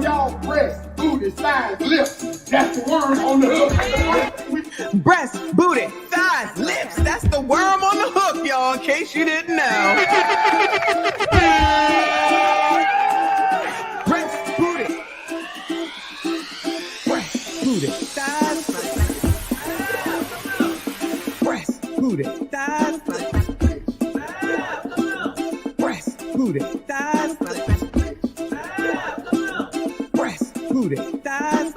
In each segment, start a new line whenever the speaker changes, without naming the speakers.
on y'all breasts, booty, thighs, lips. That's the worm on the hook.
Breast, booty, thighs, lips. That's the worm on the hook, y'all, in case you didn't know. Breast, booty. Breast, booty, thighs. Breast, booty, thighs. Breast, booty, thighs. Breast, booty, thighs.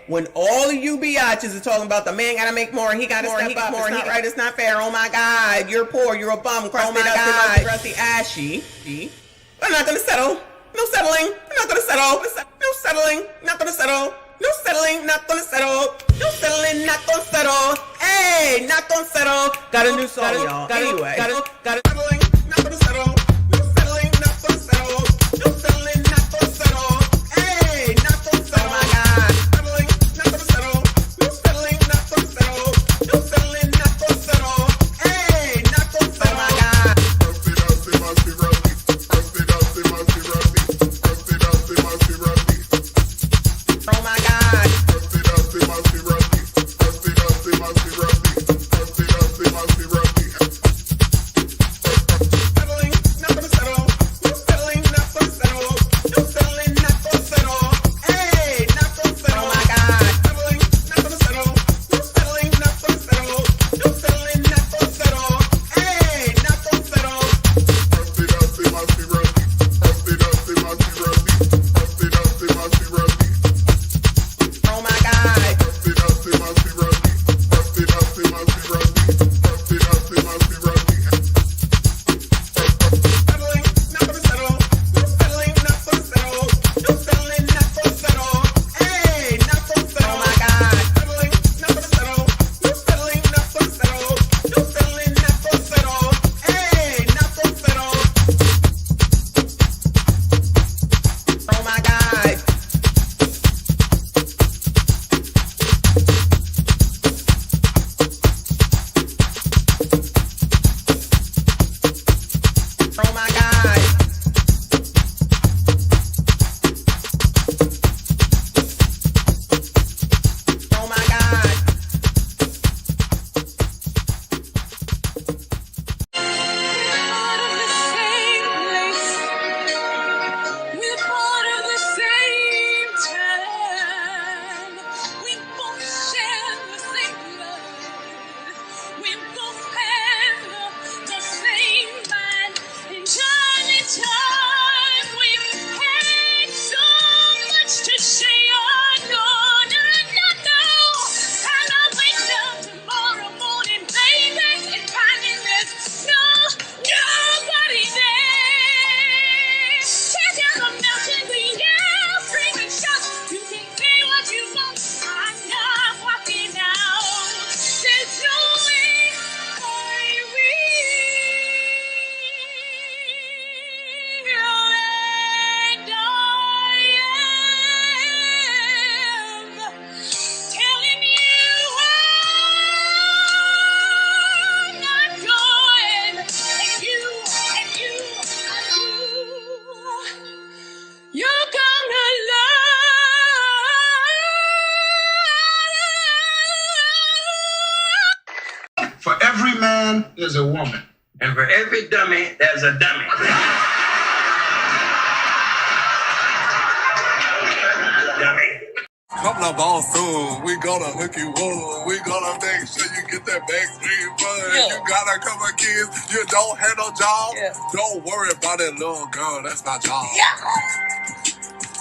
When all of you biatches are talking about the man gotta make more, he gotta step up, more, it's not right, it's not fair, oh my God, you're poor, you're a bum, crusty, oh my God, crusty, ashy. We're not gonna settle. No settling. We're not gonna settle. No settling. Not gonna settle. No settling. Not gonna settle. No settling. Not gonna settle. Hey, not gonna settle. Got a new song, y'all. Anyway, got it. Settling. Not gonna settle. No settling. Not gonna settle. No settling. Not gonna settle. Hey, not gonna settle. Oh my God. Settling. Not gonna settle. No settling. Not gonna settle. No settling. Not gonna settle. Hey, not gonna settle. Oh my God. Oh my God.
woman. And for every dummy, there's a dummy. Dummy.
Coming up all soon, we gonna hook you up. We gonna make sure you get that backstreet fun. Yeah. You got a couple of kids, you don't have no job. Yeah. Don't worry about it, little girl, that's my job. Yeah.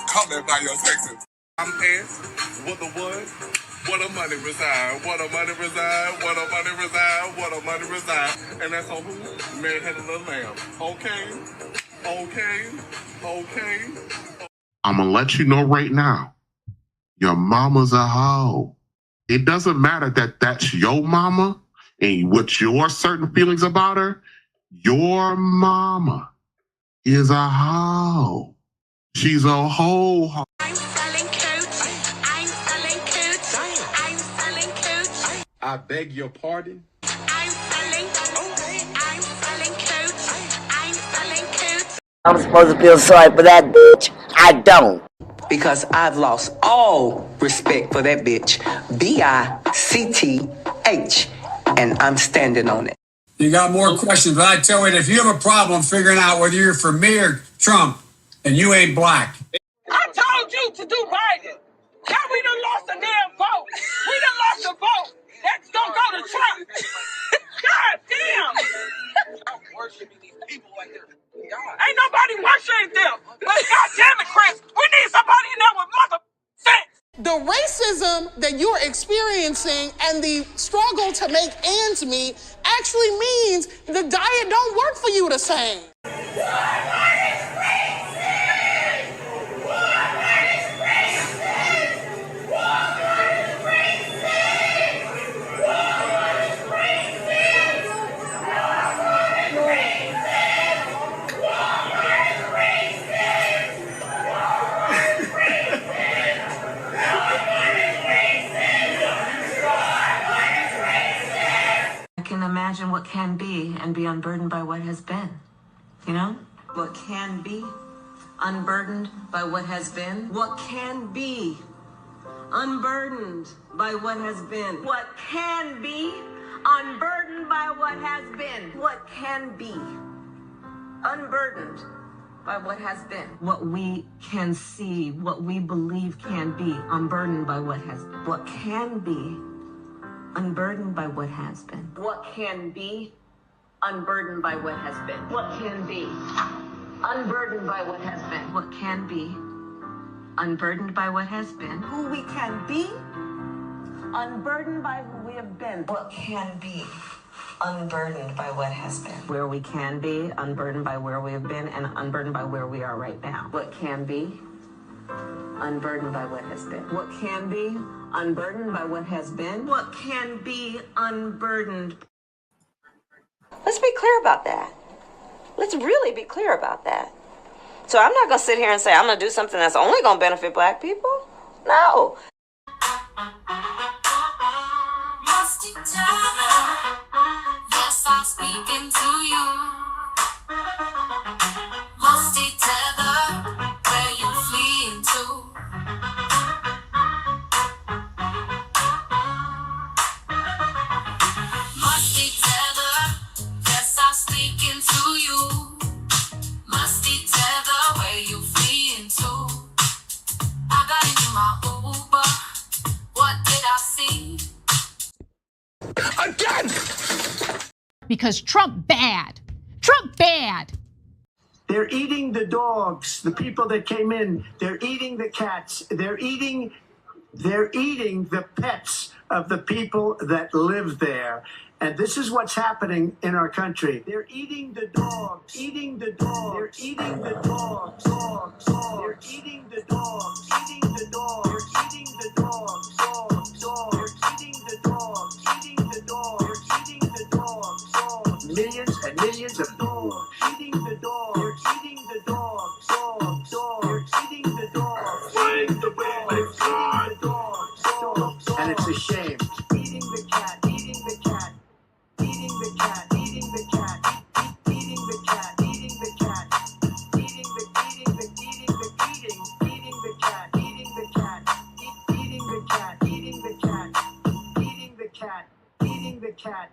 Coming by your Texas. I'm asked, what the what? What a money reside, what a money reside, what a money reside, what a money reside. And that's on who? Man had a little lamb. Okay, okay, okay.
I'm gonna let you know right now. Your mama's a hoe. It doesn't matter that that's your mama and what your certain feelings about her. Your mama is a hoe. She's a hoe.
I'm selling coats. I'm selling coats. I'm selling coats.
I beg your pardon?
I'm selling coats. I'm selling coats.
I'm supposed to feel sorry for that bitch. I don't.
Because I've lost all respect for that bitch. B-I-C-T-H. And I'm standing on it.
You got more questions, but I tell you, if you have a problem figuring out whether you're for me or Trump, and you ain't black.
I told you to do Biden. Now we done lost a damn vote. We done lost a vote. That's gonna go to Trump. God damn. I'm worshiping these people like they're God. Ain't nobody worshiping them. But God damn it, Chris, we need somebody in there with mother sense.
The racism that you're experiencing and the struggle to make ends meet actually means the diet don't work for you the same.
I can imagine what can be and be unburdened by what has been. You know? What can be unburdened by what has been. What can be unburdened by what has been. What can be unburdened by what has been. What can be unburdened by what has been. What we can see, what we believe can be unburdened by what has been. What can be unburdened by what has been. What can be unburdened by what has been. What can be unburdened by what has been. What can be unburdened by what has been. Who we can be unburdened by who we have been. What can be unburdened by what has been. Where we can be unburdened by where we have been and unburdened by where we are right now. What can be unburdened by what has been. What can be unburdened by what has been. What can be unburdened.
Let's be clear about that. Let's really be clear about that. So I'm not going to sit here and say I'm going to do something that's only going to benefit black people. No.
Yes, I'm speaking to you. Musty tether, where you fleeing to? Musty tether, yes, I'm speaking to you. Musty tether, where you fleeing to? I got into my Uber, what did I see?
Again! Because Trump bad. Trump bad.
They're eating the dogs, the people that came in. They're eating the cats. They're eating the pets of the people that live there. And this is what's happening in our country. They're eating the dogs, eating the dogs. They're eating the dogs, dogs, dogs. They're eating the dogs, eating the dogs. They're eating the dogs, dogs, dogs. They're eating the dogs, eating the dogs. They're eating the dogs, dogs. Millions and millions of dogs, eating the dogs. They're eating the dogs, dogs, dogs. They're eating the dogs. Find the way they fly. Dogs, dogs, dogs. And it's a shame. Eating the cat, eating the cat. Eating the cat, eating the cat, eating the cat, eating the cat, eating the cat, eating the cat, eating the cat, eating the cat, eating the cat, eating the cat, eating the cat.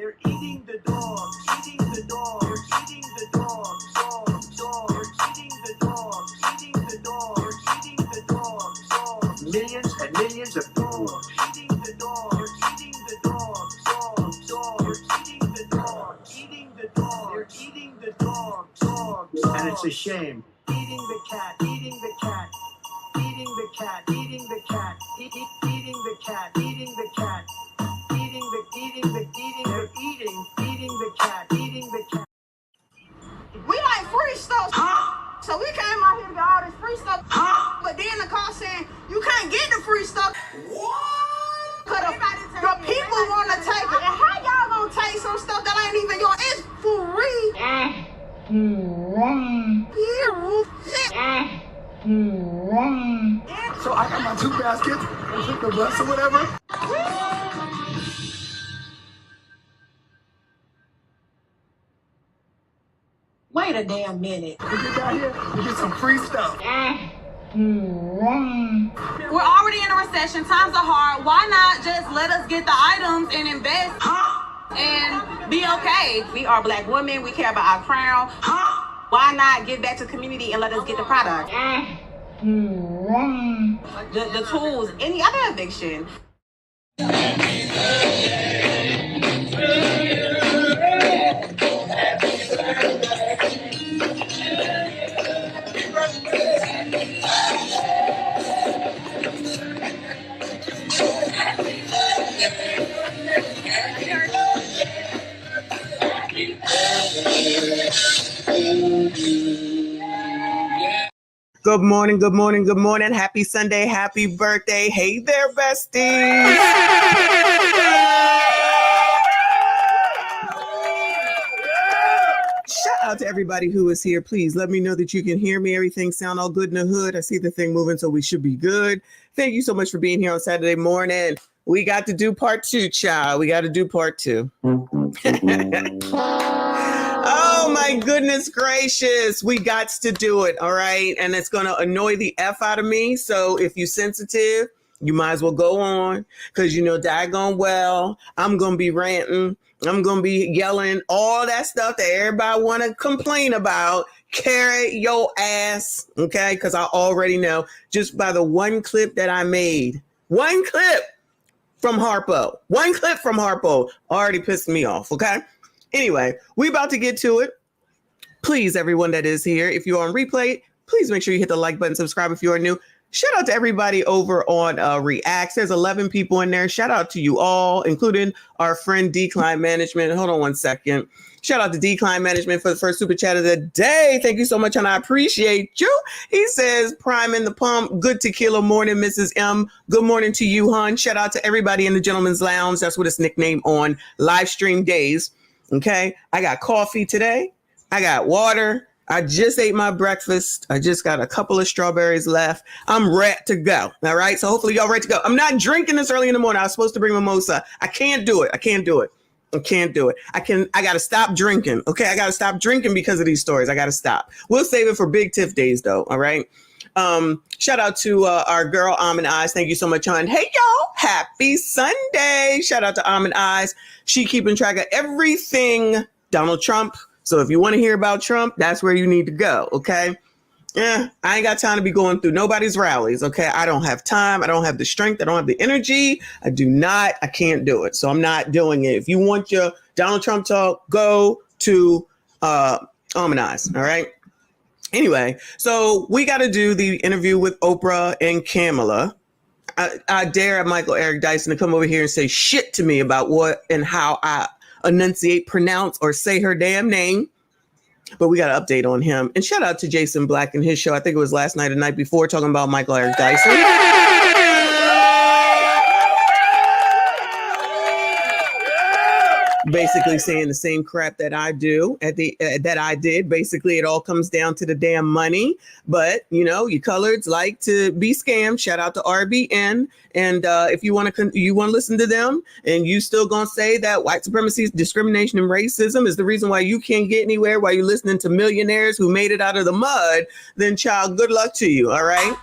They're eating the dogs, eating the dogs, eating the dogs, dogs, dogs. They're eating the dogs, eating the dogs, they're eating the dogs, dogs. Millions and millions of dogs, eating the dogs, they're eating the dogs, dogs, dogs. They're eating the dogs, eating the dogs, they're eating the dogs, dogs. And it's a shame. Eating the cat, eating the cat. Eating the cat, eating the cat, eating the cat, eating the cat, eating the cat, eating the cat.
We like free stuff, so we came out here to get all this free stuff. But then the car saying you can't get the free stuff. What? Cause the people want to take it. And how y'all gonna take some stuff that ain't even yours? It's free.
So I got my 2 baskets and took the bus or whatever.
Wait a damn minute.
We get down here, we get some free stuff.
We're already in a recession. Times are hard. Why not just let us get the items and invest and be okay? We are Black women. We care about our crown. Why not give back to the community and let us get the product? The tools, any other eviction.
Good morning, good morning, good morning. Happy Sunday, happy birthday. Hey there, besties. Shout out to everybody who is here. Please let me know that you can hear me. Everything sound all good in the hood. I see the thing moving, so we should be good. Thank you so much for being here on Saturday morning. We got to do part 2, child. We got to do part 2. Oh my goodness gracious. We got to do it. All right. And it's going to annoy the F out of me. So if you're sensitive, you might as well go on, because you know, daggone well, I'm going to be ranting. I'm going to be yelling all that stuff that everybody want to complain about. Carry your ass. Okay. Because I already know just by the one clip that I made, one clip from Harpo already pissed me off. Okay. Anyway, we about to get to it. Please, everyone that is here, if you're on replay, please make sure you hit the like button, subscribe if you are new. Shout out to everybody over on Reacts. There's 11 people in there. Shout out to you all, including our friend Decline Management. Hold on one second. Shout out to Decline Management for the first super chat of the day. Thank you so much, and I appreciate you. He says, prime in the pump. Good tequila morning, Mrs. M. Good morning to you, hon. Shout out to everybody in the Gentleman's Lounge. That's what it's nicknamed on live stream days. Okay, I got coffee today. I got water. I just ate my breakfast. I just got a couple of strawberries left. I'm ready to go. All right, so hopefully y'all ready to go. I'm not drinking this early in the morning. I was supposed to bring mimosa. I can't do it. I got to stop drinking. Okay, I got to stop drinking because of these stories. I got to stop. We'll save it for Big Tiff days, though. All right. Shout out to our girl Almond Eyes. Thank you so much, hon. Hey y'all, happy Sunday. Shout out to Almond Eyes. She keeping track of everything Donald Trump. So if you want to hear about Trump, that's where you need to go. Okay. Yeah, I ain't got time to be going through nobody's rallies. Okay. I don't have time. I don't have the strength. I don't have the energy. I can't do it. So I'm not doing it. If you want your Donald Trump talk, go to Almond Eyes. All right. Anyway, so we got to do the interview with Oprah and Kamala. I dare Michael Eric Dyson to come over here and say shit to me about what and how I enunciate, pronounce, or say her damn name. But we got an update on him. And shout out to Jason Black and his show. I think it was last night or night before, talking about Michael Eric Dyson. Basically saying the same crap that I do that I did. Basically, it all comes down to the damn money. But, you know, you coloreds like to be scammed. Shout out to RBN. And if you want to listen to them and you still going to say that white supremacy, discrimination, and racism is the reason why you can't get anywhere, while you're listening to millionaires who made it out of the mud, then child, good luck to you. All right.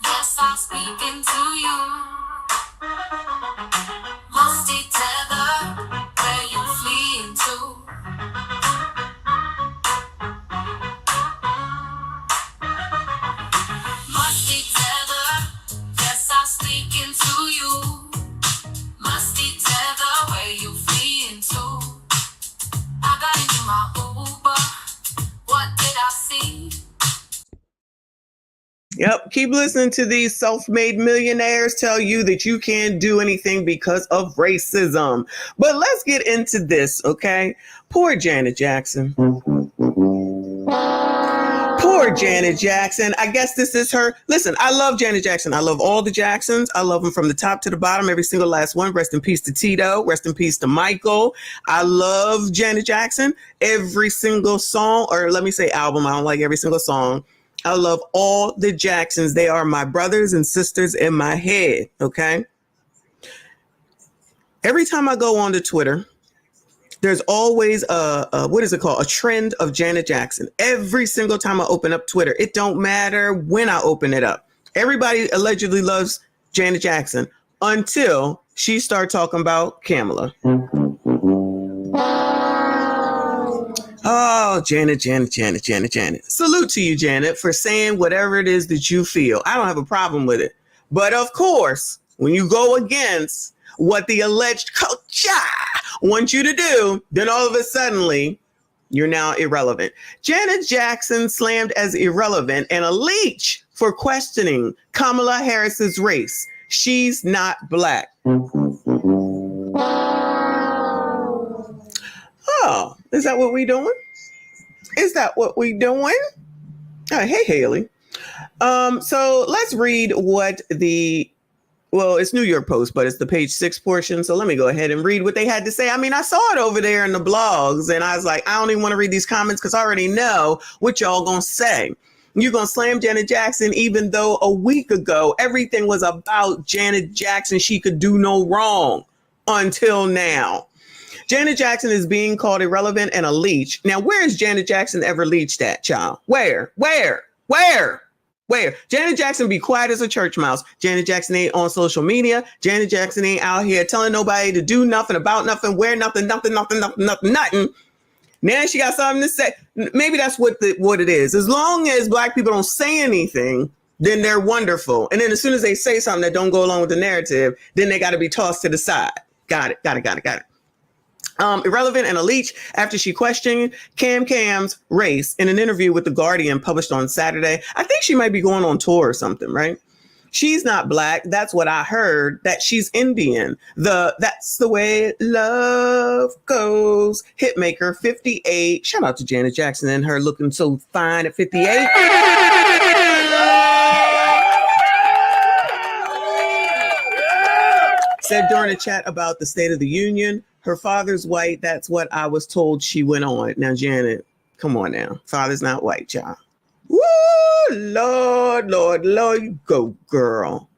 Yes, I'm speaking to you.
Yep. Keep listening to these self-made millionaires tell you that you can't do anything because of racism. But let's get into this, okay? Poor Janet Jackson. Poor Janet Jackson. I guess this is her. Listen, I love Janet Jackson. I love all the Jacksons. I love them from the top to the bottom, every single last one. Rest in peace to Tito. Rest in peace to Michael. I love Janet Jackson. Every single song, or let me say album. I don't like every single song. I love all the Jacksons. They are my brothers and sisters in my head, okay? Every time I go on to Twitter, there's always what is it called? A trend of Janet Jackson. Every single time I open up Twitter, it don't matter when I open it up. Everybody allegedly loves Janet Jackson until she started talking about Kamala. Oh, Janet. Salute to you, Janet, for saying whatever it is that you feel. I don't have a problem with it. But of course, when you go against what the alleged culture wants you to do, then all of a sudden, you're now irrelevant. Janet Jackson slammed as irrelevant and a leech for questioning Kamala Harris's race. She's not black. Oh, is that what we doing? Is that what we doing? Oh, hey, Haley. So let's read what it's New York Post, but it's the page 6 portion. So let me go ahead and read what they had to say. I mean, I saw it over there in the blogs and I was like, I don't even want to read these comments because I already know what y'all gonna say. You're gonna slam Janet Jackson, even though a week ago, everything was about Janet Jackson. She could do no wrong until now. Janet Jackson is being called irrelevant and a leech. Now, where is Janet Jackson ever leached at, child? Where? Janet Jackson be quiet as a church mouse. Janet Jackson ain't on social media. Janet Jackson ain't out here telling nobody to do nothing, about nothing, wear nothing. Now she got something to say. Maybe that's what it is. As long as black people don't say anything, then they're wonderful. And then as soon as they say something that don't go along with the narrative, then they got to be tossed to the side. Got it. Irrelevant and a leech after she questioned Cam's race in an interview with The Guardian published on Saturday. I think she might be going on tour or something, right? She's not black. That's what I heard, that she's Indian. That's the way love goes. Hitmaker 58. Shout out to Janet Jackson and her looking so fine at 58. Said during a chat about the State of the Union, her father's white. That's what I was told. She went on. Now, Janet, come on now. Father's not white, y'all. Woo, Lord, you go, girl.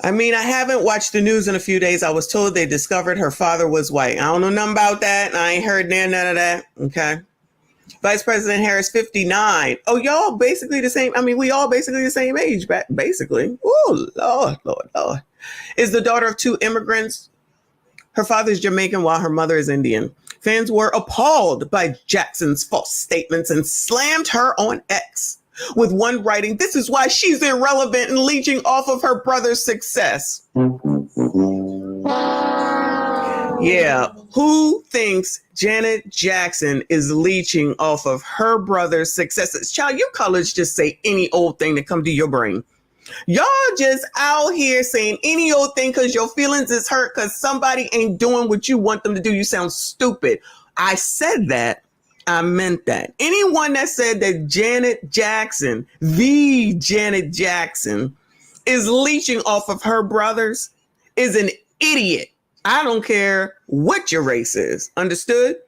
I mean, I haven't watched the news in a few days. I was told they discovered her father was white. I don't know nothing about that. I ain't heard none of that. Okay. Vice President Harris, 59. Oh, y'all basically the same. I mean, we all basically the same age, basically. Oh, Lord. Is the daughter of 2 immigrants. Her father is Jamaican while her mother is Indian. Fans were appalled by Jackson's false statements and slammed her on X, with one writing, "This is why she's irrelevant and leeching off of her brother's success." Yeah, who thinks Janet Jackson is leeching off of her brother's successes? Child, you colors just say any old thing that come to your brain. Y'all just out here saying any old thing because your feelings is hurt because somebody ain't doing what you want them to do. You sound stupid. I said that. I meant that. Anyone that said that Janet Jackson, the Janet Jackson, is leeching off of her brothers is an idiot. I don't care what your race is. Understood?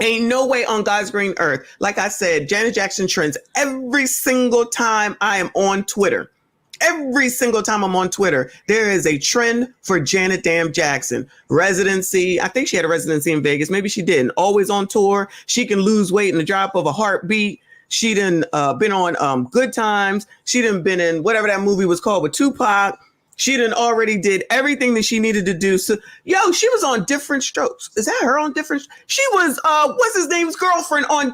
Ain't no way on God's green earth. Like I said, Janet Jackson trends every single time I am on Twitter. Every single time I'm on Twitter, there is a trend for Janet damn Jackson. Residency. I think she had a residency in Vegas. Maybe she didn't. Always on tour. She can lose weight in the drop of a heartbeat. She done been on Good Times. She done been in whatever that movie was called with Tupac. She done already did everything that she needed to do. So, she was on Different Strokes. Is that her on Different? She was, what's his name's girlfriend on.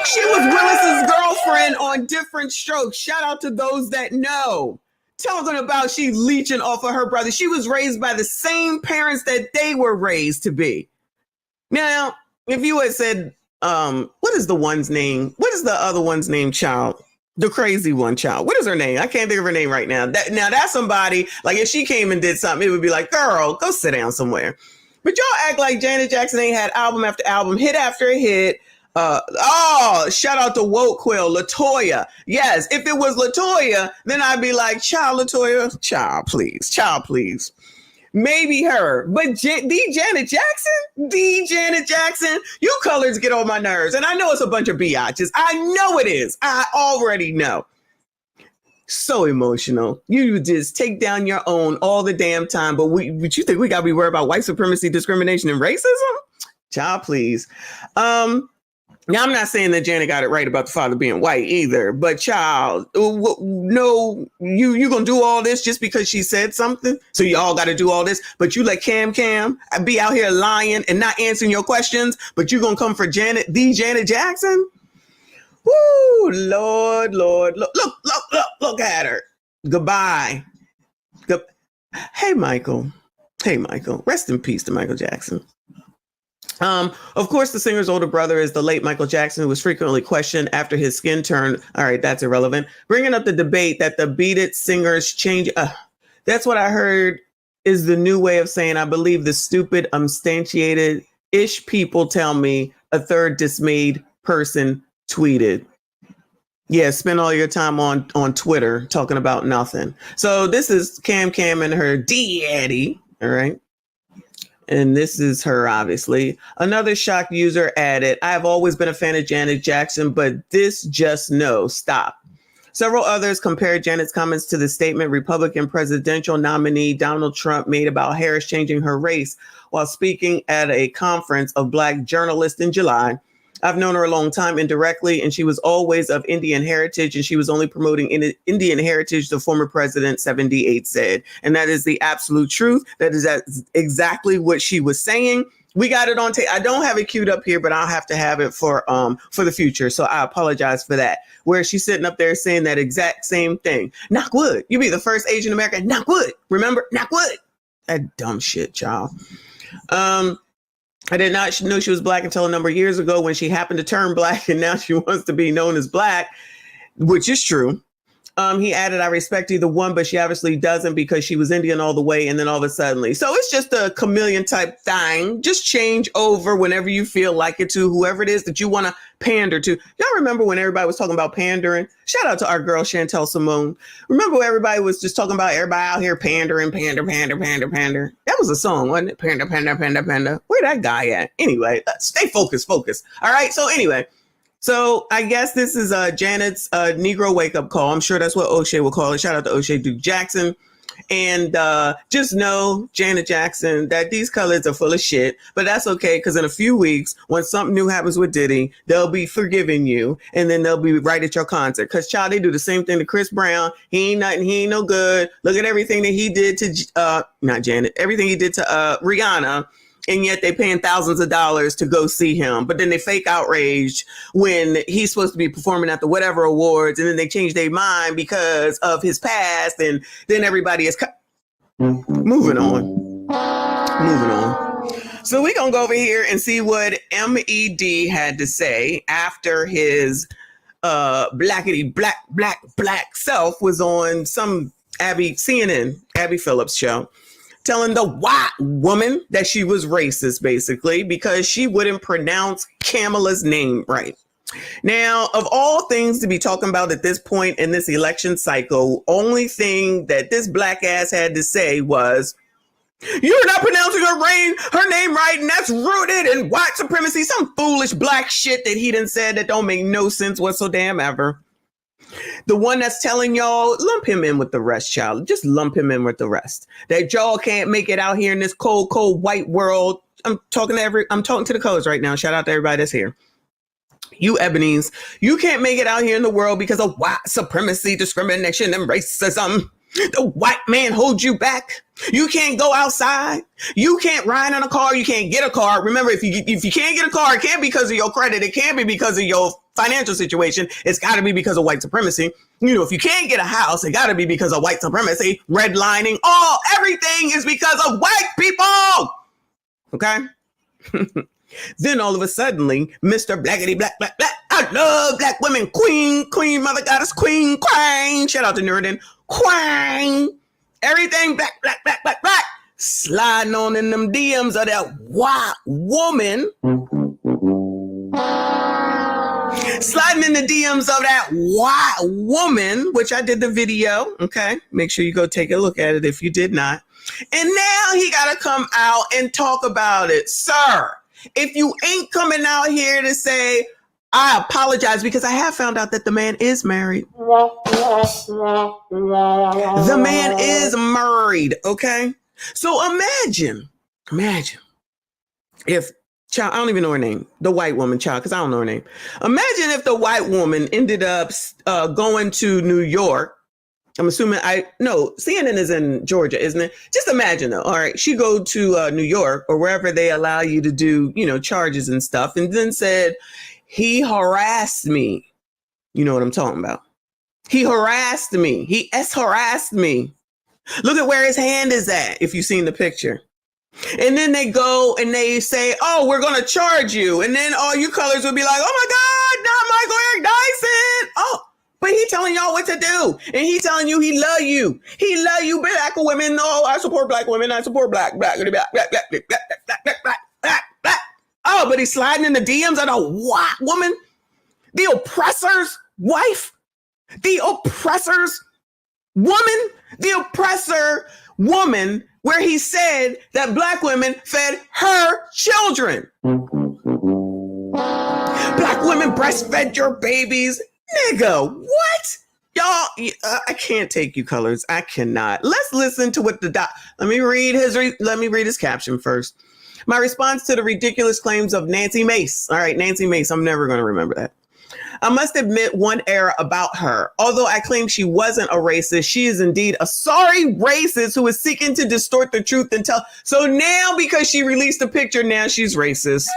She was Willis's girlfriend on Different Strokes. Shout out to those that know. Talking about she leeching off of her brother. She was raised by the same parents that they were raised to be. Now, if you had said, what is the one's name? What is the other one's name, child? The crazy one, child. What is her name? I can't think of her name right now. Now that's somebody, like if she came and did something, it would be like, girl, go sit down somewhere. But y'all act like Janet Jackson ain't had album after album, hit after hit. Shout out to Woke Quill, LaToya. Yes, if it was LaToya, then I'd be like, child, LaToya, child, please. Maybe her, but the Janet Jackson, you colors get on my nerves. And I know it's a bunch of biatches. I know it is. I already know. So emotional. You just take down your own all the damn time. But you think we got to be worried about white supremacy, discrimination, and racism? Child, please. Now, I'm not saying that Janet got it right about the father being white either, but child, no, you gonna do all this just because she said something? So you all got to do all this, but you let Cam be out here lying and not answering your questions, but you gonna come for Janet Jackson? Woo, Lord, look at her. Goodbye. Hey, Michael. Rest in peace to Michael Jackson. Of course, the singer's older brother is the late Michael Jackson, who was frequently questioned after his skin turned. All right, that's irrelevant. Bringing up the debate that the Beat It singers change. That's what I heard is the new way of saying, I believe the stupid, unsubstantiated-ish people tell me, a third dismayed person tweeted. Yeah, spend all your time on Twitter talking about nothing. So this is Cam and her daddy, all right? And this is her, obviously. Another shocked user added, I have always been a fan of Janet Jackson, but this just no, stop. Several others compared Janet's comments to the statement Republican presidential nominee Donald Trump made about Harris changing her race while speaking at a conference of Black journalists in July. I've known her a long time indirectly, and she was always of Indian heritage, and she was only promoting Indian heritage, the former president 78 said. And that is the absolute truth. That is exactly what she was saying. We got it on tape. I don't have it queued up here, but I'll have to have it for the future. So I apologize for that. Where she's sitting up there saying that exact same thing. Knock wood. You be the first Asian American. Knock wood. Remember? Knock wood. That dumb shit, child. I did not know she was Black until a number of years ago when she happened to turn Black, and now she wants to be known as Black, which is true. He added, I respect either one, but she obviously doesn't because she was Indian all the way and then all of a sudden. So it's just a chameleon type thing. Just change over whenever you feel like it to whoever it is that you want to pander to. Y'all remember when everybody was talking about pandering? Shout out to our girl, Chantel Simone. Remember when everybody was just talking about everybody out here pandering, pander. That was a song, wasn't it? Pander. Where that guy at? Anyway, stay focused. All right. So anyway. So I guess this is Janet's Negro wake-up call. I'm sure that's what O'Shea will call it. Shout out to O'Shea Duke Jackson. And just know, Janet Jackson, that these colors are full of shit. But that's okay, because in a few weeks, when something new happens with Diddy, they'll be forgiving you. And then they'll be right at your concert. Because, child, they do the same thing to Chris Brown. He ain't nothing. He ain't no good. Look at everything that he did to, not Janet, everything he did to Rihanna. And yet they paying thousands of dollars to go see him. But then they fake outraged when he's supposed to be performing at the whatever awards. And then they change their mind because of his past. And then everybody is moving on. So we're going to go over here and see what MED had to say after his blackity black self was on some CNN, Abby Phillips show, telling the white woman that she was racist, basically, because she wouldn't pronounce Kamala's name right. Now, of all things to be talking about at this point in this election cycle, only thing that this black ass had to say was, you're not pronouncing her name right, and that's rooted in white supremacy, some foolish black shit that he done said that don't make no sense whatsoever. The one that's telling y'all, lump him in with the rest, child. Just lump him in with the rest. That y'all can't make it out here in this cold white world. I'm talking to the codes right now. Shout out to everybody that's here. You Ebonies, you can't make it out here in the world because of white supremacy, discrimination, and racism. The white man holds you back. You can't go outside. You can't ride in a car. You can't get a car. Remember, if you can't get a car, it can't be because of your credit. It can't be because of your financial situation. It's got to be because of white supremacy. You know, if you can't get a house, it got to be because of white supremacy, redlining. Everything is because of white people. Okay? Then all of a sudden, Mr. Blackity Black, Black, Black, I love black women, queen, mother goddess, queen, shout out to Nurden, queen, everything black, black, black, black, black, sliding on in them DMs of that white woman, sliding in the DMs of that white woman, which I did the video, okay? Make sure you go take a look at it if you did not. And now he got to come out and talk about it. Sir, if you ain't coming out here to say, I apologize, because I have found out that the man is married. The man is married, okay? So imagine if, child, I don't even know her name, the white woman, child, because I don't know her name. Imagine if the white woman ended up going to New York. I'm assuming CNN is in Georgia, isn't it? Just imagine though. All right. She go to New York or wherever they allow you to do, charges and stuff. And then said, he harassed me. You know what I'm talking about? He harassed me. He harassed me. Look at where his hand is at. If you've seen the picture. And then they go and they say, oh, we're going to charge you. And then all you colors will be like, oh my God, not Michael Eric Dyson. Oh. But he telling y'all what to do. And he telling you he love you. He love you, black women. No, I support black women. I support black. Oh, but he's sliding in the DMs of a white woman. The oppressor's wife. The oppressor's woman. The oppressor woman where he said that black women fed her children. Black women breastfed your babies. Nigga, what? Y'all, I can't take you colors. I cannot. Let's listen to what let me read his caption first. My response to the ridiculous claims of Nancy Mace. All right, Nancy Mace, I'm never going to remember that. I must admit one error about her. Although I claim she wasn't a racist, she is indeed a sorry racist who is seeking to distort the truth and tell. So now because she released a picture, now she's racist.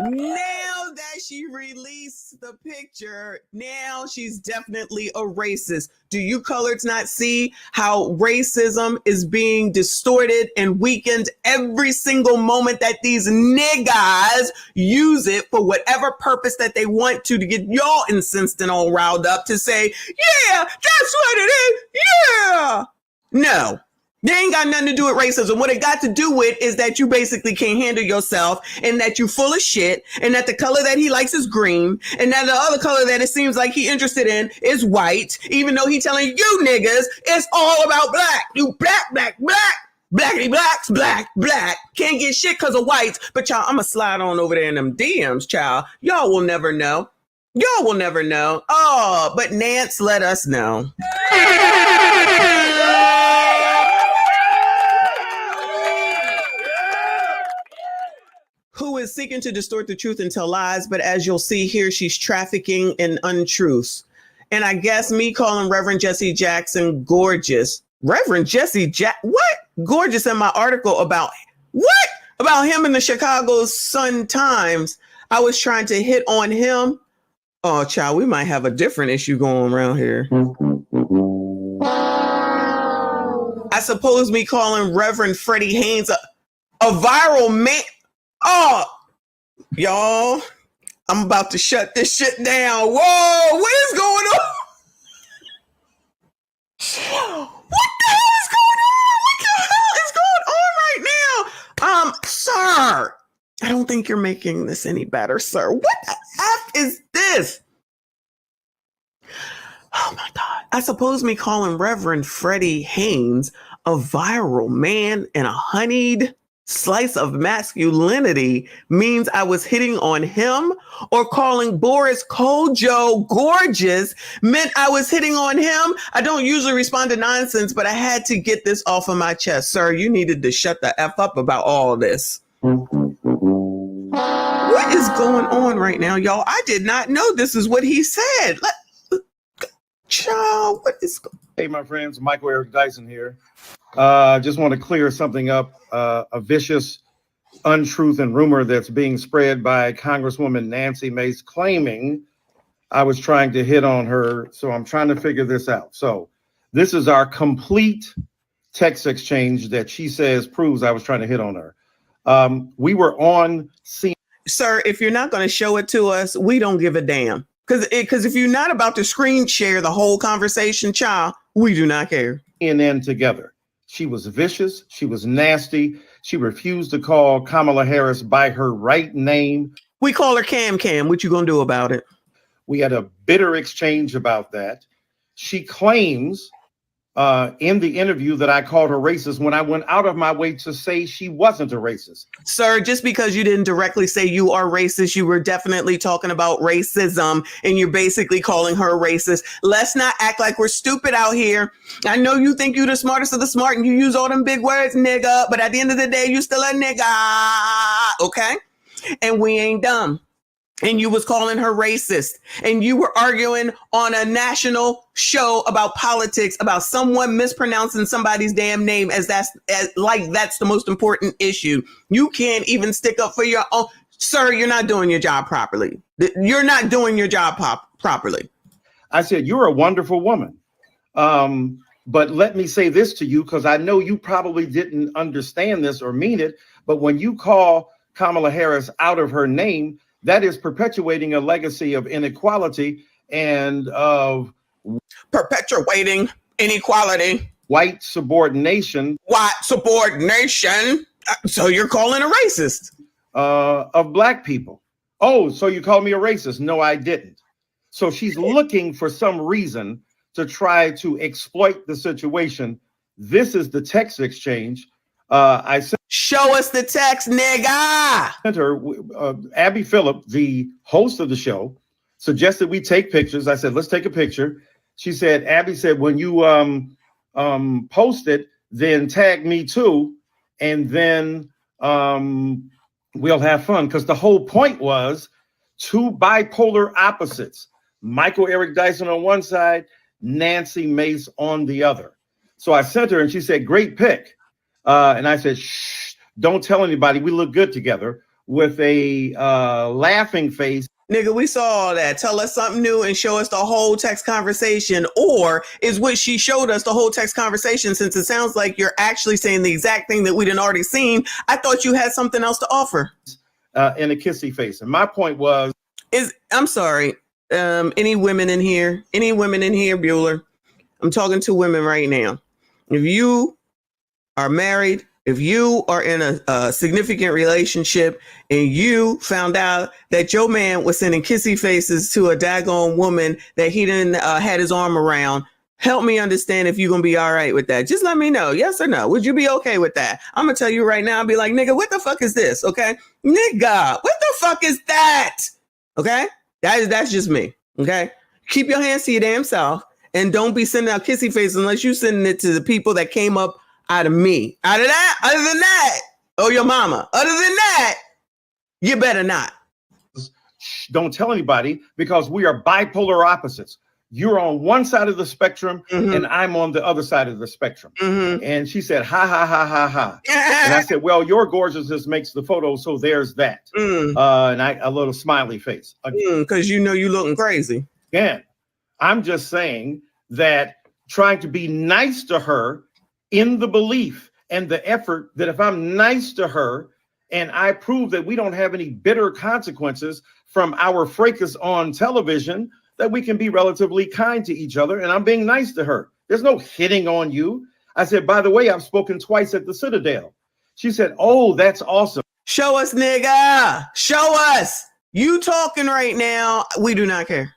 Now that she released the picture, now she's definitely a racist. Do you coloreds not see how racism is being distorted and weakened every single moment that these niggas use it for whatever purpose that they want to get y'all incensed and all riled up to say, yeah, that's what it is. Yeah. No. They ain't got nothing to do with racism. What it got to do with is that you basically can't handle yourself and that you full of shit and that the color that he likes is green and that the other color that it seems like he interested in is white, even though he telling you niggas it's all about black. You black, black, black. Blackity blacks, black, black. Can't get shit because of whites. But y'all, I'm going to slide on over there in them DMs, child. Y'all will never know. Y'all will never know. Oh, but Nance let us know. Who is seeking to distort the truth and tell lies, but as you'll see here, she's trafficking in untruths. And I guess me calling Reverend Jesse Jackson gorgeous. Reverend Jesse what? Gorgeous in my article about what? About him in the Chicago Sun-Times. I was trying to hit on him. Oh, child, we might have a different issue going around here. I suppose me calling Reverend Freddie Haynes a viral man. Oh, y'all, I'm about to shut this shit down. Whoa, what is going on? What the hell is going on? What the hell is going on right now? Sir, I don't think you're making this any better, sir. What the F is this? Oh my God. I suppose me calling Reverend Freddie Haynes a viral man and a honeyed slice of masculinity means I was hitting on him, or calling Boris Kojo gorgeous meant I was hitting on him. I don't usually respond to nonsense, but I had to get this off of my chest. Sir, you needed to shut the F up about all this. What is going on right now, y'all? I did not know this is what he said. Child, what is going on?
Hey, my friends, Michael Eric Dyson here. Just want to clear something up, a vicious untruth and rumor that's being spread by Congresswoman Nancy Mace, claiming I was trying to hit on her. So I'm trying to figure this out. So this is our complete text exchange that she says proves I was trying to hit on her. We were on scene.
Sir, if you're not going to show it to us, we don't give a damn. Because if you're not about to screen share the whole conversation, child, we do not care.
CNN together. She was vicious. She was nasty. She refused to call Kamala Harris by her right name.
We call her Cam Cam. What you gonna do about it?
We had a bitter exchange about that. She claims in the interview that I called her racist when I went out of my way to say she wasn't a racist.
Sir, just because you didn't directly say you are racist, you were definitely talking about racism, and you're basically calling her racist. Let's not act like we're stupid out here. I know you think you're the smartest of the smart and you use all them big words, nigga, but at the end of the day, you still a nigga, okay? And we ain't dumb. And you was calling her racist, and you were arguing on a national show about politics, about someone mispronouncing somebody's damn name as that's the most important issue. You can't even stick up for your own. Sir, you're not doing your job properly. You're not doing your job properly.
I said, you're a wonderful woman. But let me say this to you, because I know you probably didn't understand this or mean it. But when you call Kamala Harris out of her name, that is perpetuating a legacy of inequality and of
perpetuating inequality,
white subordination.
White subordination. So you're calling a racist
of black people. Oh, so you call me a racist? No, I didn't. So she's looking for some reason to try to exploit the situation. This is the text exchange. I sent.
Show us the text, nigga.
Sent her, Abby Phillip, the host of the show, suggested we take pictures. I said, let's take a picture. She said, Abby said, when you post it, then tag me too, and then we'll have fun. Because the whole point was two bipolar opposites. Michael Eric Dyson on one side, Nancy Mace on the other. So I sent her and she said, great pick. And I said, shh, don't tell anybody. We look good together, with a laughing face.
Nigga, we saw all that. Tell us something new and show us the whole text conversation. Or is what she showed us the whole text conversation, since it sounds like you're actually saying the exact thing that we didn't already seen. I thought you had something else to offer.
In a kissy face. And my point was,
I'm sorry. Any women in here, Bueller? I'm talking to women right now. If you are married, if you are in a significant relationship and you found out that your man was sending kissy faces to a daggone woman that he didn't had his arm around, help me understand if you're going to be all right with that. Just let me know. Yes or no? Would you be okay with that? I'm going to tell you right now. I'll be like, nigga, what the fuck is this? Okay. Nigga, what the fuck is that? Okay. That's just me. Okay. Keep your hands to your damn self and don't be sending out kissy faces unless you're sending it to the people that came up out of me. Other than that, or your mama. Other than that, you better not.
Don't tell anybody, because we are bipolar opposites. You're on one side of the spectrum and I'm on the other side of the spectrum. And she said, ha, ha, ha, ha, ha. And I said, well, your gorgeousness makes the photo, so there's that. And a little smiley face.
Because you know you looking crazy.
Again, I'm just saying that trying to be nice to her in the belief and the effort that if I'm nice to her and I prove that we don't have any bitter consequences from our fracas on television, that we can be relatively kind to each other, and I'm being nice to her. There's no hitting on you. I said, by the way, I've spoken twice at the Citadel. She said, oh, that's awesome.
Show us, nigga. Show us. You talking right now. We do not care.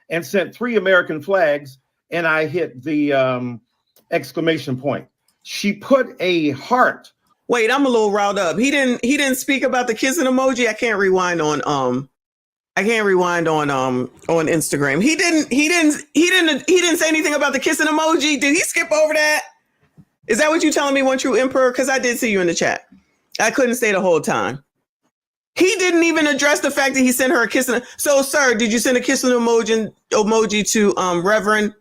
And sent 3 American flags, and I hit the exclamation point. She put a heart.
Wait, I'm a little riled up. He didn't speak about the kissing emoji. I can't rewind on Instagram. He didn't say anything about the kissing emoji. Did he skip over that? Is that what you telling me, One True Emperor? Because I did see you in the chat. I couldn't stay the whole time. He didn't even address the fact that he sent her a kissing. So, sir, did you send a kissing emoji to Reverend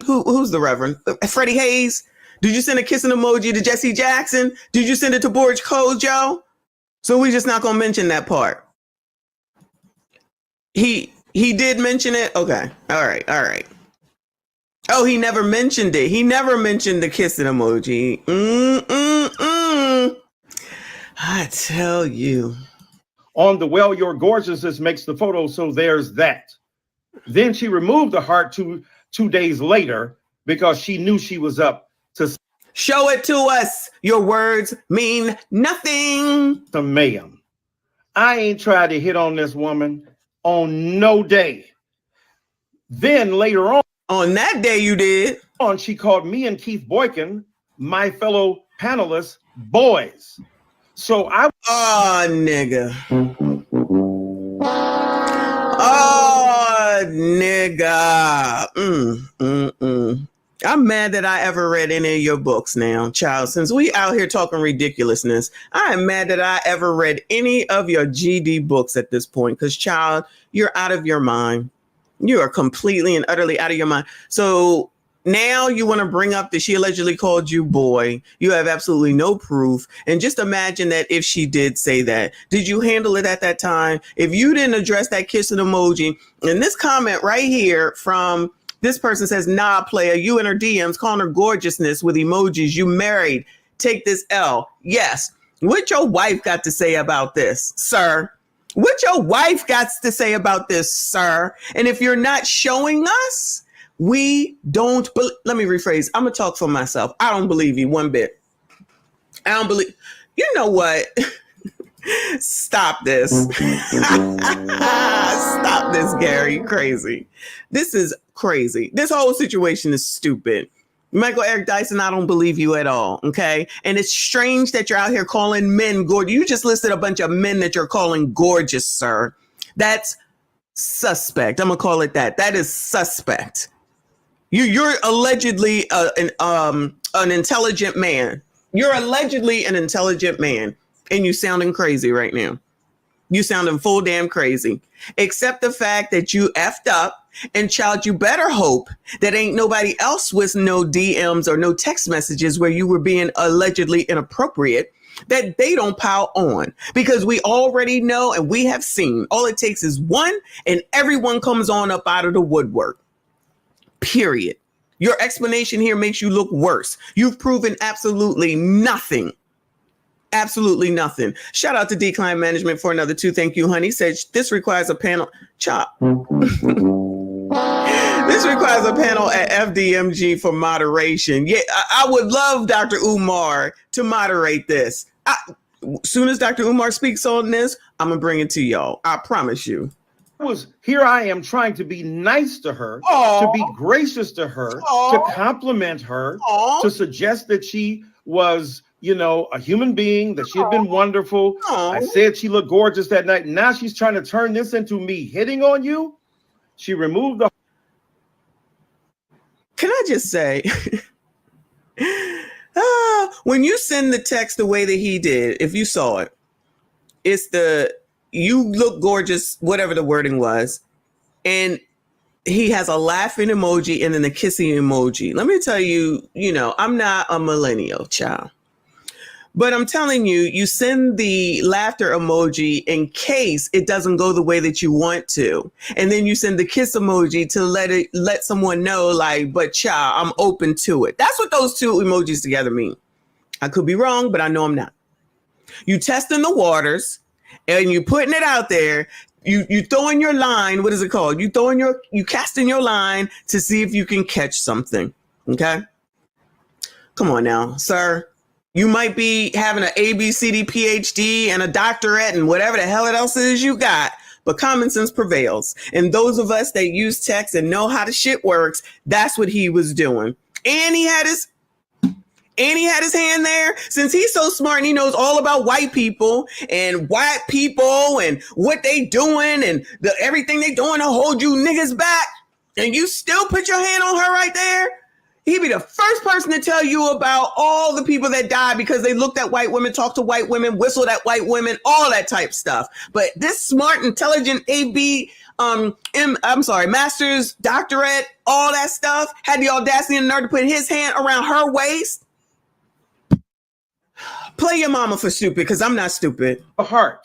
who's the Reverend? Freddie Hayes? Did you send a kissing emoji to Jesse Jackson? Did you send it to Borge Kojo? So we just not gonna mention that part. He did mention it. Okay. All right. Oh, he never mentioned it. He never mentioned the kissing emoji. I tell you.
On the well, your gorgeousness makes the photo, so there's that. Then she removed the heart two days later because she knew she was up to
show it to us. Your words mean nothing.
Some mayhem. I ain't tried to hit on this woman on no day. Then later
on that day you did.
She called me and Keith Boykin, my fellow panelists, boys. So
oh, nigga. Oh, nigga. I'm mad that I ever read any of your books now, child. Since we out here talking ridiculousness, I am mad that I ever read any of your GD books at this point. Because, child, you're out of your mind. You are completely and utterly out of your mind. So now you want to bring up that she allegedly called you boy. You have absolutely no proof. And just imagine that if she did say that, did you handle it at that time? If you didn't address that kissing emoji, and this comment right here from this person says, nah, player, you in her DMs calling her gorgeousness with emojis. You married. Take this L. Yes. What your wife got to say about this, sir? What your wife got to say about this, sir? And if you're not showing us, we don't. Let me rephrase. I'm going to talk for myself. I don't believe you one bit. I don't believe. You know what? Stop this. Stop this, Gary. You crazy. This is crazy. This whole situation is stupid. Michael Eric Dyson, I don't believe you at all. Okay. And it's strange that you're out here calling men gorgeous. You just listed a bunch of men that you're calling gorgeous, sir. That's suspect. I'm going to call it that. That is suspect. You're allegedly an intelligent man. You're allegedly an intelligent man. And you sounding crazy right now. You sounding full damn crazy. Except the fact that you effed up. And child, you better hope that ain't nobody else with no DMs or no text messages where you were being allegedly inappropriate, that they don't pile on. Because we already know and we have seen all it takes is one and everyone comes on up out of the woodwork. Period. Your explanation here makes you look worse. You've proven absolutely nothing. Absolutely nothing. Shout out to Decline Management for another 2. Thank you, honey. Said this requires a panel. Chop. This requires a panel at FDMG for moderation. Yeah, I would love Dr. Umar to moderate this. Soon as Dr. Umar speaks on this, I'm going to bring it to y'all. I promise you.
Here I am trying to be nice to her, to be gracious to her, to compliment her, to suggest that she was, you know, a human being, that she had been wonderful. I said she looked gorgeous that night. Now she's trying to turn this into me hitting on you. She removed the.
Can I just say, when you send the text the way that he did, if you saw it, it's the you look gorgeous, whatever the wording was. And he has a laughing emoji and then the kissing emoji. Let me tell you, you know, I'm not a millennial child. But I'm telling you, you send the laughter emoji in case it doesn't go the way that you want to. And then you send the kiss emoji to let someone know, like, but child, I'm open to it. That's what those two emojis together mean. I could be wrong, but I know I'm not. You testing the waters and you putting it out there. You throwing your line. What is it called? You casting your line to see if you can catch something. Okay. Come on now, sir. You might be having an ABCD PhD and a doctorate and whatever the hell else it is you got, but common sense prevails. And those of us that use text and know how the shit works, that's what he was doing. And he had his hand there. Since he's so smart and he knows all about white people and what they doing and everything they doing to hold you niggas back, and you still put your hand on her right there. He'd be the first person to tell you about all the people that died because they looked at white women, talked to white women, whistled at white women, all that type stuff. But this smart, intelligent master's, doctorate, all that stuff, had the audacity and nerve to put his hand around her waist. Play your mama for stupid, because I'm not stupid.
A heart.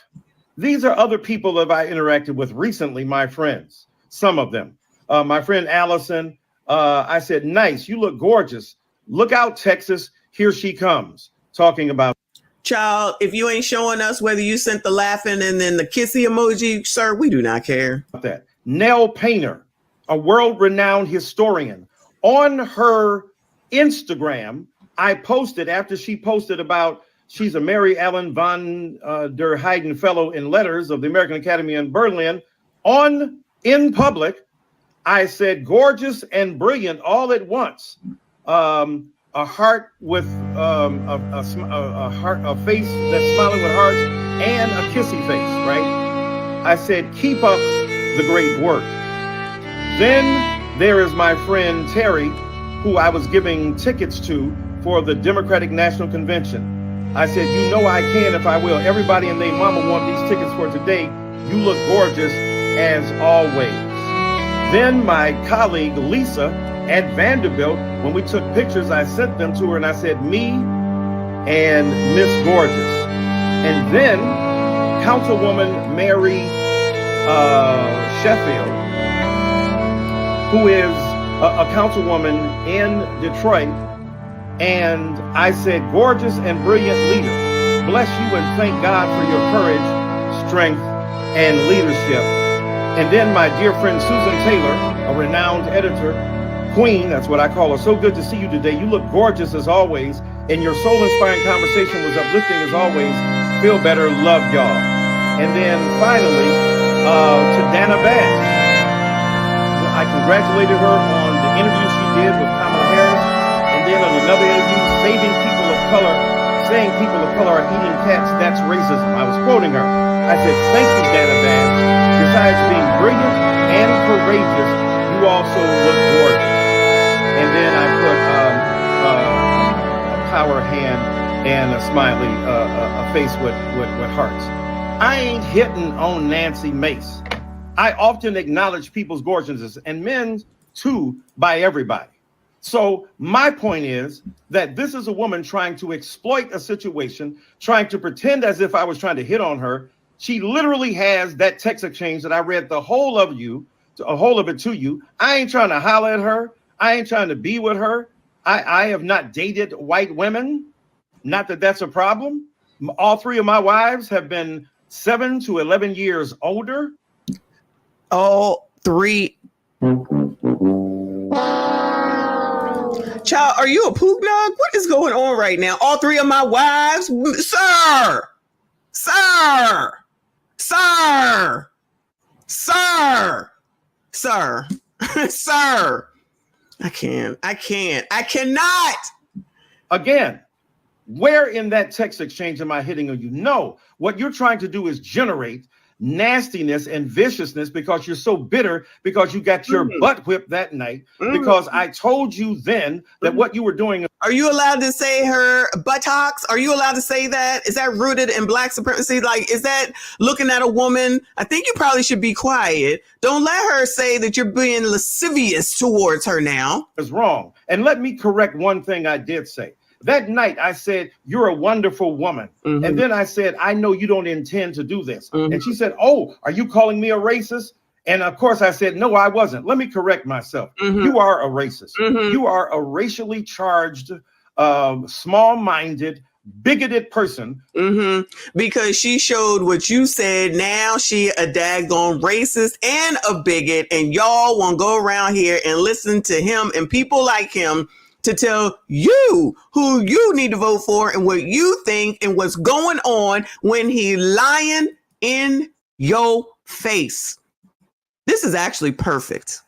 These are other people that I interacted with recently, my friends. Some of them. My friend Allison, I said, nice, you look gorgeous. Look out, Texas, here she comes. Talking about.
Child, if you ain't showing us whether you sent the laughing and then the kissy emoji, sir, we do not care.
That Nell Painter, a world-renowned historian, on her Instagram, I posted after she posted about she's a Mary Ellen von der Heyden Fellow in Letters of the American Academy in Berlin. In public, I said gorgeous and brilliant all at once. A heart with a heart, a face that's smiling with hearts, and a kissy face, right? I said, keep up the great work. Then there is my friend Terry, who I was giving tickets to for the Democratic National Convention. I said, you know I can if I will. Everybody and their mama want these tickets for today. You look gorgeous as always. Then my colleague Lisa at Vanderbilt, when we took pictures, I sent them to her and I said, me and Miss Gorgeous. And then Councilwoman Mary Sheffield, who is a councilwoman in Detroit. And I said, gorgeous and brilliant leader. Bless you and thank God for your courage, strength, and leadership. And then my dear friend Susan Taylor, a renowned editor, Queen, that's what I call her. So good to see you today. You look gorgeous as always, and your soul-inspiring conversation was uplifting as always. Feel better, love y'all. And then finally, to Dana Bash. I congratulated her on the interview she did with Kamala Harris, and then on another interview, saying people of color are eating cats, that's racism. I was quoting her. I said, thank you, Dana Bash. Besides being brilliant and courageous, you also look gorgeous. And then I put a power hand and a smiley, a face with hearts. I ain't hitting on Nancy Mace. I often acknowledge people's gorgeousness, and men's too, by everybody. So my point is that this is a woman trying to exploit a situation, trying to pretend as if I was trying to hit on her. She literally has that text exchange that I read the whole of it to you. I ain't trying to holler at her. I ain't trying to be with her. I have not dated white women. Not that that's a problem. All three of my wives have been 7 to 11 years older.
All three. Child, are you a poop dog? What is going on right now? All three of my wives? Sir! I cannot.
Again, where in that text exchange am I hitting on you? No, what you're trying to do is generate nastiness and viciousness because you're so bitter because you got your butt whipped that night because I told you then that what you were doing.
Are you allowed to say her buttocks? Are you allowed to say that? Is that rooted in black supremacy? Like, is that looking at a woman? I think you probably should be quiet. Don't let her say that you're being lascivious towards her now.
It's wrong. And let me correct one thing I did say. That night, I said, you're a wonderful woman. And then I said, I know you don't intend to do this. And she said, oh, are you calling me a racist? And of course, I said, no, I wasn't. Let me correct myself. You are a racist. You are a racially charged, small-minded, bigoted person.
Because she showed what you said. Now she a daggone racist and a bigot. And y'all want to go around here and listen to him and people like him to tell you who you need to vote for and what you think and what's going on when he lying in your face. This is actually perfect.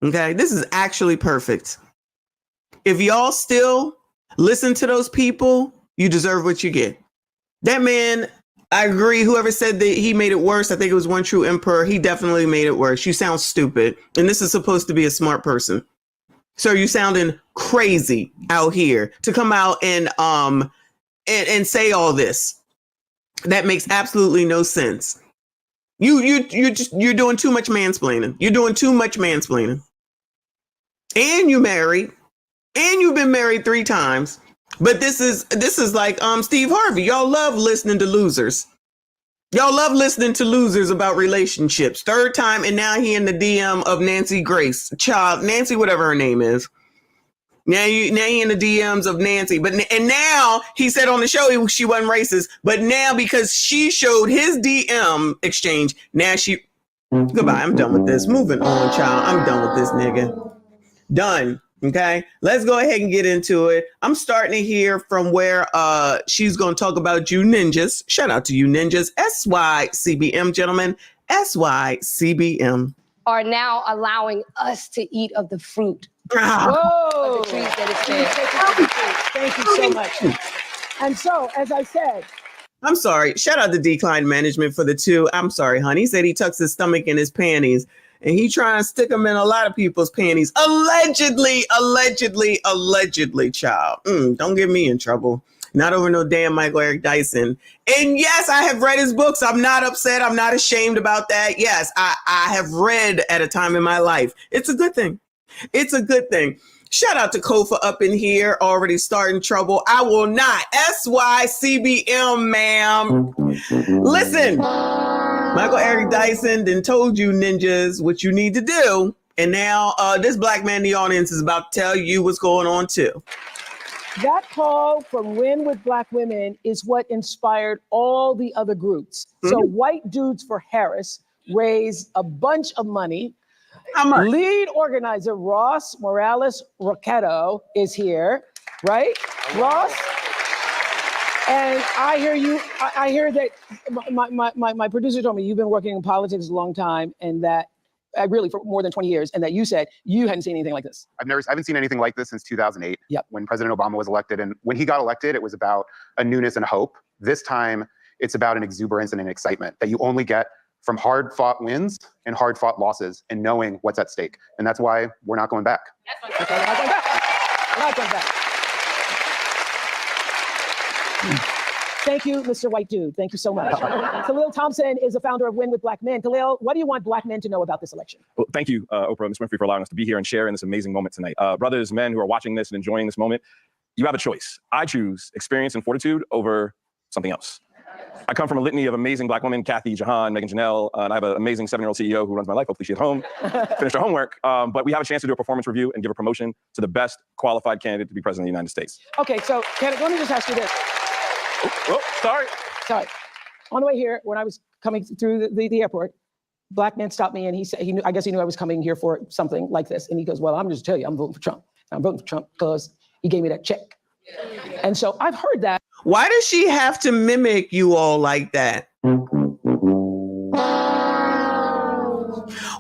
Okay, this is actually perfect. If y'all still listen to those people, you deserve what you get. That man, I agree. Whoever said that he made it worse, I think it was One True Emperor. He definitely made it worse. You sound stupid. And this is supposed to be a smart person. So you sounding crazy out here to come out and say all this. That makes absolutely no sense. You're doing too much mansplaining. You're doing too much mansplaining. And you married, and you've been married 3 times. But this is like Steve Harvey. Y'all love listening to losers. Y'all love listening to losers about relationships. Third time, and now he in the DM of Nancy Grace. Child, Nancy, whatever her name is. Now he in the DMs of Nancy. And now he said on the show she wasn't racist. But now because she showed his DM exchange, now she... Goodbye, I'm done with this. Moving on, child. I'm done with this nigga. Done. Okay, let's go ahead and get into it. I'm starting to hear from where she's going to talk about you ninjas. Shout out to you ninjas. SYCBM, gentlemen. SYCBM.
Are now allowing us to eat of the fruit.
Whoa!
Of the trees that it's there.
Thank you so much. And so, as I said,
I'm sorry. Shout out to Decline Management for the 2. I'm sorry, honey. He said he tucks his stomach in his panties. And he trying to stick them in a lot of people's panties. Allegedly, child. Don't get me in trouble. Not over no damn Michael Eric Dyson. And yes, I have read his books. I'm not upset. I'm not ashamed about that. Yes, I have read at a time in my life. It's a good thing. It's a good thing. Shout out to Kofa up in here, already starting trouble. I will not. SYCBM, ma'am. Listen, Michael Eric Dyson then told you ninjas what you need to do. And now this black man in the audience is about to tell you what's going on too.
that call from Win with Black Women is what inspired all the other groups. So White Dudes for Harris raised a bunch of money.
How much?
Lead organizer Ross Morales Roquetto is here, right? Ross? And I hear you, I hear that my producer told me you've been working in politics a long time, and that really for more than 20 years, and that you said you hadn't seen anything like this.
I haven't seen anything like this since 2008, when President Obama was elected. And when he got elected, it was about a newness and a hope. This time, it's about an exuberance and an excitement that you only get from hard-fought wins and hard-fought losses and knowing what's at stake. And that's why we're not going back.
Okay, we're not going back. We're not going back. Thank you, Mr. White Dude. Thank you so much. Khalil Thompson is the founder of Win with Black Men. Khalil, what do you want Black men to know about this election?
Well, thank you, Oprah and Ms. Winfrey, for allowing us to be here and share in this amazing moment tonight. Brothers, men who are watching this and enjoying this moment, you have a choice. I choose experience and fortitude over something else. I come from a litany of amazing Black women, Kathy, Jahan, Megan Janelle, and I have an amazing 7-year-old CEO who runs my life. Hopefully she's at home, finished her homework. But we have a chance to do a performance review and give a promotion to the best qualified candidate to be president of the United States.
Okay, so let me just ask you this.
Oh, sorry.
Sorry. On the way here, when I was coming through the airport, Black man stopped me and he said, I guess he knew I was coming here for something like this. And he goes, well, I'm just tell you, I'm voting for Trump. I'm voting for Trump because he gave me that check. And so I've heard that.
Why does she have to mimic you all like that?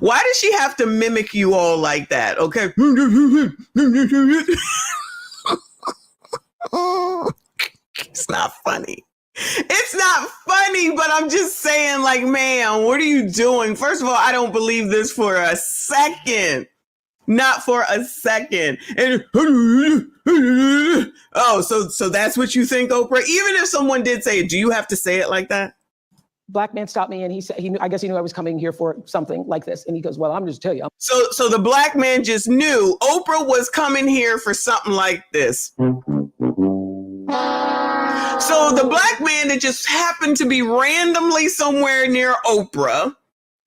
Why does she have to mimic you all like that? Okay. It's not funny. It's not funny, but I'm just saying, like, man, what are you doing? First of all, I don't believe this for a second. Not for a second. And oh, so that's what you think, Oprah? Even if someone did say it, do you have to say it like that?
Black man stopped me and he said, I guess he knew I was coming here for something like this. And he goes, well, I'm just tell you.
So the Black man just knew Oprah was coming here for something like this. So the Black man that just happened to be randomly somewhere near Oprah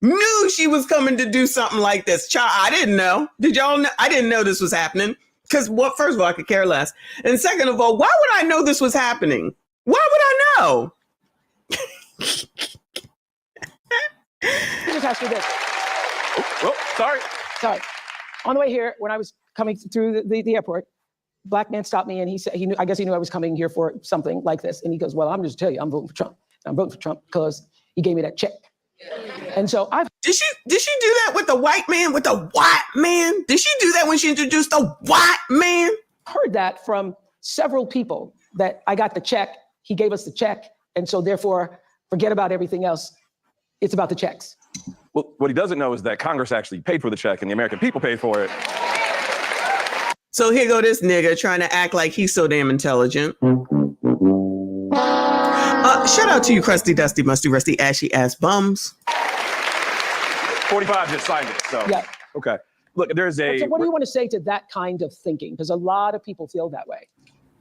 knew she was coming to do something like this. Child, I didn't know. Did y'all know? I didn't know this was happening. Because, well, first of all, I could care less. And second of all, why would I know this was happening? Why would I know?
Let me just ask you this.
Oh, sorry.
Sorry. On the way here, when I was coming through the airport, Black man stopped me and he said, I guess he knew I was coming here for something like this. And he goes, well, I'm just tell you, I'm voting for Trump. I'm voting for Trump because he gave me that check. And so
Did she do that with the white man? With the white man? Did she do that when she introduced the white man?
Heard that from several people that I got the check. He gave us the check. And so therefore, forget about everything else. It's about the checks.
Well, what he doesn't know is that Congress actually paid for the check and the American people paid for it.
So here go this nigga trying to act like he's so damn intelligent. Shout out to you, crusty, dusty, musty, rusty, ashy ass bums.
45 just signed it, so.
Yeah.
Okay. Look, there's a...
So what do you want to say to that kind of thinking? Because a lot of people feel that way.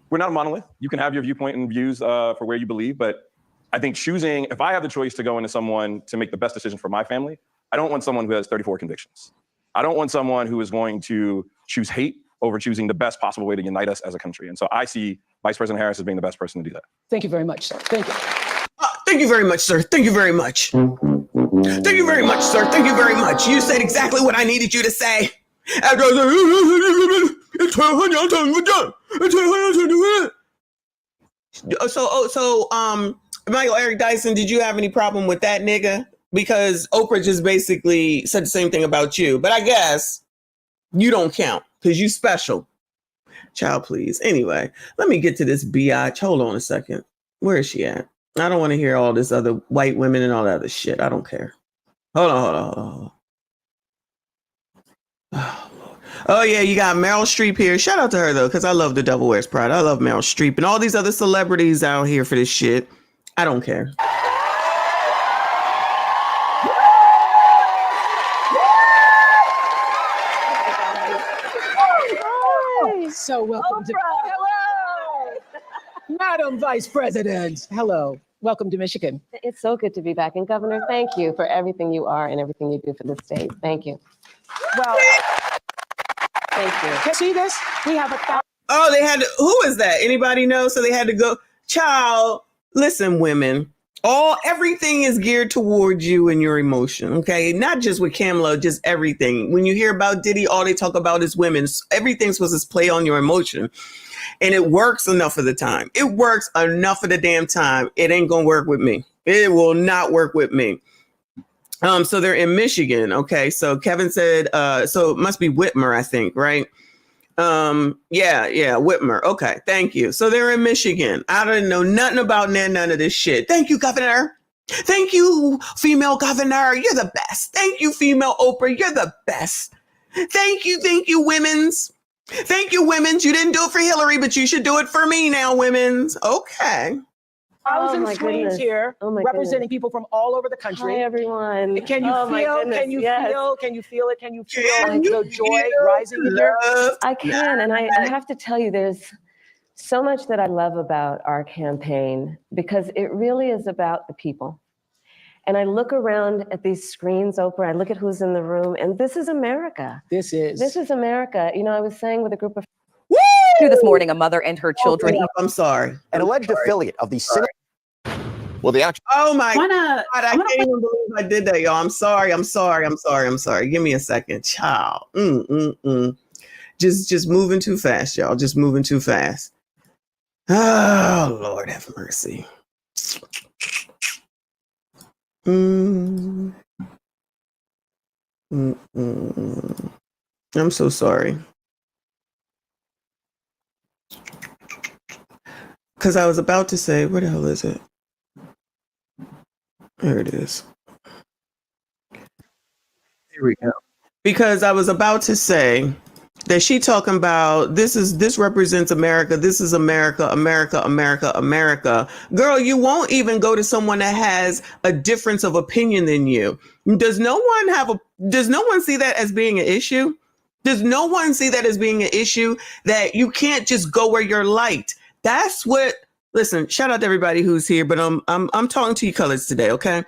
We're not a monolith. You can have your viewpoint and views for where you believe, but I think choosing, if I have the choice to go into someone to make the best decision for my family, I don't want someone who has 34 convictions. I don't want someone who is going to choose hate over choosing the best possible way to unite us as a country. And so I see Vice President Harris as being the best person to do that.
Thank you very much, sir. Thank you.
Thank you very much, sir. Thank you very much. Thank you very much, sir. Thank you very much. You said exactly what I needed you to say. After Michael Eric Dyson, did you have any problem with that nigga? Because Oprah just basically said the same thing about you. But I guess you don't count because you special. Child, please. Anyway, let me get to this biatch. Hold on a second. Where is she at? I don't want to hear all this other white women and all that other shit. I don't care. Hold on. Oh, yeah, you got Meryl Streep here. Shout out to her, though, because I love The Devil Wears Prada. I love Meryl Streep and all these other celebrities out here for this shit. I don't care.
So welcome to hello, Madam Vice President. Hello, welcome to Michigan.
It's so good to be back. And Governor, thank you for everything you are and everything you do for the state. Thank you.
Well,
thank you.
Can you see this? We have a.
Oh, they had to, who is that? Anybody know? So they had to go. Child, listen, women. Everything is geared towards you and your emotion, okay? Not just with Kamala, just everything. When you hear about Diddy, all they talk about is women. Everything's supposed to play on your emotion. And it works enough of the time. It works enough of the damn time. It ain't gonna work with me. It will not work with me. So they're in Michigan, okay? So Kevin said, so it must be Whitmer, I think, right? Yeah, Whitmer. Okay, thank you. So they're in Michigan. I don't know nothing about none of this shit. Thank you, Governor. Thank you, female governor. You're the best. Thank you, female Oprah. You're the best. Thank you, women's. Thank you, women's. You didn't do it for Hillary, but you should do it for me now, women's. Okay.
Thousands of screens here representing people from all over the country.
Hi, everyone.
Can you feel? Can you feel? Can you feel it? Can you feel the joy rising in here?
I can, and I have to tell you, there's so much that I love about our campaign because it really is about the people. And I look around at these screens, Oprah, I look at who's in the room, and this is America.
This is
America. You know, I was saying with a group of
this morning, a mother and her children.
I'm sorry.
An alleged affiliate of the Senate. Well, the actual.
Oh my God! I can't even believe I did that, y'all. I'm sorry. Give me a second, child. Just moving too fast, y'all. Just moving too fast. Oh Lord, have mercy. I'm so sorry. Because I was about to say, where the hell is it? There it is.
Here we go.
Because I was about to say that she talking about this represents America. This is America. Girl, you won't even go to someone that has a difference of opinion than you. Does no one see that as being an issue? Does no one see that as being an issue that you can't just go where you're liked? That's what, listen, shout out to everybody who's here, but I'm talking to you colors today, okay?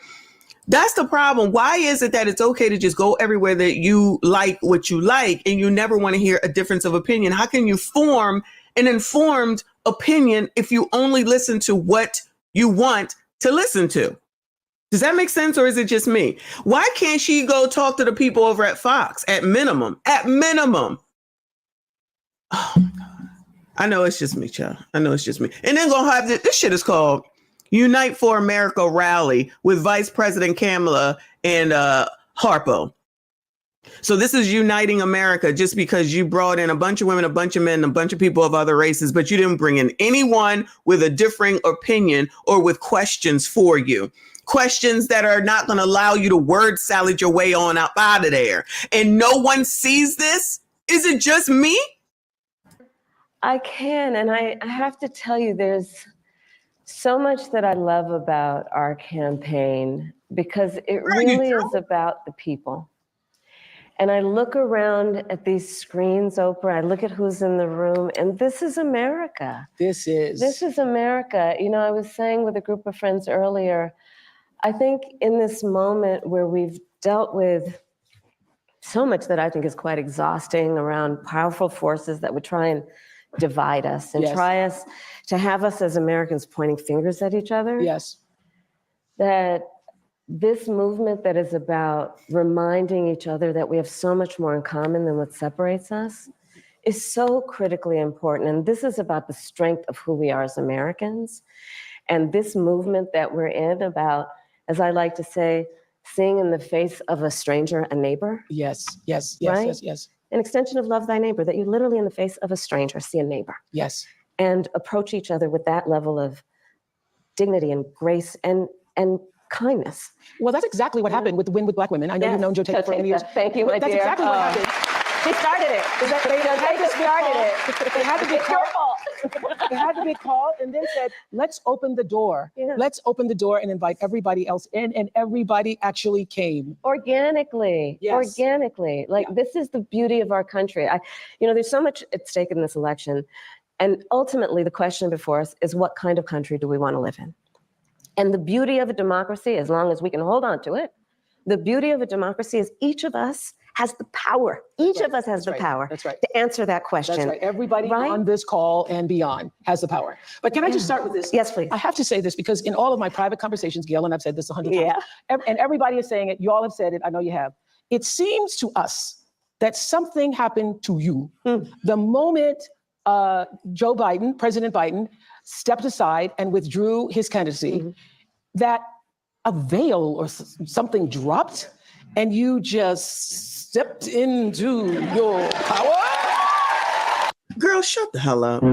That's the problem. Why is it that it's okay to just go everywhere that you like what you like and you never want to hear a difference of opinion? How can you form an informed opinion if you only listen to what you want to listen to? Does that make sense, or is it just me? Why can't she go talk to the people over at Fox at minimum? At minimum. Oh my God. I know it's just me, child. I know it's just me. And then gonna have this shit is called Unite for America rally with Vice President Kamala and Harpo. So this is uniting America just because you brought in a bunch of women, a bunch of men, a bunch of people of other races, but you didn't bring in anyone with a differing opinion or with questions for you. Questions that are not going to allow you to word salad your way on out of there. And no one sees this? Is it just me?
I can, and I have to tell you, there's so much that I love about our campaign because it really is about the people. And I look around at these screens, Oprah, I look at who's in the room, and this is America.
This is
America. You know, I was saying with a group of friends earlier, I think in this moment where we've dealt with so much that I think is quite exhausting around powerful forces that would try and divide us and try to have us as Americans pointing fingers at each other.
Yes.
That this movement that is about reminding each other that we have so much more in common than what separates us is so critically important. And this is about the strength of who we are as Americans. And this movement that we're in about, as I like to say, seeing in the face of a stranger a neighbor.
Yes.
Right?
Yes.
An extension of love thy neighbor, that you literally in the face of a stranger see a neighbor.
Yes.
And approach each other with that level of dignity and grace and kindness.
Well, that's exactly what happened with the Win with Black Women. I know you've known Joe Tate for many years.
Thank you, my
That's
dear.
exactly what happened.
She started it.
They had to be called. They had to be called and then said, let's open the door.
Yeah.
Let's open the door and invite everybody else in. And everybody actually came.
Organically.
Yes.
Organically. Like, this is the beauty of our country. There's so much at stake in this election. And ultimately, the question before us is, what kind of country do we want to live in? And the beauty of a democracy, as long as we can hold on to it, the beauty of a democracy is each of us has the power. Each of us has the power to answer that question.
That's right. Everybody on this call and beyond has the power. But can I just start with this?
Yes, please.
I have to say this because in all of my private conversations, Gail, and I've said this 100 times, and everybody is saying it, you all have said it, I know you have. It seems to us that something happened to you the moment President Biden, stepped aside and withdrew his candidacy, that a veil or something dropped and you just stepped into your power?
Girl, shut the hell up.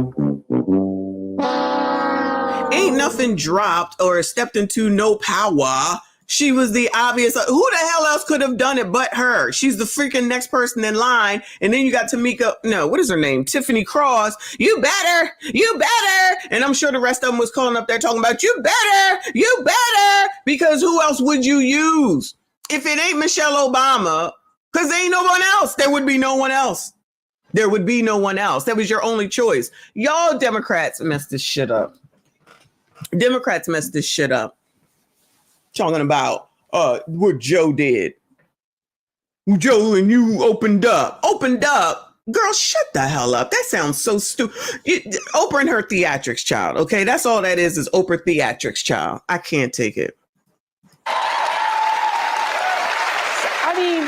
Ain't nothing dropped or stepped into no power. She was the obvious. Who the hell else could have done it but her? She's the freaking next person in line. And then you got what is her name? Tiffany Cross. You better. And I'm sure the rest of them was calling up there talking about you better. Because who else would you use? If it ain't Michelle Obama, because there ain't no one else, there would be no one else. There would be no one else. That was your only choice. Y'all Democrats messed this shit up. Talking about what Joe did. Joe and you opened up. Girl, shut the hell up. That sounds so stupid. Oprah and her theatrics, child. Okay, that's all that is Oprah theatrics, child. I can't take it.
I mean,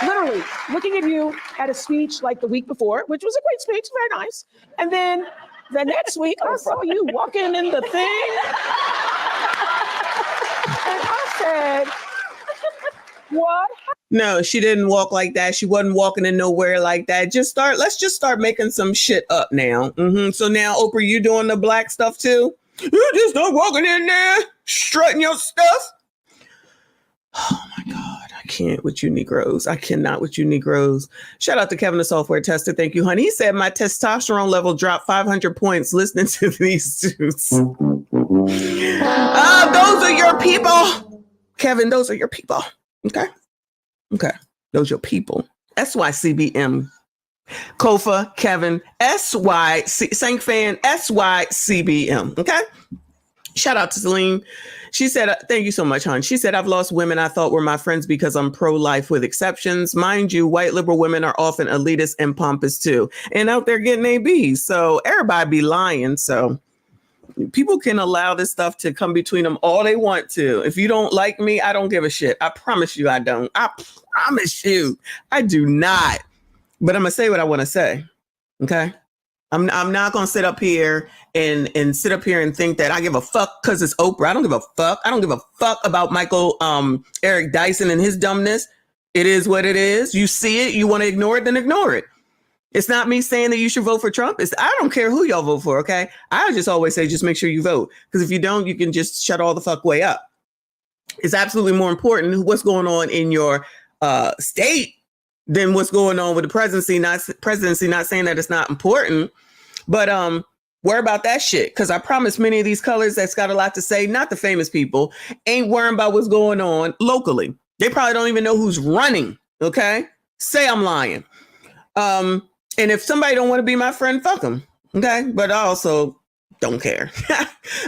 literally, looking at you at a speech like the week before, which was a great speech, very nice. And then the next week, I saw you walking in the thing. And I said, what?
No, she didn't walk like that. She wasn't walking in nowhere like that. Let's just start making some shit up now. So now, Oprah, you doing the black stuff too? You just not walking in there, strutting your stuff. Oh my God, I can't with you Negroes. I cannot with you Negroes. Shout out to Kevin, the software tester. Thank you, honey. He said my testosterone level dropped 500 points listening to these suits. Those are your people. Kevin, those are your people. Okay. Those are your people. SYCBM. Kofa, Kevin, Sankfan, SYCBM. Okay. Shout out to Celine. She said, thank you so much, hon. She said, I've lost women I thought were my friends because I'm pro-life with exceptions. Mind you, white liberal women are often elitist and pompous too. And out there getting ABs. So everybody be lying. So people can allow this stuff to come between them all they want to. If you don't like me, I don't give a shit. I promise you I don't. I promise you I do not. But I'm going to say what I want to say. Okay. I'm not going to sit up here and think that I give a fuck because it's Oprah. I don't give a fuck. I don't give a fuck about Eric Dyson and his dumbness. It is what it is. You see it. You want to ignore it, then ignore it. It's not me saying that you should vote for Trump. I don't care who y'all vote for, okay? I just always say just make sure you vote. Because if you don't, you can just shut all the fuck way up. It's absolutely more important what's going on in your state than what's going on with the presidency. Not saying that it's not important, but worry about that shit. Because I promise many of these colors that's got a lot to say, not the famous people, ain't worrying about what's going on locally. They probably don't even know who's running, okay? say I'm lying. And if somebody don't want to be my friend, fuck them. Okay. But I also don't care.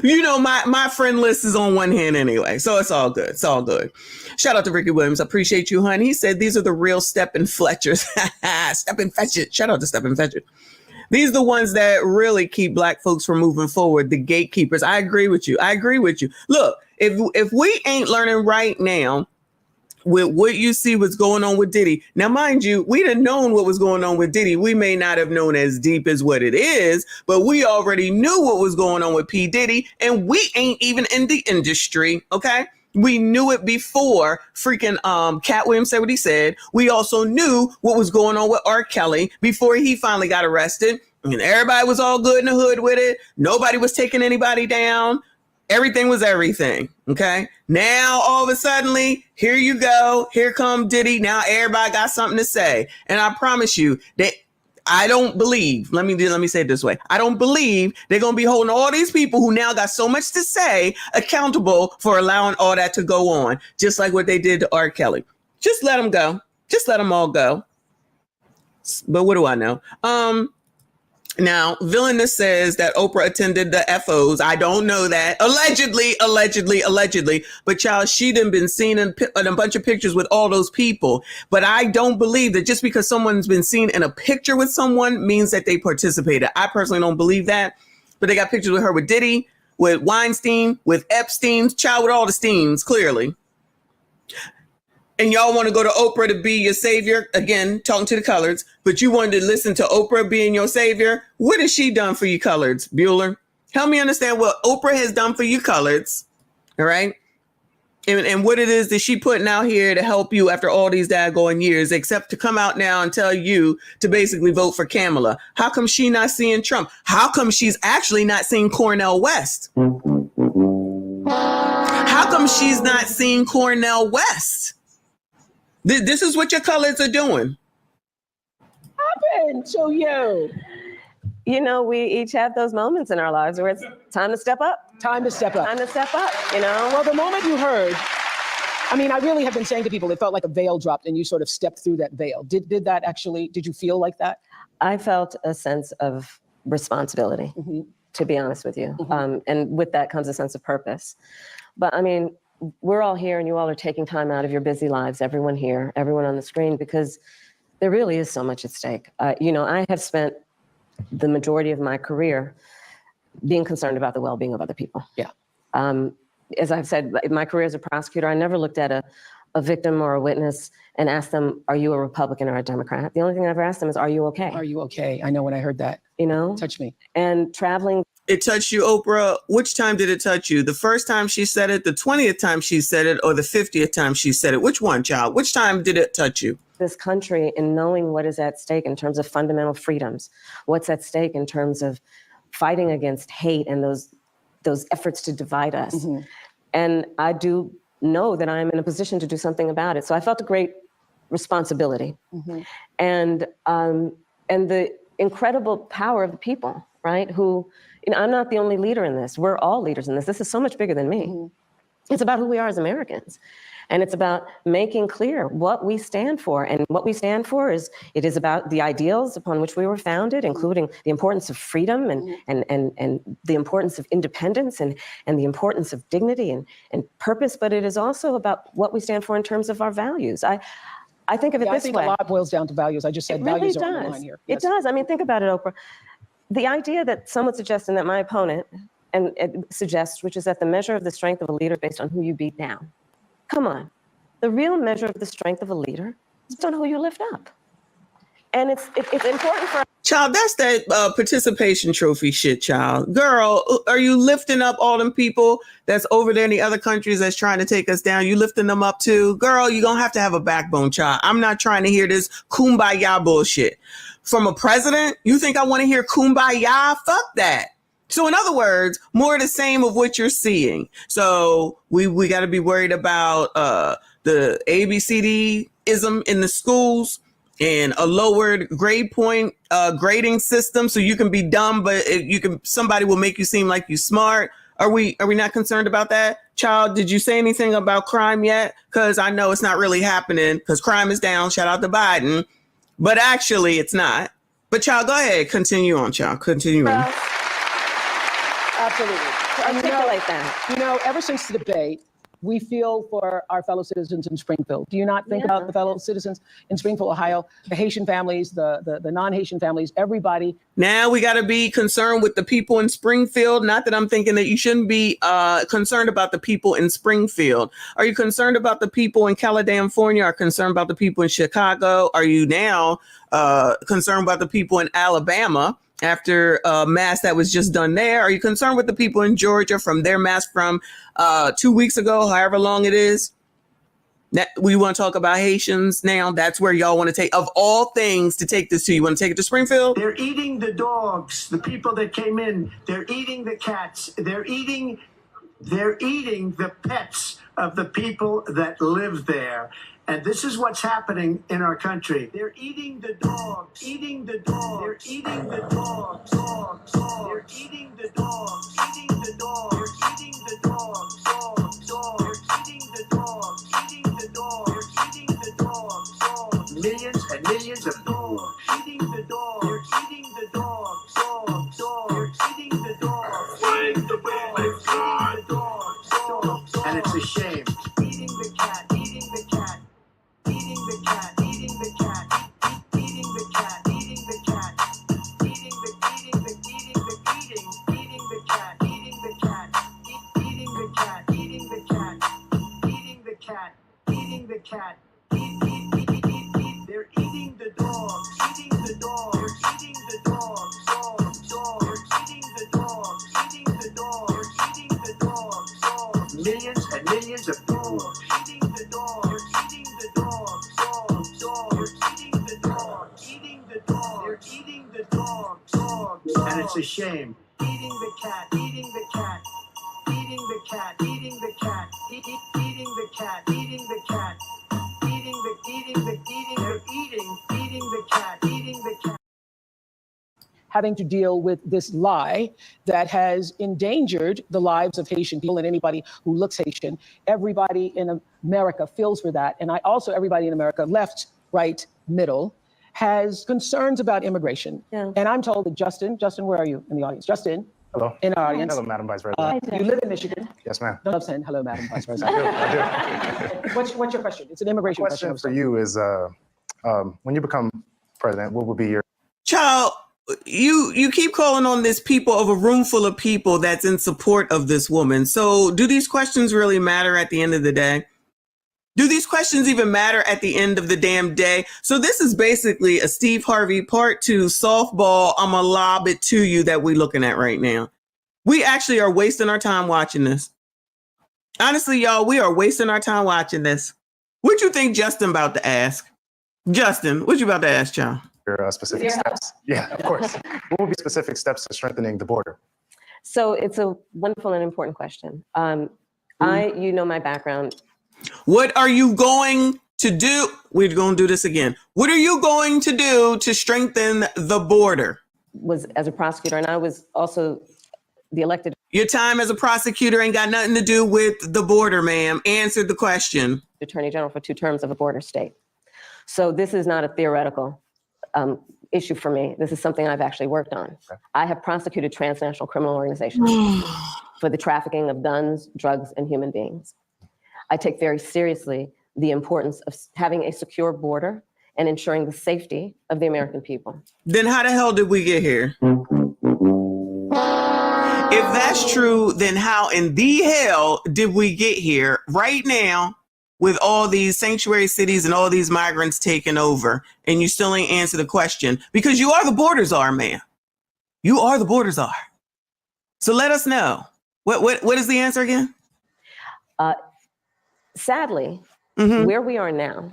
You know, my friend list is on one hand anyway. So it's all good. It's all good. Shout out to Ricky Williams. I appreciate you, hon. He said, these are the real Stepin Fletchers. Stepin Fletcher. Shout out to Stepin Fletcher. These are the ones that really keep Black folks from moving forward. The gatekeepers. I agree with you. I agree with you. Look, if we ain't learning right now with what you see what's going on with Diddy. Now, mind you, we'd have known what was going on with Diddy. We may not have known as deep as what it is, but we already knew what was going on with P. Diddy, and we ain't even in the industry, okay? We knew it before freaking Cat Williams said what he said. We also knew what was going on with R. Kelly before he finally got arrested, and everybody was all good in the hood with it. Nobody was taking anybody down. Everything was everything. Okay. Now all of a sudden, here you go. Here come Diddy. Now everybody got something to say. And I promise you that I don't believe, let me say it this way. I don't believe they're going to be holding all these people who now got so much to say accountable for allowing all that to go on. Just like what they did to R. Kelly. Just let them go. Just let them all go. But what do I know? Now, Villainous says that Oprah attended the FOs. I don't know that. Allegedly. But child, she done been seen in a bunch of pictures with all those people. But I don't believe that just because someone's been seen in a picture with someone means that they participated. I personally don't believe that. But they got pictures with her with Diddy, with Weinstein, with Epstein, child, with all the Steens, clearly. And y'all want to go to Oprah to be your savior, again, talking to the coloreds, but you wanted to listen to Oprah being your savior. What has she done for you coloreds, Bueller? Help me understand what Oprah has done for you coloreds, all right? And what it is that she putting out here to help you after all these daggone years, except to come out now and tell you to basically vote for Kamala. How come she not seeing Trump? How come she's actually not seeing Cornel West? How come she's not seeing Cornel West? This is what your colors are doing.
Happened to you.
You know, we each have those moments in our lives where it's time to step up.
Time to step up.
Time to step up, you know?
Well, the moment you heard, I mean, I really have been saying to people, it felt like a veil dropped and you sort of stepped through that veil. Did that actually, did you feel like that?
I felt a sense of responsibility, to be honest with you. And with that comes a sense of purpose. But I mean, we're all here and you all are taking time out of your busy lives, everyone here, everyone on the screen, because there really is so much at stake. You know, I have spent the majority of my career being concerned about the well-being of other people.
Yeah.
As I've said, my career as a prosecutor, I never looked at a victim or a witness and asked them, are you a Republican or a Democrat? The only thing I ever asked them is, are you okay?
Are you okay? I know when I heard that.
You know?
Touch me.
And traveling.
It touched you, Oprah. Which time did it touch you? The first time she said it, the 20th time she said it, or the 50th time she said it? Which one, child? Which time did it touch you?
This country and knowing what is at stake in terms of fundamental freedoms, what's at stake in terms of fighting against hate and those efforts to divide us. And I do know that I'm in a position to do something about it. So I felt a great responsibility and the incredible power of the people, right? Who, you know, I'm not the only leader in this. We're all leaders in this. This is so much bigger than me. It's about who we are as Americans. And it's about making clear what we stand for. And what we stand for is, it is about the ideals upon which we were founded, including the importance of freedom and the importance of independence and the importance of dignity and purpose. But it is also about what we stand for in terms of our values. I think of it this way.
I think a lot boils down to values. I just said values are on the line here.
It does. I mean, think about it, Oprah. The idea that someone suggesting that my opponent and it suggests, which is that the measure of the strength of a leader based on who you beat down. Come on. The real measure of the strength of a leader is on who you lift up. And it's important for...
Child, that's that participation trophy shit, child. Girl, are you lifting up all them people that's over there in the other countries that's trying to take us down? You lifting them up too? Girl, you're going to have a backbone, child. I'm not trying to hear this kumbaya bullshit. From a president, you think I want to hear kumbaya? Fuck that. So in other words, more of the same of what you're seeing. So we got to be worried about the ABCD-ism in the schools and a lowered grade point grading system so you can be dumb, but somebody will make you seem like you smart. Are we not concerned about that? Child, did you say anything about crime yet? Because I know it's not really happening because crime is down. Shout out to Biden. But actually, it's not. But child, go ahead. Continue on, child. Continue on.
Absolutely.
Articulate that.
You know, ever since the debate, we feel for our fellow citizens in Springfield. Do you not think about the fellow citizens in Springfield, Ohio, the Haitian families, the non-Haitian families, everybody?
Now we got to be concerned with the people in Springfield. Not that I'm thinking that you shouldn't be concerned about the people in Springfield. Are you concerned about the people in California? Are you concerned about the people in Chicago? Are you now concerned about the people in Alabama? After a mass that was just done there? Are you concerned with the people in Georgia from their mass from 2 weeks ago, however long it is? That we want to talk about Haitians now. That's where y'all want to take, of all things, to take this to. You want to take it to Springfield?
They're eating the dogs, the people that came in. They're eating the cats. They're eating the pets of the people that live there. And this is what's happening in our country. They're eating the dogs, eating the dogs. They're eating the dogs, dogs, dogs. They're eating the dogs, eating the dogs. They're eating the dogs, dogs, dogs. They're eating the dogs, eating the dogs. They're eating the dogs, dogs. Millions and millions of dogs, eating the dogs. They're eating the dogs, dogs, dogs. They're eating the dogs, eating the dogs. They're eating the dogs, dogs. And it's a shame. Eating the cat, eating the cat. Eating the cat, eating the cat, eating the cat, eating the cat, eating the cat, eating the cat, eating the cat, eating the cat, eating the cat, eating the cat. They're eating the dogs, eating the dogs. They're eating the dogs, dogs, dogs. They're eating the dogs, eating the dogs. They're eating the dogs, dogs. Millions and millions of dogs, eating the dogs. They're eating the dogs, dogs, dogs. They're eating the dogs, eating the dogs. They're eating the dogs, dogs. And it's a shame. Eating the cat, eating the cat, eating the cat, eating the cat, eating the cat, eating the cat, eating the cat, eating the cat.
Having to deal with this lie that has endangered the lives of Haitian people and anybody who looks Haitian. Everybody in America feels for that. And everybody in America, left, right, middle, has concerns about immigration. Yeah. And I'm told that Justin, where are you in the audience? Justin.
Hello.
In our audience.
Hello, Madam Vice President.
You live in Michigan.
Yes, ma'am.
Don't love saying hello, Madam Vice President.
I do.
What's your question? It's an immigration question.
My question for you is, when you become president, what will be your...
Child, you keep calling on this people of a room full of people that's in support of this woman. So do these questions really matter at the end of the day? Do these questions even matter at the end of the damn day? So this is basically a Steve Harvey part 2 softball. I'm gonna lob it to you that we're looking at right now. We actually are wasting our time watching this. Honestly, y'all, we are wasting our time watching this. What you think Justin about to ask? Justin, what you about to ask, y'all?
Your specific steps. Yeah, of course. What will be specific steps to strengthening the border?
So it's a wonderful and important question. You know my background.
What are you going to do? We're going to do this again. What are you going to do to strengthen the border?
Was as a prosecutor, and I was also the elected.
Your time as a prosecutor ain't got nothing to do with the border, ma'am. Answer the question.
Attorney General for 2 terms of a border state. So this is not a theoretical issue for me. This is something I've actually worked on. Okay. I have prosecuted transnational criminal organizations for the trafficking of guns, drugs, and human beings. I take very seriously the importance of having a secure border and ensuring the safety of the American people.
Then how the hell did we get here? If that's true, then how in the hell did we get here right now with all these sanctuary cities and all these migrants taking over, and you still ain't answer the question? Because you are the border czar, man. You are the border czar. So let us know. What is the answer again?
Sadly, where we are now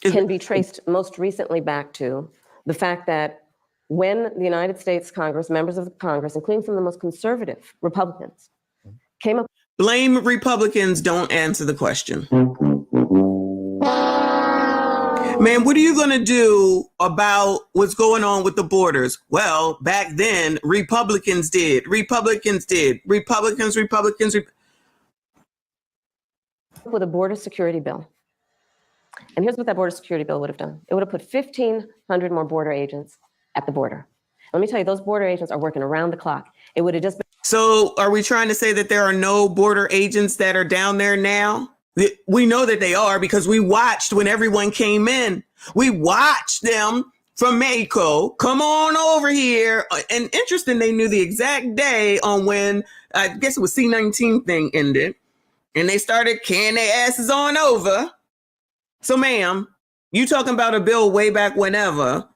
can be traced most recently back to the fact that when the United States Congress, members of the Congress, including some of the most conservative Republicans, came up.
Blame Republicans, don't answer the question. Man, what are you going to do about what's going on with the borders? Well, back then, Republicans did. Republicans.
With a border security bill. And here's what that border security bill would have done. It would have put 1,500 more border agents at the border. Let me tell you, those border agents are working around the clock. It would have just been.
So are we trying to say that there are no border agents that are down there now? We know that they are because we watched when everyone came in. We watched them from Mexico come on over here. And interesting, they knew the exact day on when, I guess it was C-19 thing ended. And they started carrying their asses on over. So, ma'am, you talking about a bill way back whenever.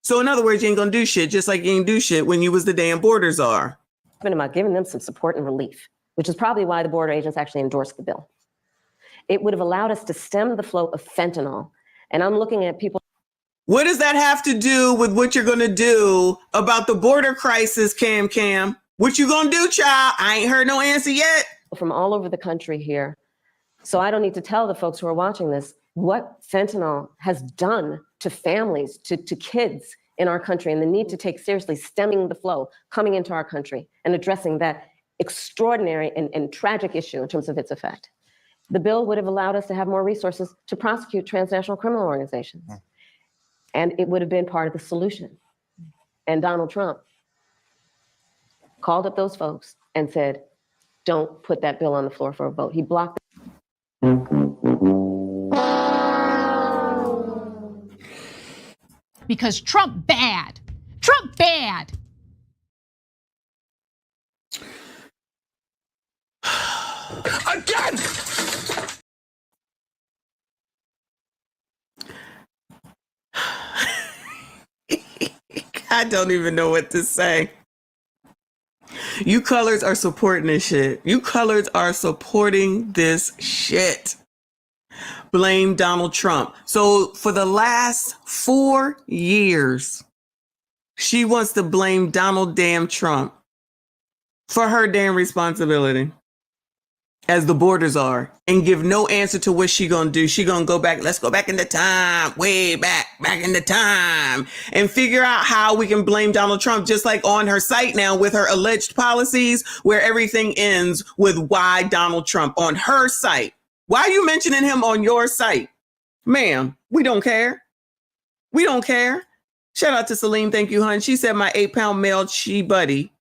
So, in other words, you ain't gonna do shit just like you ain't do shit when you was the damn border czar.
It's been about giving them some support and relief, which is probably why the border agents actually endorsed the bill. It would have allowed us to stem the flow of fentanyl. And I'm looking at people.
What does that have to do with what you're gonna do about the border crisis, Cam? What you gonna do, child? I ain't heard no answer yet.
From all over the country here. So I don't need to tell the folks who are watching this what fentanyl has done to families, to kids in our country, and the need to take seriously stemming the flow coming into our country and addressing that extraordinary and tragic issue in terms of its effect. The bill would have allowed us to have more resources to prosecute transnational criminal organizations. And it would have been part of the solution. And Donald Trump called up those folks and said, don't put that bill on the floor for a vote. He blocked it.
Because Trump bad. Trump bad.
Again!
I don't even know what to say. You colors are supporting this shit. You colors are supporting this shit. Blame Donald Trump. So for the last 4 years, she wants to blame Donald damn Trump for her damn responsibility as the borders are and give no answer to what she gonna do. She gonna go back. Let's go back into time, way back into time and figure out how we can blame Donald Trump, just like on her site now with her alleged policies where everything ends with why Donald Trump on her site. Why are you mentioning him on your site? Ma'am, we don't care. We don't care. Shout out to Celine. Thank you, hon. She said my 8-pound male chi buddy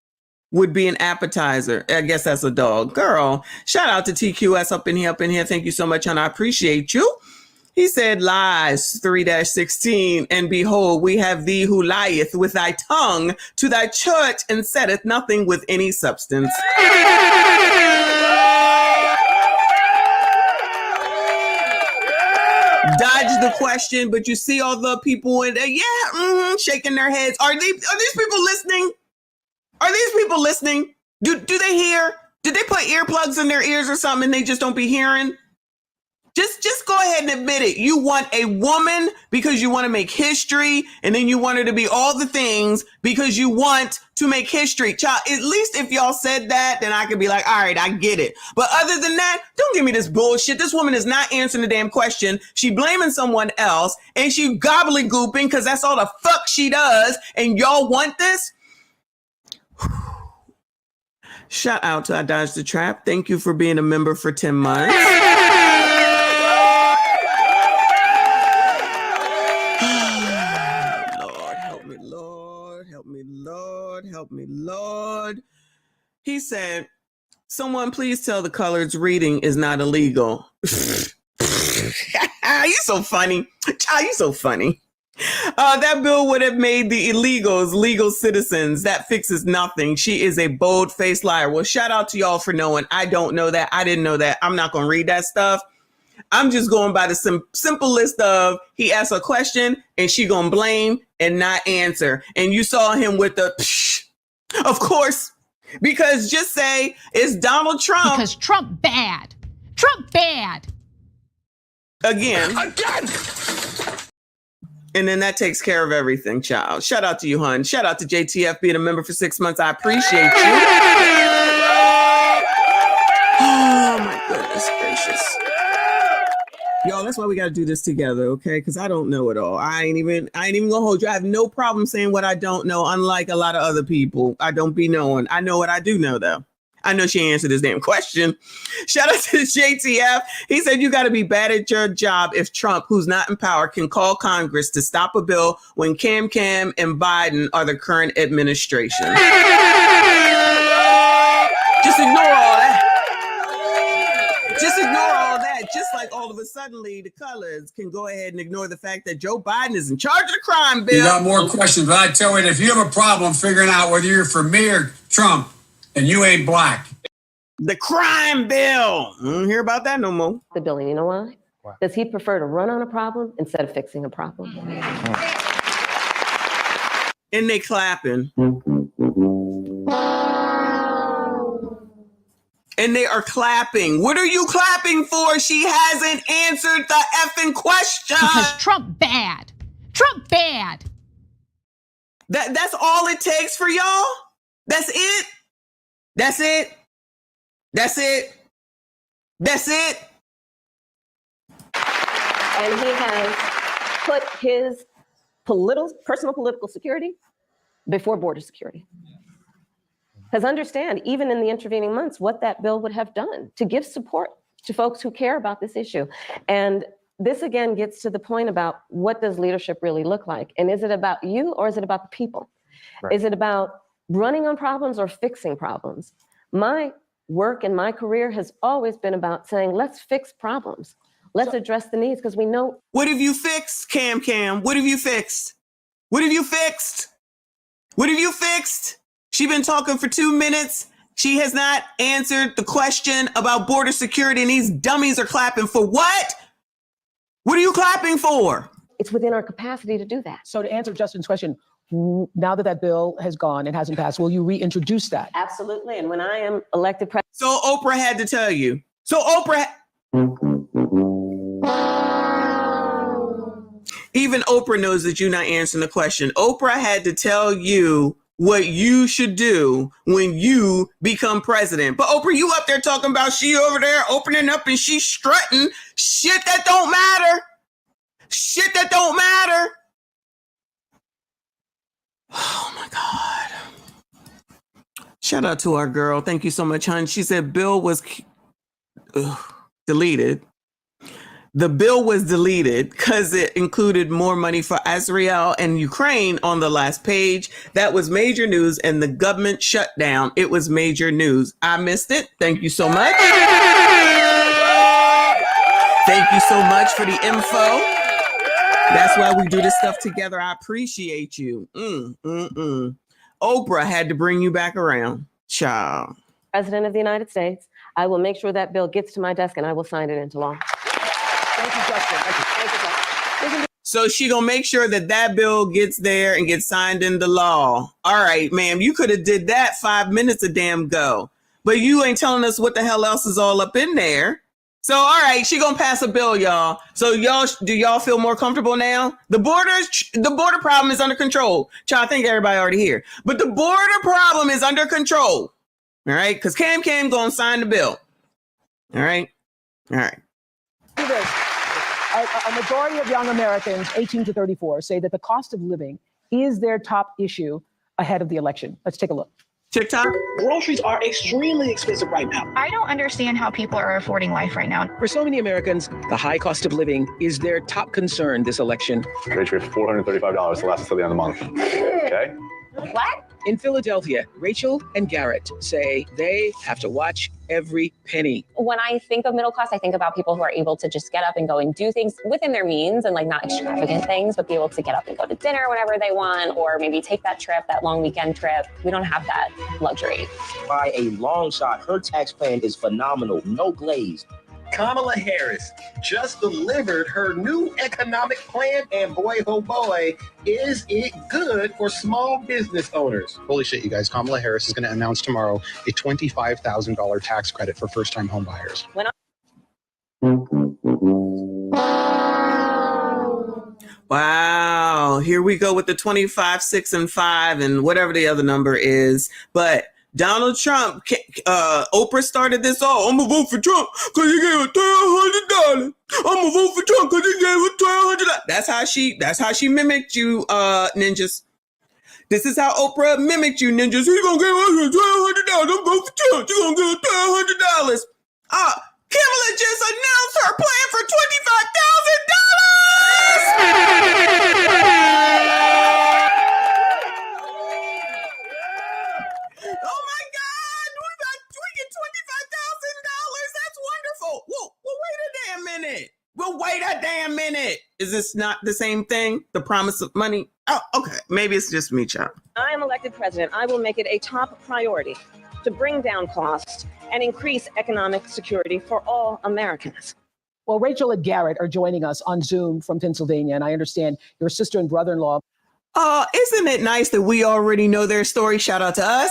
would be an appetizer. I guess that's a dog. Girl, shout out to TQS up in here. Thank you so much, hon. I appreciate you. He said, lies 3-16, and behold, we have thee who lieth with thy tongue to thy church and saith nothing with any substance. Dodge the question, but you see all the people in there, shaking their heads. Are these people listening? Are these people listening? Do they hear? Did they put earplugs in their ears or something and they just don't be hearing? Just go ahead and admit it. You want a woman because you want to make history, and then you want her to be all the things because you want to make history. Child, at least if y'all said that, then I could be like, all right, I get it. But other than that, don't give me this bullshit. This woman is not answering the damn question. She blaming someone else, and she gobbledygooping because that's all the fuck she does, and y'all want this? Shout out to I Dodged the Trap. Thank you for being a member for 10 months. Lord, help me, Lord. Help me, Lord. Help me, Lord. He said, someone please tell the coloreds reading is not illegal. You so funny. Child, you so funny. That bill would have made the illegals legal citizens. That fixes nothing. She is a bold-faced liar. Well, shout out to y'all for knowing. I don't know that. I didn't know that. I'm not going to read that stuff. I'm just going by the simple list of he asked a question and she going to blame and not answer. And you saw him with the, psh, of course, because just say it's Donald Trump.
Because Trump bad. Trump bad.
Again. And then that takes care of everything, child. Shout out to you, hun. Shout out to JTF being a member for 6 months. I appreciate you. Oh, my goodness gracious. Y'all, that's why we got to do this together, okay? Because I don't know it all. I ain't even gonna hold you. I have no problem saying what I don't know, unlike a lot of other people. I don't be knowing. I know what I do know, though. I know she answered this damn question. Shout out to JTF. He said, you got to be bad at your job if Trump, who's not in power, can call Congress to stop a bill when Cam and Biden are the current administration. Just ignore all that. Just ignore all that. Just like all of a sudden, the colors can go ahead and ignore the fact that Joe Biden is in charge of the crime bill.
You got more questions, but I tell you, if you have a problem figuring out whether you're for me or Trump, and you ain't black.
The crime bill. I don't hear about that no more.
The bill, you know why? Does he prefer to run on a problem instead of fixing a problem?
And they clapping. And they are clapping. What are you clapping for? She hasn't answered the effing question.
Because Trump bad. Trump bad.
That's all it takes for y'all? That's it? That's it? That's it? That's it?
And he has put his personal political security before border security. Because understand, even in the intervening months, what that bill would have done to give support to folks who care about this issue. And this again gets to the point about what does leadership really look like? And is it about you or is it about the people? Right. Is it about running on problems or fixing problems? My work and my career has always been about saying, let's fix problems. Let's address the needs because we know.
What have you fixed, Cam? What have you fixed? What have you fixed? What have you fixed? She's been talking for 2 minutes. She has not answered the question about border security, and these dummies are clapping for what? What are you clapping for?
It's within our capacity to do that.
So to answer Justin's question, now that that bill has gone and hasn't passed, will you reintroduce that?
Absolutely. And when I am elected president.
So Oprah had to tell you. So Oprah. Even Oprah knows that you're not answering the question. Oprah had to tell you what you should do when you become president. But Oprah, you up there talking about she over there opening up and she strutting. Shit that don't matter. Shit that don't matter. Oh my God. Shout out to our girl. Thank you so much, hon. She said bill was deleted. The bill was deleted because it included more money for Israel and Ukraine on the last page. That was major news, and the government shut down. It was major news. I missed it. Thank you so much. Thank you so much for the info. That's why we do this stuff together. I appreciate you. Oprah had to bring you back around. Child.
President of the United States, I will make sure that bill gets to my desk and I will sign it into law.
Thank you, Justin. Thank you.
So she gonna make sure that that bill gets there and gets signed into law. All right, ma'am, you could have did that 5 minutes a damn go, but you ain't telling us what the hell else is all up in there. So, all right, she gonna pass a bill, y'all. So do y'all feel more comfortable now? The border problem is under control. Child, I think everybody already here, but the border problem is under control. All right, because Cam gonna sign the bill. All right.
Do this. A majority of young Americans, 18 to 34, say that the cost of living is their top issue ahead of the election. Let's take a look.
TikTok.
Groceries are extremely expensive right now.
I don't understand how people are affording life right now.
For so many Americans, the high cost of living is their top concern this election.
Rachel, $435 to last until the end of the month. Okay?
What?
In Philadelphia, Rachel and Garrett say they have to watch every penny.
When I think of middle class, I think about people who are able to just get up and go and do things within their means and like not extravagant things, but be able to get up and go to dinner whenever they want, or maybe take that trip, that long weekend trip. We don't have that luxury.
By a long shot, her tax plan is phenomenal, no glaze.
Kamala Harris just delivered her new economic plan, and boy, oh boy, is it good for small business owners.
Holy shit, you guys. Kamala Harris is going to announce tomorrow a $25,000 tax credit for first-time home buyers.
Wow. Here we go with the 25, 6, and 5, and whatever the other number is. But Donald Trump, Oprah started this all. I'm gonna vote for Trump because he gave us $1,200. I'm gonna vote for Trump because he gave us $1,200. That's how she mimicked you, ninjas. This is how Oprah mimicked you, ninjas. He's gonna give us $1,200. I'm gonna vote for Trump. She's gonna give us $1,200. Kamala just announced her plan for $25,000. Oh my God, we get $25,000. That's wonderful. Whoa, well, wait a damn minute. Well, wait a damn minute. Is this not the same thing? The promise of money? Oh, okay. Maybe it's just me, child.
I am elected president. I will make it a top priority to bring down costs and increase economic security for all Americans.
Well, Rachel and Garrett are joining us on Zoom from Pennsylvania, and I understand your sister and brother-in-law.
Isn't it nice that we already know their story? Shout out to us.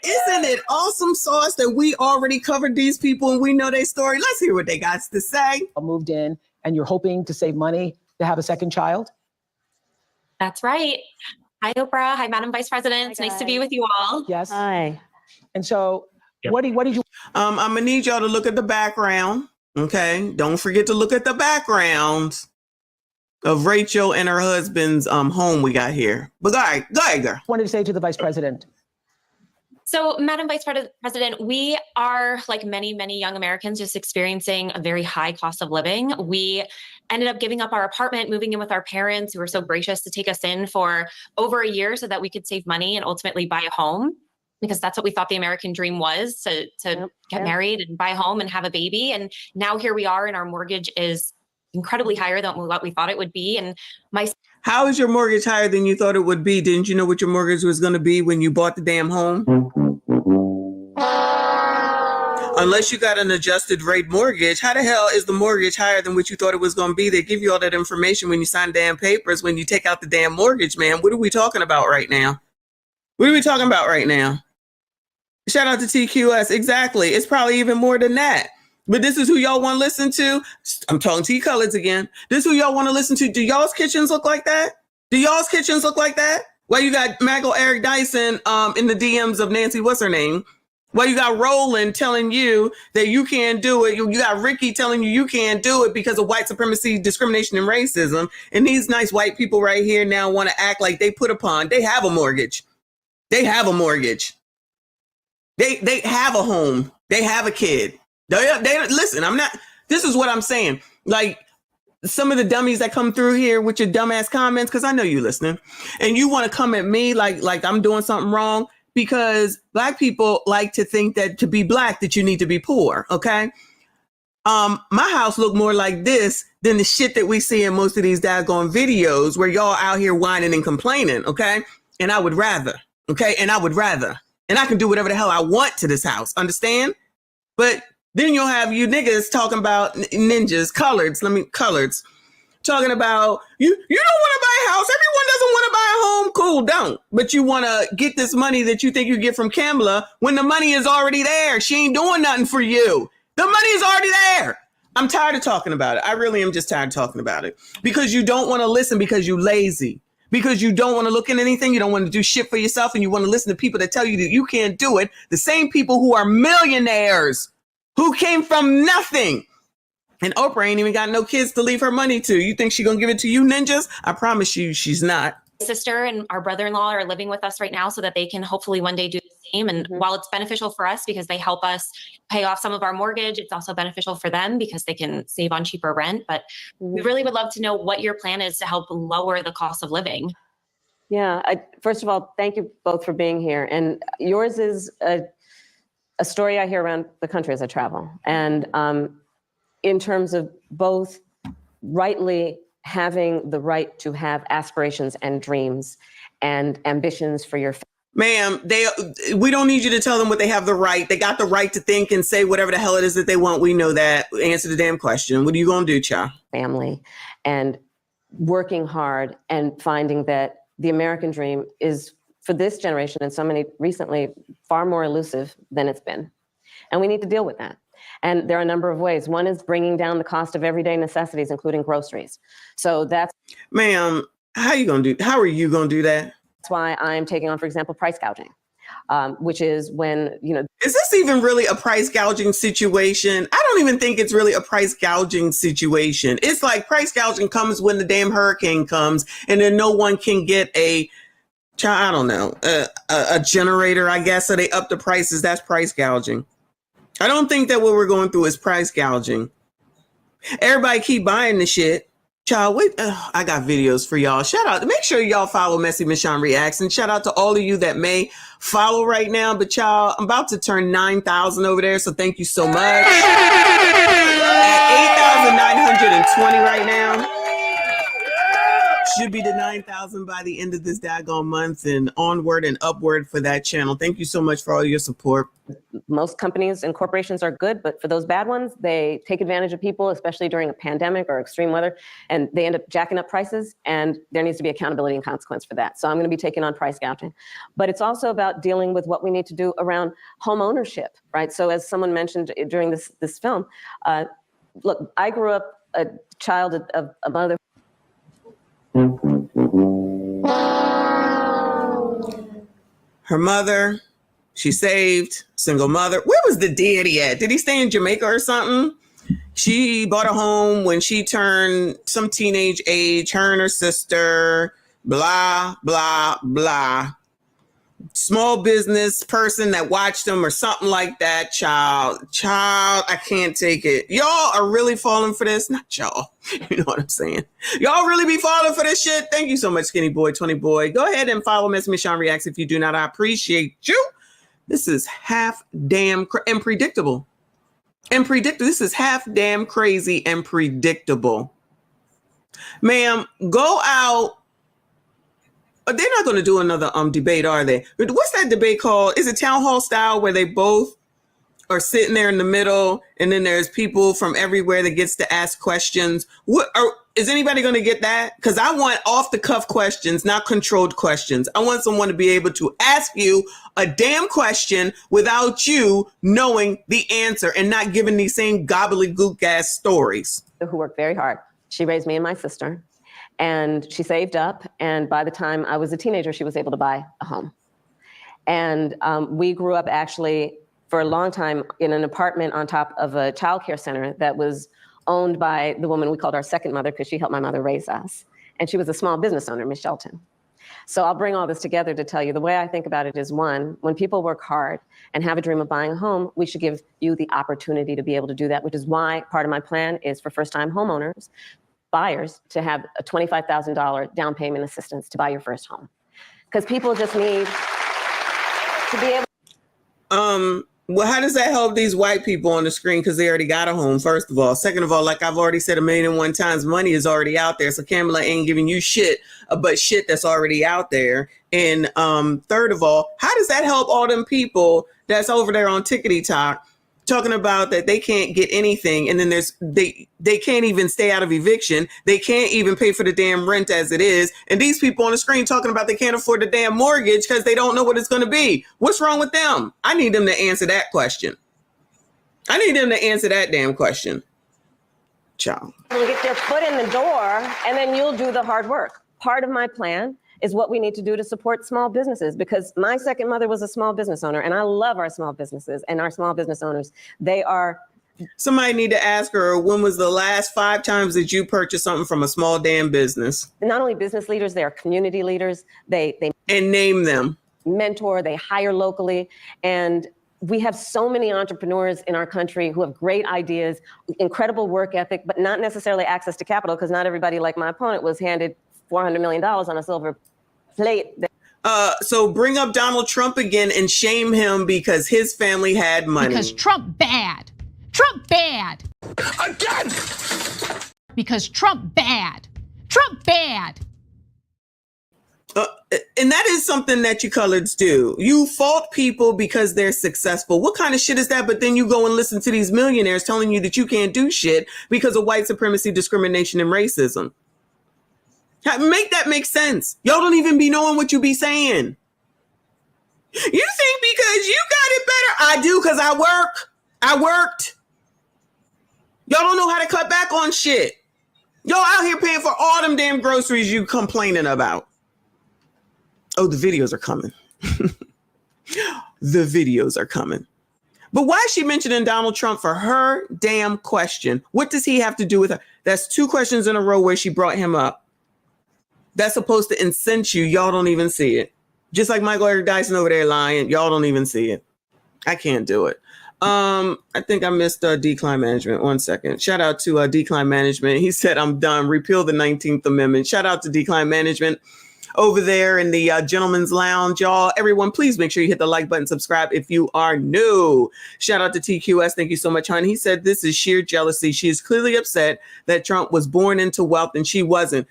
Isn't it awesome sauce that we already covered these people and we know their story? Let's hear what they got to say.
Moved in, and you're hoping to save money to have a second child?
That's right. Hi, Oprah. Hi, Madam Vice President. It's nice to be with you all.
Yes.
Hi.
And so, what did you?
I'm gonna need y'all to look at the background. Okay, don't forget to look at the background of Rachel and her husband's home we got here. But go ahead, girl.
Wanted to say to the Vice President.
So, Madam Vice President, we are, like many, many young Americans, just experiencing a very high cost of living. We ended up giving up our apartment, moving in with our parents who were so gracious to take us in for over a year so that we could save money and ultimately buy a home, because that's what we thought the American dream was, to get married and buy a home and have a baby. And now here we are, and our mortgage is incredibly higher than what we thought it would be. And
How is your mortgage higher than you thought it would be? Didn't you know what your mortgage was going to be when you bought the damn home? Unless you got an adjusted rate mortgage, how the hell is the mortgage higher than what you thought it was going to be? They give you all that information when you sign damn papers, when you take out the damn mortgage, man. What are we talking about right now? What are we talking about right now? Shout out to TQS. Exactly. It's probably even more than that. But this is who y'all want to listen to. I'm talking to you coloreds again. This is who y'all want to listen to. Do y'all's kitchens look like that? Do y'all's kitchens look like that? Well, you got Maggle Eric Dyson in the DMs of Nancy, what's her name? Well, you got Roland telling you that you can't do it. You got Ricky telling you can't do it because of white supremacy, discrimination, and racism. And these nice white people right here now want to act like they put upon. They have a mortgage. They have a mortgage. They have a home. They have a kid. They listen, this is what I'm saying. Like, some of the dummies that come through here with your dumbass comments, because I know you listening, and you want to come at me like I'm doing something wrong, because Black people like to think that to be Black that you need to be poor. Okay. My house look more like this than the shit that we see in most of these daggone videos where y'all out here whining and complaining. Okay. And I would rather. Okay. And I would rather. And I can do whatever the hell I want to this house. Understand? But then you'll have you niggas talking about ninjas, coloreds, talking about you don't want to buy a house. Everyone doesn't want to buy a home. Cool, don't. But you want to get this money that you think you get from Kamala when the money is already there. She ain't doing nothing for you. The money is already there. I'm tired of talking about it. I really am just tired of talking about it because you don't want to listen because you lazy. Because you don't want to look at anything. You don't want to do shit for yourself. And you want to listen to people that tell you that you can't do it. The same people who are millionaires who came from nothing. And Oprah ain't even got no kids to leave her money to. You think she's going to give it to you ninjas? I promise you she's not.
Sister and our brother-in-law are living with us right now so that they can hopefully one day do the same. And while it's beneficial for us because they help us pay off some of our mortgage, it's also beneficial for them because they can save on cheaper rent. But we really would love to know what your plan is to help lower the cost of living.
Yeah, first of all, thank you both for being here. And yours is a story I hear around the country as I travel. And in terms of both rightly having the right to have aspirations and dreams and ambitions for your family.
Ma'am, we don't need you to tell them what they have the right. They got the right to think and say whatever the hell it is that they want. We know that. Answer the damn question. What are you going to do, child?
Family and working hard and finding that the American dream is, for this generation and so many recently, far more elusive than it's been. And we need to deal with that. And there are a number of ways. One is bringing down the cost of everyday necessities, including groceries. So that's...
Ma'am, how are you going to do that?
That's why I'm taking on, for example, price gouging, which is when,
Is this even really a price gouging situation? I don't even think it's really a price gouging situation. It's like price gouging comes when the damn hurricane comes and then no one can get a generator, I guess. So they up the prices. That's price gouging. I don't think that what we're going through is price gouging. Everybody keep buying the shit. Child, wait, I got videos for y'all. Shout out. Make sure y'all follow Messy Michonne Reacts. And shout out to all of you that may follow right now. But y'all, I'm about to turn 9,000 over there. So thank you so much. At 8,920 right now. Should be to 9,000 by the end of this daggone month and onward and upward for that channel. Thank you so much for all your support.
Most companies and corporations are good, but for those bad ones, they take advantage of people, especially during a pandemic or extreme weather, and they end up jacking up prices, and there needs to be accountability and consequence for that. So I'm going to be taking on price gouging. But it's also about dealing with what we need to do around home ownership, right? So as someone mentioned during this film, look, I grew up a child of a mother.
Her mother, she saved, single mother. Where was the daddy at? Did he stay in Jamaica or something? She bought a home when she turned some teenage age, her and her sister, blah, blah, blah. Small business person that watched them or something like that. Child, I can't take it. Y'all are really falling for this. Not y'all. You know what I'm saying? Y'all really be falling for this shit. Thank you so much, Skinny Boy, 20 Boy. Go ahead and follow Miss Michonne Reacts if you do not. I appreciate you. This is half damn and predictable. This is half damn crazy and predictable. Ma'am, go out. They're not going to do another debate, are they? What's that debate called? Is it town hall style where they both are sitting there in the middle and then there's people from everywhere that gets to ask questions? Is anybody going to get that? Because I want off the cuff questions, not controlled questions. I want someone to be able to ask you a damn question without you knowing the answer and not giving these same gobbledygook ass stories.
Who worked very hard. She raised me and my sister. And she saved up, and by the time I was a teenager, she was able to buy a home. And we grew up actually for a long time in an apartment on top of a childcare center that was owned by the woman we called our second mother because she helped my mother raise us. And she was a small business owner, Miss Shelton. So I'll bring all this together to tell you the way I think about it is, one, when people work hard and have a dream of buying a home, we should give you the opportunity to be able to do that, which is why part of my plan is for first-time homeowners, buyers, to have a $25,000 down payment assistance to buy your first home. Because people just need to be able.
Well, how does that help these white people on the screen? Because they already got a home, first of all. Second of all, like I've already said 1,000,001 times, money is already out there. So Kamala ain't giving you shit, but shit that's already out there. And third of all, how does that help all them people that's over there on Tickety Talk talking about that they can't get anything, and then they can't even stay out of eviction, they can't even pay for the damn rent as it is, and these people on the screen talking about they can't afford the damn mortgage because they don't know what it's going to be. What's wrong with them? I need them to answer that question. I need them to answer that damn question. Ciao.
Get their foot in the door, and then you'll do the hard work. Part of my plan is what we need to do to support small businesses, because my second mother was a small business owner, and I love our small businesses and our small business owners. They are.
Somebody need to ask her, when was the last 5 times that you purchased something from a small damn business?
Not only business leaders, they are community leaders. They
and name them.
Mentor, they hire locally, and we have so many entrepreneurs in our country who have great ideas, incredible work ethic, but not necessarily access to capital, because not everybody, like my opponent, was handed $400 million on a silver plate.
So bring up Donald Trump again and shame him because his family had money.
Because Trump bad. Trump bad.
Again!
Because Trump bad. Trump bad.
And that is something that you coloreds do. You fault people because they're successful. What kind of shit is that? But then you go and listen to these millionaires telling you that you can't do shit because of white supremacy, discrimination, and racism. Make that make sense. Y'all don't even be knowing what you be saying. You think because you got it better? I do, because I worked. Y'all don't know how to cut back on shit. Y'all out here paying for all them damn groceries you complaining about. Oh, the videos are coming. The videos are coming. But why is she mentioning Donald Trump for her damn question? What does he have to do with her? That's 2 questions in a row where she brought him up. That's supposed to incense you. Y'all don't even see it. Just like Michael Eric Dyson over there lying. Y'all don't even see it. I can't do it. I think I missed Decline Management. 1 second. Shout out to Decline Management. He said, I'm done. Repeal the 19th Amendment. Shout out to Decline Management over there in the Gentleman's Lounge, y'all. Everyone, please make sure you hit the like button, subscribe if you are new. Shout out to TQS. Thank you so much, hon. He said, this is sheer jealousy. She is clearly upset that Trump was born into wealth and she wasn't.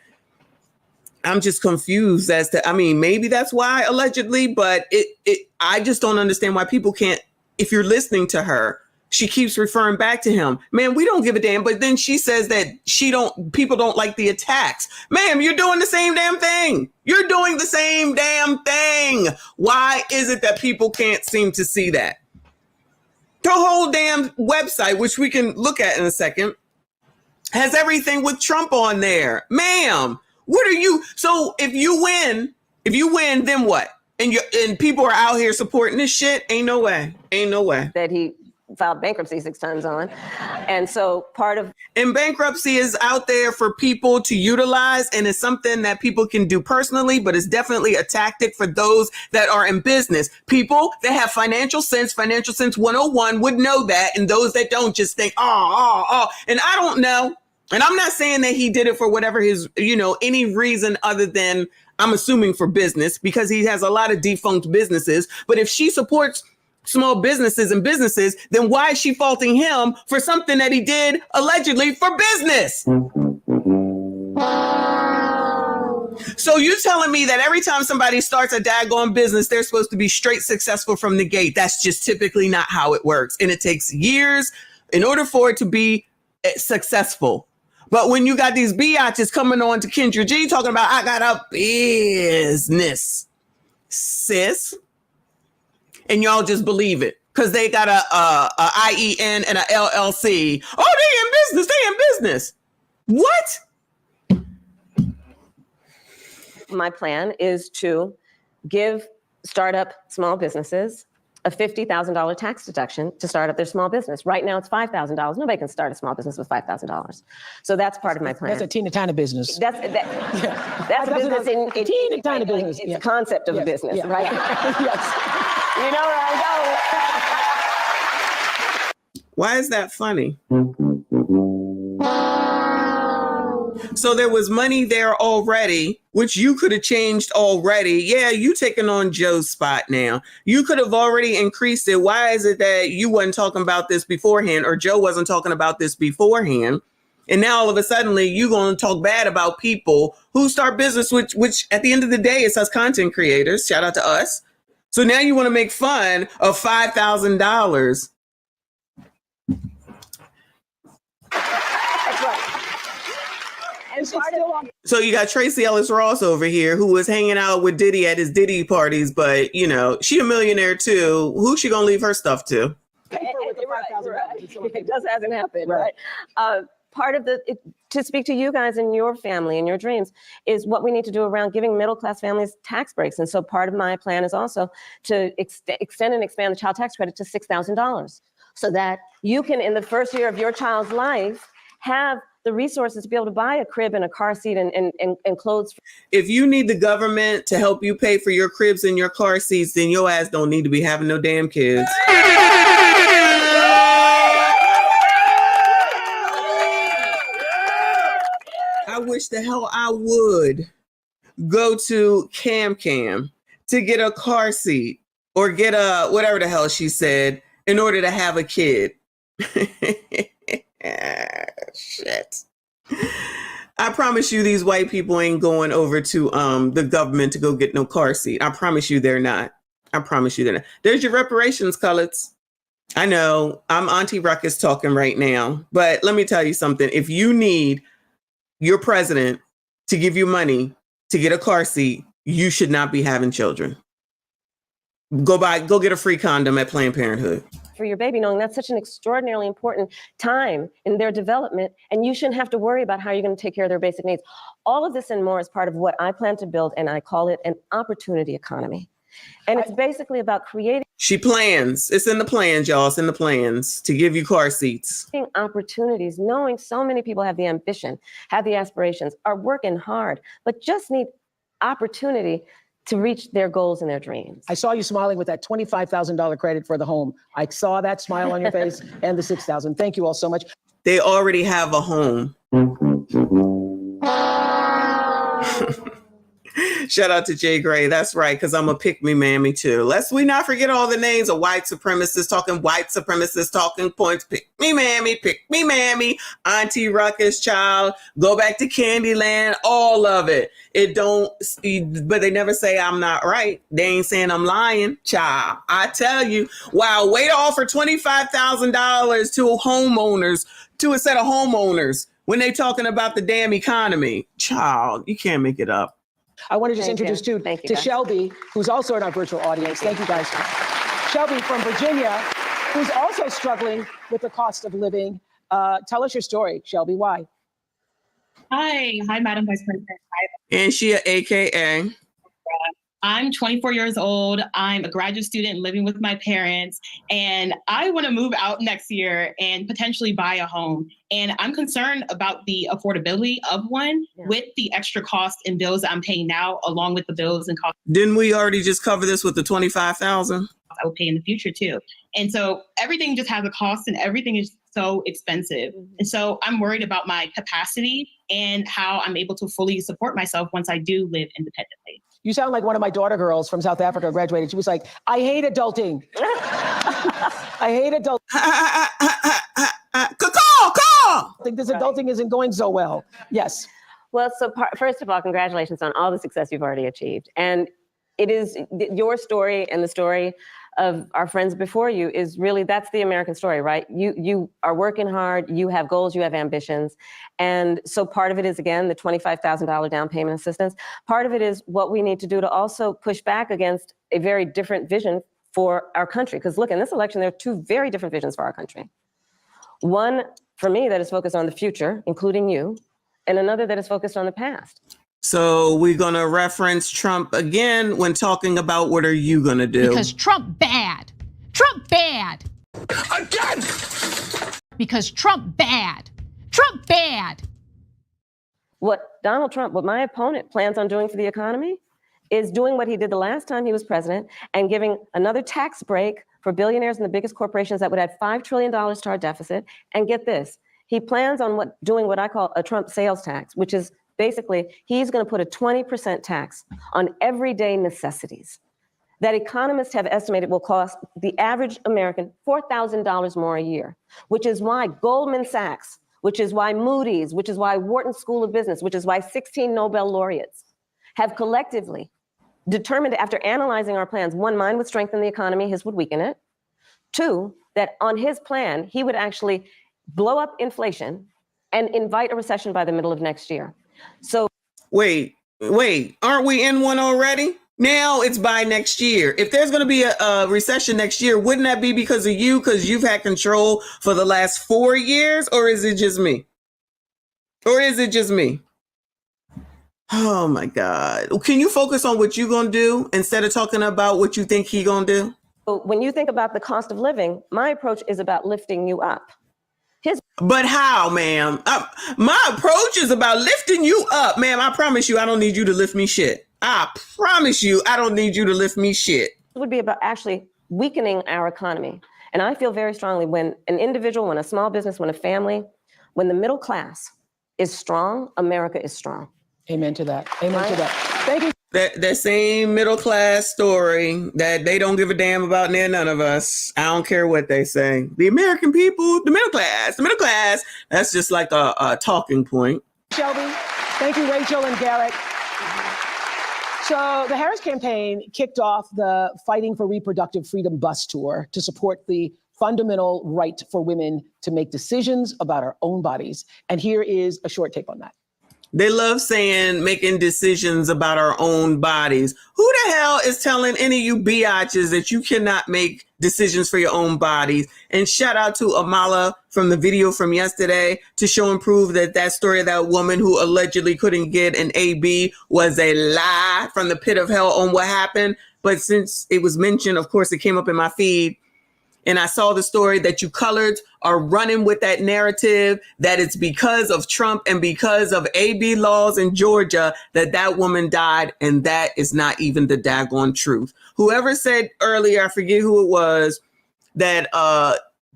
I'm just confused as to, I mean, maybe that's why allegedly, but I just don't understand why people can't. If you're listening to her, she keeps referring back to him. Man, we don't give a damn. But then she says that people don't like the attacks. Ma'am, you're doing the same damn thing. You're doing the same damn thing. Why is it that people can't seem to see that? The whole damn website, which we can look at in a second, has everything with Trump on there. Ma'am, what are you? So if you win, then what? And people are out here supporting this shit? Ain't no way.
That he filed bankruptcy 6 times on. And so
and bankruptcy is out there for people to utilize, and it's something that people can do personally, but it's definitely a tactic for those that are in business. People that have financial sense 101 would know that, and those that don't just think, and I don't know. And I'm not saying that he did it for whatever his, any reason other than, I'm assuming, for business, because he has a lot of defunct businesses. But if she supports small businesses, then why is she faulting him for something that he did allegedly for business? So you telling me that every time somebody starts a daggone business, they're supposed to be straight successful from the gate? That's just typically not how it works. And it takes years in order for it to be successful. But when you got these biatches coming on to Kendra G talking about, I got a business, sis, and y'all just believe it because they got a IEN and a LLC. Oh, they in business. What?
my plan is to give startup small businesses a $50,000 tax deduction to start up their small business. Right now it's $5,000. Nobody can start a small business with $5,000. So that's part of my plan.
That's a teeny tiny business.
That's a business in
teeny tiny business.
It's a concept of a business, right?
Yes.
You know where I'm going.
Why is that funny? So there was money there already, which you could have changed already. Yeah, you taking on Joe's spot now. You could have already increased it. Why is it that you wasn't talking about this beforehand, or Joe wasn't talking about this beforehand? And now all of a sudden you going to talk bad about people who start business, which at the end of the day, it's us content creators. Shout out to us. So now you want to make fun of $5,000. So you got Tracy Ellis Ross over here who was hanging out with Diddy at his Diddy parties, but you know, she a millionaire too. Who's she gonna leave her stuff to?
It just hasn't happened, right? Part of to speak to you guys and your family and your dreams is what we need to do around giving middle-class families tax breaks. And so part of my plan is also to extend and expand the child tax credit to $6,000 so that you can, in the first year of your child's life, have the resources to be able to buy a crib and a car seat and clothes.
If you need the government to help you pay for your cribs and your car seats, then your ass don't need to be having no damn kids. I wish the hell I would go to Cam to get a car seat or get a whatever the hell she said in order to have a kid. Shit. I promise you these white people ain't going over to the government to go get no car seat. I promise you they're not. There's your reparations, colors. I know I'm Auntie Ruckus talking right now, but let me tell you something. If you need your president to give you money to get a car seat, you should not be having children. Go get a free condom at Planned Parenthood.
for your baby, knowing that's such an extraordinarily important time in their development, and you shouldn't have to worry about how you're going to take care of their basic needs. All of this and more is part of what I plan to build, and I call it an opportunity economy. And it's basically about creating.
She plans. It's in the plans, y'all. It's in the plans to give you car seats.
Opportunities, knowing so many people have the ambition, have the aspirations, are working hard, but just need opportunity to reach their goals and their dreams.
I saw you smiling with that $25,000 credit for the home. I saw that smile on your face and the $6,000. Thank you all so much.
They already have a home. Shout out to Jay Gray. That's right, because I'm a pick-me mammy too. Lest we not forget all the names of white supremacists talking points. Pick-me mammy, Auntie Ruckus child, go back to Candyland, all of it. It don't, but they never say I'm not right. They ain't saying I'm lying, child. I tell you, wow, way to offer $25,000 to homeowners, to a set of homeowners when they talking about the damn economy. Child, you can't make it up.
I want to just introduce to Shelby, who's also in our virtual audience. Thank you, guys. Shelby from Virginia, who's also struggling with the cost of living. Tell us your story, Shelby. Why?
Hi, Madam Vice President.
And she a AKA.
I'm 24 years old. I'm a graduate student living with my parents, and I want to move out next year and potentially buy a home. And I'm concerned about the affordability of one with the extra cost and bills that I'm paying now, along with the bills and costs.
Didn't we already just cover this with the $25,000?
I will pay in the future too. And so everything just has a cost and everything is so expensive. And so I'm worried about my capacity and how I'm able to fully support myself once I do live independently.
You sound like one of my daughter girls from South Africa who graduated. She was like, I hate adulting. I hate adulting. I think this adulting isn't going so well. Yes.
Well, so first of all, congratulations on all the success you've already achieved. And it is your story and the story of our friends before you is really, that's the American story, right? You are working hard, you have goals, you have ambitions. And so part of it is, again, the $25,000 down payment assistance. Part of it is what we need to do to also push back against a very different vision for our country. Because look, in this election, there are two very different visions for our country. One, for me, that is focused on the future, including you, and another that is focused on the past.
So we're going to reference Trump again when talking about what are you going to do?
Because Trump bad. Trump bad.
Again!
Because Trump bad. Trump bad.
What my opponent plans on doing for the economy is doing what he did the last time he was president and giving another tax break for billionaires and the biggest corporations that would add $5 trillion to our deficit. And get this, he plans on doing what I call a Trump sales tax, which is basically, he's going to put a 20% tax on everyday necessities that economists have estimated will cost the average American $4,000 more a year, which is why Goldman Sachs, which is why Moody's, which is why Wharton School of Business, which is why 16 Nobel laureates have collectively determined, after analyzing our plans, one, mine would strengthen the economy, his would weaken it. Two, that on his plan, he would actually blow up inflation and invite a recession by the middle of next year. So wait, aren't we in one already? Now it's by next year. If there's going to be a recession next year, wouldn't that be because of you? Because you've had control for the last 4 years? Or is it just me? Oh my God. Can you focus on what you're going to do instead of talking about what you think he's going to do? When you think about the cost of living, my approach is about lifting you up. But how, ma'am? My approach is about lifting you up, ma'am. I promise you, I don't need you to lift me shit. I promise you, I don't need you to lift me shit. It would be about actually weakening our economy. And I feel very strongly when an individual, when a small business, when a family, when the middle class is strong, America is strong.
Amen to that. Amen to that. Thank you.
That same middle class story that they don't give a damn about near none of us. I don't care what they say. The American people, the middle class, that's just like a talking point.
Shelby, thank you, Rachel and Garrett. So the Harris campaign kicked off the Fighting for Reproductive Freedom bus tour to support the fundamental right for women to make decisions about our own bodies. And here is a short tape on that.
They love saying making decisions about our own bodies. Who the hell is telling any of you biatches that you cannot make decisions for your own bodies. And shout out to Amala from the video from yesterday to show and prove that that story of that woman who allegedly couldn't get an AB was a lie from the pit of hell on what happened. But since it was mentioned, of course, it came up in my feed. And I saw the story that you coloreds are running with that narrative that it's because of Trump and because of AB laws in Georgia that that woman died. And that is not even the daggone truth. Whoever said earlier, I forget who it was, that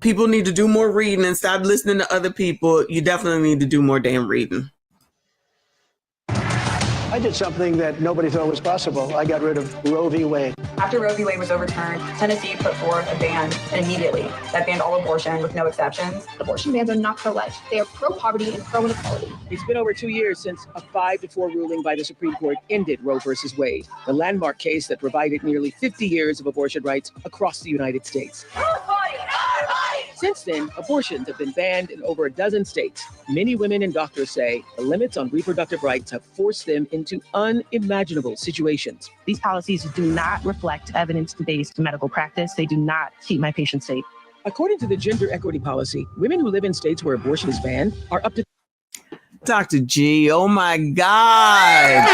people need to do more reading and stop listening to other people. You definitely need to do more damn reading.
I did something that nobody thought was possible. I got rid of Roe v. Wade.
After Roe v. Wade was overturned, Tennessee put forth a ban, and immediately that banned all abortion with no exceptions.
Abortion bans are not pro-life. They are pro-poverty and pro-inequality.
It's been over 2 years since a 5-4 ruling by the Supreme Court ended Roe versus Wade, the landmark case that provided nearly 50 years of abortion rights across the United States. Since then, abortions have been banned in over a dozen states. Many women and doctors say the limits on reproductive rights have forced them into unimaginable situations.
These policies do not reflect evidence-based medical practice. They do not keep my patients safe.
According to the gender equity policy, women who live in states where abortion is banned are up to...
Dr. G, oh my God.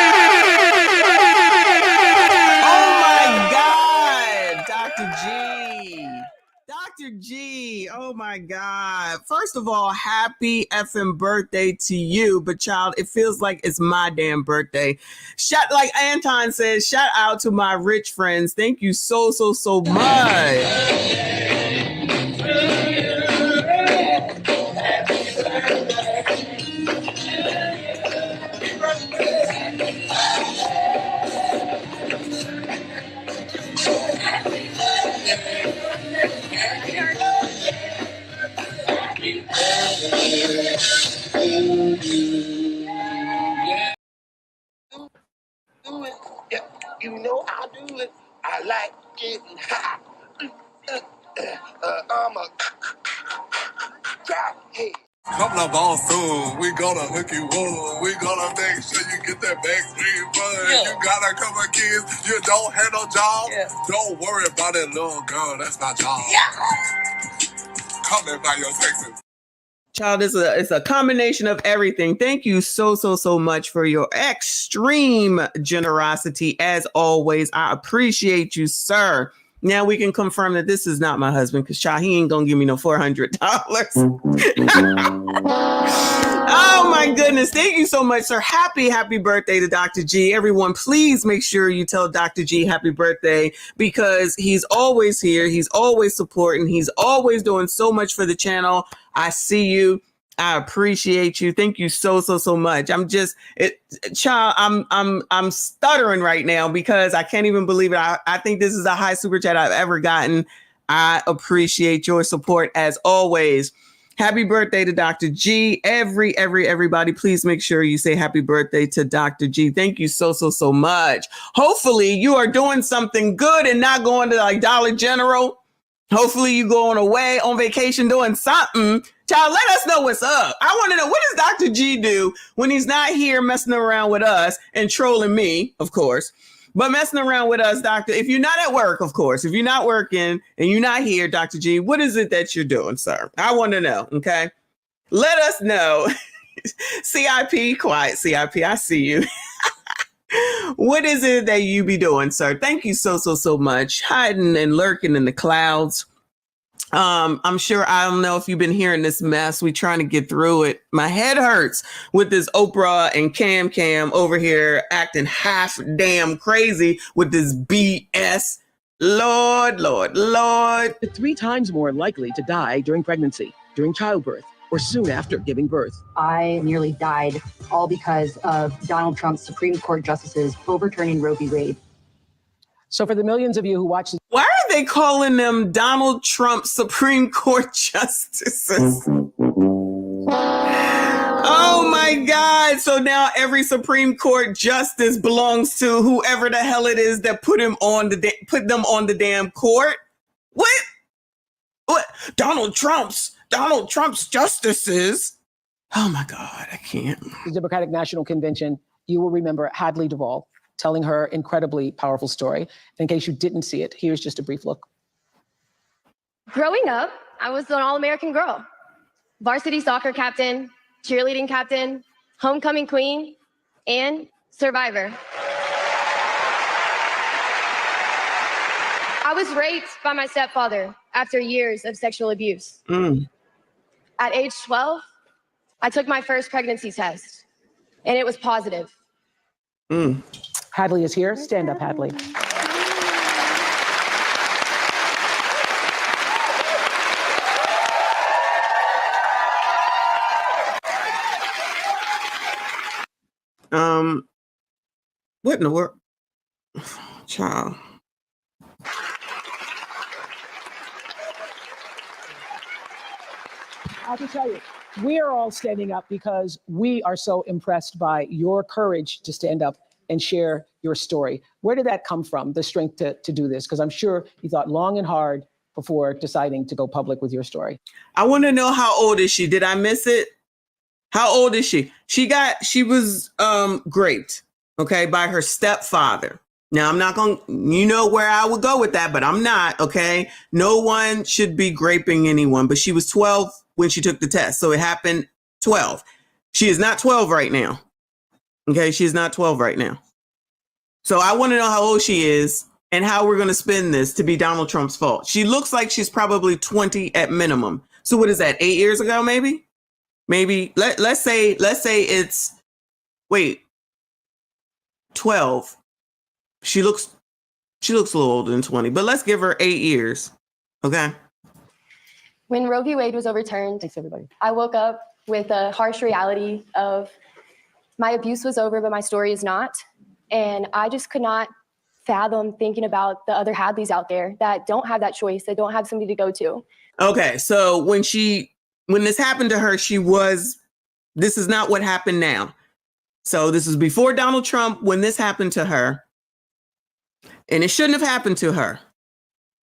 Oh my God, Dr. G. Dr. G, oh my God. First of all, happy effing birthday to you. But child, it feels like it's my damn birthday. Like Anton says, shout out to my rich friends. Thank you so much.
Do it. Yeah, you know I do it. I like getting high. I'm a crowd head.
Coming up all soon, we gonna hook you up. We gonna make sure you get that backstreet fun. Yeah. You got a couple of kids, you don't have no job. Yeah. Don't worry about that little girl, that's my job. Yeah. Coming by your Texas.
Child, it's a combination of everything. Thank you so much for your extreme generosity. As always, I appreciate you, sir. Now we can confirm that this is not my husband because child, he ain't gonna give me no $400. Oh my goodness. Thank you so much, sir. Happy birthday to Dr. G. Everyone, please make sure you tell Dr. G happy birthday because he's always here. He's always supporting. He's always doing so much for the channel. I see you. I appreciate you. Thank you so much. Child, I'm stuttering right now because I can't even believe it. I think this is the highest super chat I've ever gotten. I appreciate your support as always. Happy birthday to Dr. G. Everybody, please make sure you say happy birthday to Dr. G. Thank you so much. Hopefully you are doing something good and not going to like Dollar General. Hopefully you going away on vacation doing something. Child, let us know what's up. I want to know, what does Dr. G do when he's not here messing around with us and trolling me, of course, but messing around with us, Doctor? If you're not at work, of course, if you're not working and you're not here, Dr. G, what is it that you're doing, sir? I want to know, okay? Let us know. CIP, quiet CIP, I see you. What is it that you be doing, sir? Thank you so much. Hiding and lurking in the clouds. I'm sure, I don't know if you've been hearing this mess. We trying to get through it. My head hurts with this Oprah and Cam over here acting half damn crazy with this BS. Lord.
3 times more likely to die during pregnancy, during childbirth, or soon after giving birth.
I nearly died, all because of Donald Trump's Supreme Court justices overturning Roe v. Wade.
So for the millions of you who watch...
Why are they calling them Donald Trump Supreme Court justices? Oh my God. So now every Supreme Court justice belongs to whoever the hell it is that put them on the damn court? What? Donald Trump's justices? Oh my God, I can't.
The Democratic National Convention, you will remember Hadley Duvall telling her incredibly powerful story. In case you didn't see it, here's just a brief look.
Growing up, I was an all-American girl. Varsity soccer captain, cheerleading captain, homecoming queen, and survivor. I was raped by my stepfather after years of sexual abuse. At age 12, I took my first pregnancy test, and it was positive.
Hadley is here. Stand up, Hadley.
What in the world? Child.
I can tell you, we are all standing up because we are so impressed by your courage to stand up and share your story. Where did that come from, the strength to do this? Because I'm sure you thought long and hard before deciding to go public with your story.
I want to know, how old is she? Did I miss it? How old is she? She was raped, okay, by her stepfather. Now, I'm not going to, you know where I would go with that, but I'm not, okay? No one should be raping anyone, but she was 12 when she took the test. So it happened 12. She is not 12 right now. Okay, she is not 12 right now. So I want to know how old she is and how we're going to spin this to be Donald Trump's fault. She looks like she's probably 20 at minimum. So what is that, 8 years ago, maybe? Maybe, let's say it's, 12. She looks a little older than 20, but let's give her 8 years, okay?
When Roe v. Wade was overturned,
thanks everybody,
I woke up with a harsh reality of my abuse was over, but my story is not. And I just could not fathom thinking about the other Hadleys out there that don't have that choice, that don't have somebody to go to.
Okay, so when this happened to her, this is not what happened now. So this is before Donald Trump when this happened to her. And it shouldn't have happened to her.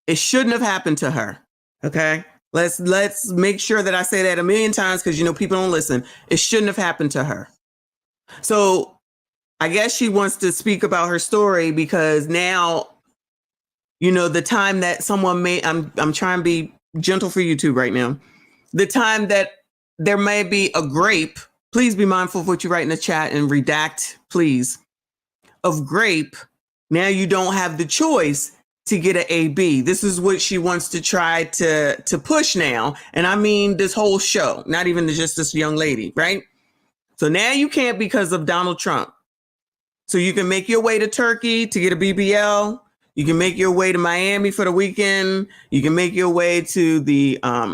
It shouldn't have happened to her. Okay? Let's make sure that I say that a million times because, people don't listen. It shouldn't have happened to her. So I guess she wants to speak about her story because now, the time that someone I'm trying to be gentle for YouTube right now. The time that there may be a grape, please be mindful of what you write in the chat and redact, please, of grape. Now you don't have the choice to get an AB. This is what she wants to try to push now. And I mean this whole show, not even just this young lady, right? So now you can't because of Donald Trump. So you can make your way to Turkey to get a BBL. You can make your way to Miami for the weekend. You can make your way to the, the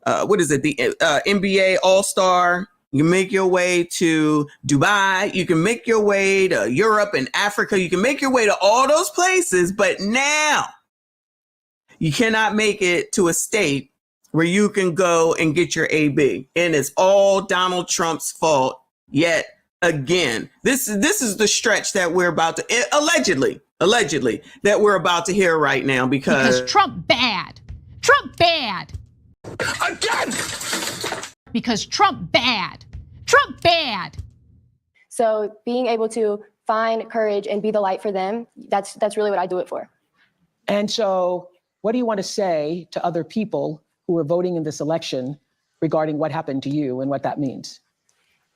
NBA All-Star. You can make your way to Dubai. You can make your way to Europe and Africa. You can make your way to all those places. But now you cannot make it to a state where you can go and get your AB. And it's all Donald Trump's fault yet again. This is the stretch that we're about to, allegedly, that we're about to hear right now because
Trump bad. Trump bad.
Again!
Because Trump bad. Trump bad.
So being able to find courage and be the light for them, that's really what I do it for.
And so what do you want to say to other people who are voting in this election regarding what happened to you and what that means?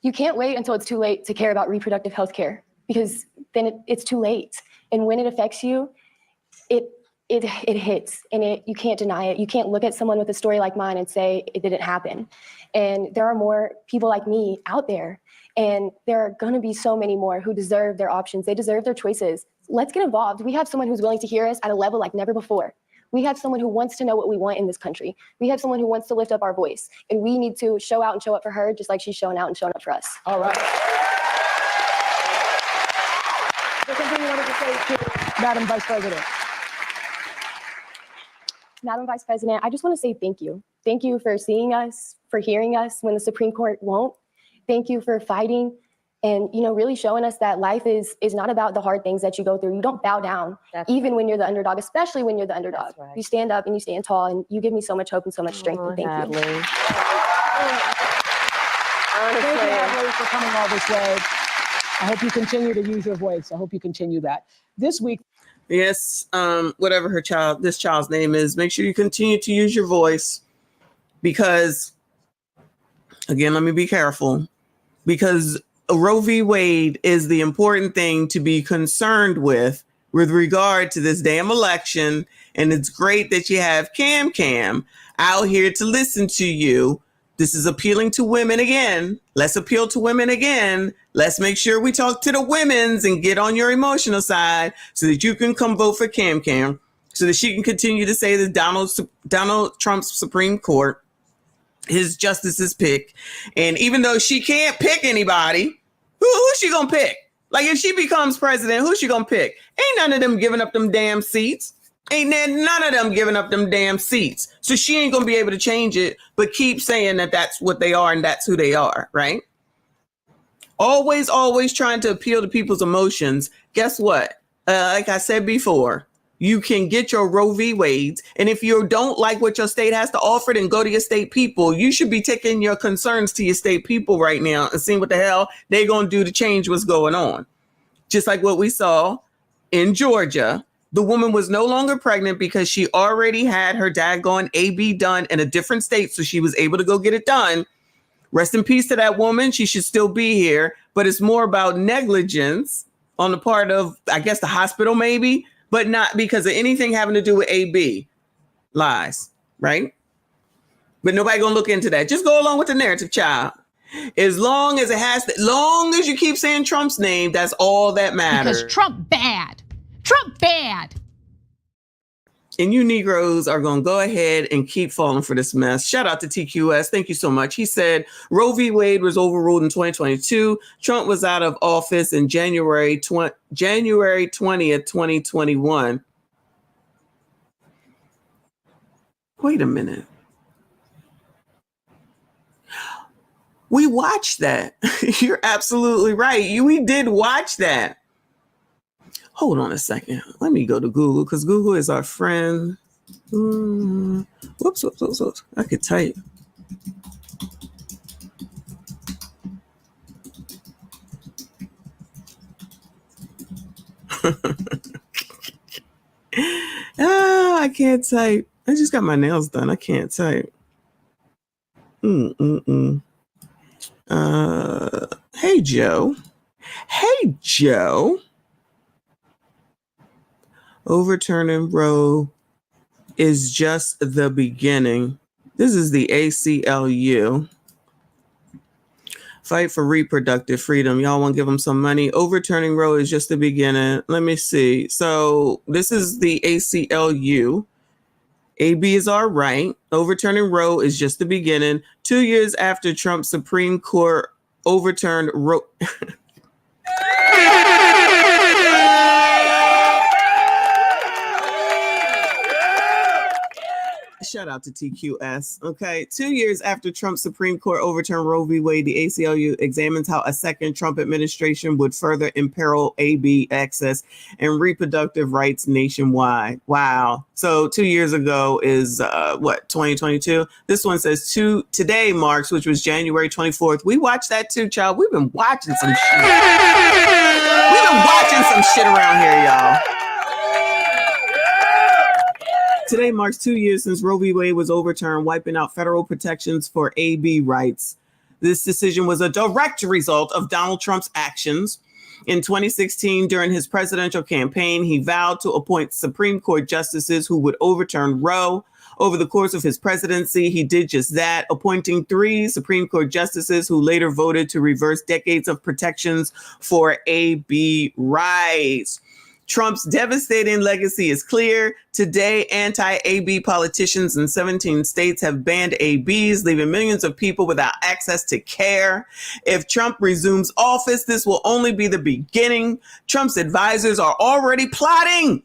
You can't wait until it's too late to care about reproductive health care because then it's too late. And when it affects you, it hits and you can't deny it. You can't look at someone with a story like mine and say it didn't happen. And there are more people like me out there. And there are going to be so many more who deserve their options. They deserve their choices. Let's get involved. We have someone who's willing to hear us at a level like never before. We have someone who wants to know what we want in this country. We have someone who wants to lift up our voice. And we need to show out and show up for her just like she's showing out and showing up for us.
All right. There's something you wanted to say to Madam Vice President.
Madam Vice President, I just want to say thank you. Thank you for seeing us, for hearing us when the Supreme Court won't. Thank you for fighting and, really showing us that life is not about the hard things that you go through. You don't bow down, even when you're the underdog, especially when you're the underdog. Right. You stand up and you stand tall, and you give me so much hope and so much strength. And thank you.
Thank you, Hadley, for coming all this way. I hope you continue to use your voice. I hope you continue that. This week.
Yes, whatever this child's name is, make sure you continue to use your voice because, again, let me be careful, because Roe v. Wade is the important thing to be concerned with regard to this damn election. And it's great that you have Cam out here to listen to you. This is appealing to women again. Let's appeal to women again. Let's make sure we talk to the women's and get on your emotional side so that you can come vote for Cam so that she can continue to say that Donald Trump's Supreme Court, his justices pick. And even though she can't pick anybody, who's she gonna pick? Like, if she becomes president, who's she gonna pick? Ain't none of them giving up them damn seats. Ain't none of them giving up them damn seats. So she ain't gonna be able to change it, but keep saying that that's what they are and that's who they are, right? Always trying to appeal to people's emotions. Guess what? Like I said before, you can get your Roe v. Wades. And if you don't like what your state has to offer, then go to your state people. You should be taking your concerns to your state people right now and seeing what the hell they're going to do to change what's going on. Just like what we saw in Georgia. The woman was no longer pregnant because she already had her daggone AB done in a different state. So she was able to go get it done. Rest in peace to that woman. She should still be here. But it's more about negligence on the part of, I guess, the hospital maybe, but not because of anything having to do with AB. Lies, right? But nobody gonna look into that. Just go along with the narrative, child. As long as long as you keep saying Trump's name, that's all that matters.
Because Trump bad. Trump bad.
And you Negroes are going to go ahead and keep falling for this mess. Shout out to TQS. Thank you so much. He said Roe v. Wade was overruled in 2022. Trump was out of office in January 20th, 2021. Wait a minute. We watched that. You're absolutely right. We did watch that. Hold on a second. Let me go to Google because Google is our friend. Whoops. I could type. I can't type. I just got my nails done. I can't type. Hey, Joe. Overturning Roe is just the beginning. This is the ACLU. Fight for reproductive freedom. Y'all want to give them some money? Overturning Roe is just the beginning. Let me see. So this is the ACLU. AB is all right. Overturning Roe is just the beginning. 2 years after Trump's Supreme Court overturned Roe. Shout out to TQS. Okay. 2 years after Trump's Supreme Court overturned Roe v. Wade, the ACLU examines how a second Trump administration would further imperil AB access and reproductive rights nationwide. Wow. So 2 years ago is 2022? This one says today marks, which was January 24th. We watched that too, child. We've been watching some shit. We've been watching some shit around here, y'all. Today marks 2 years since Roe v. Wade was overturned, wiping out federal protections for AB rights. This decision was a direct result of Donald Trump's actions. In 2016, during his presidential campaign, he vowed to appoint Supreme Court justices who would overturn Roe. Over the course of his presidency, he did just that, appointing 3 Supreme Court justices who later voted to reverse decades of protections for AB rights. Trump's devastating legacy is clear. Today, anti-AB politicians in 17 states have banned ABs, leaving millions of people without access to care. If Trump resumes office, this will only be the beginning. Trump's advisors are already plotting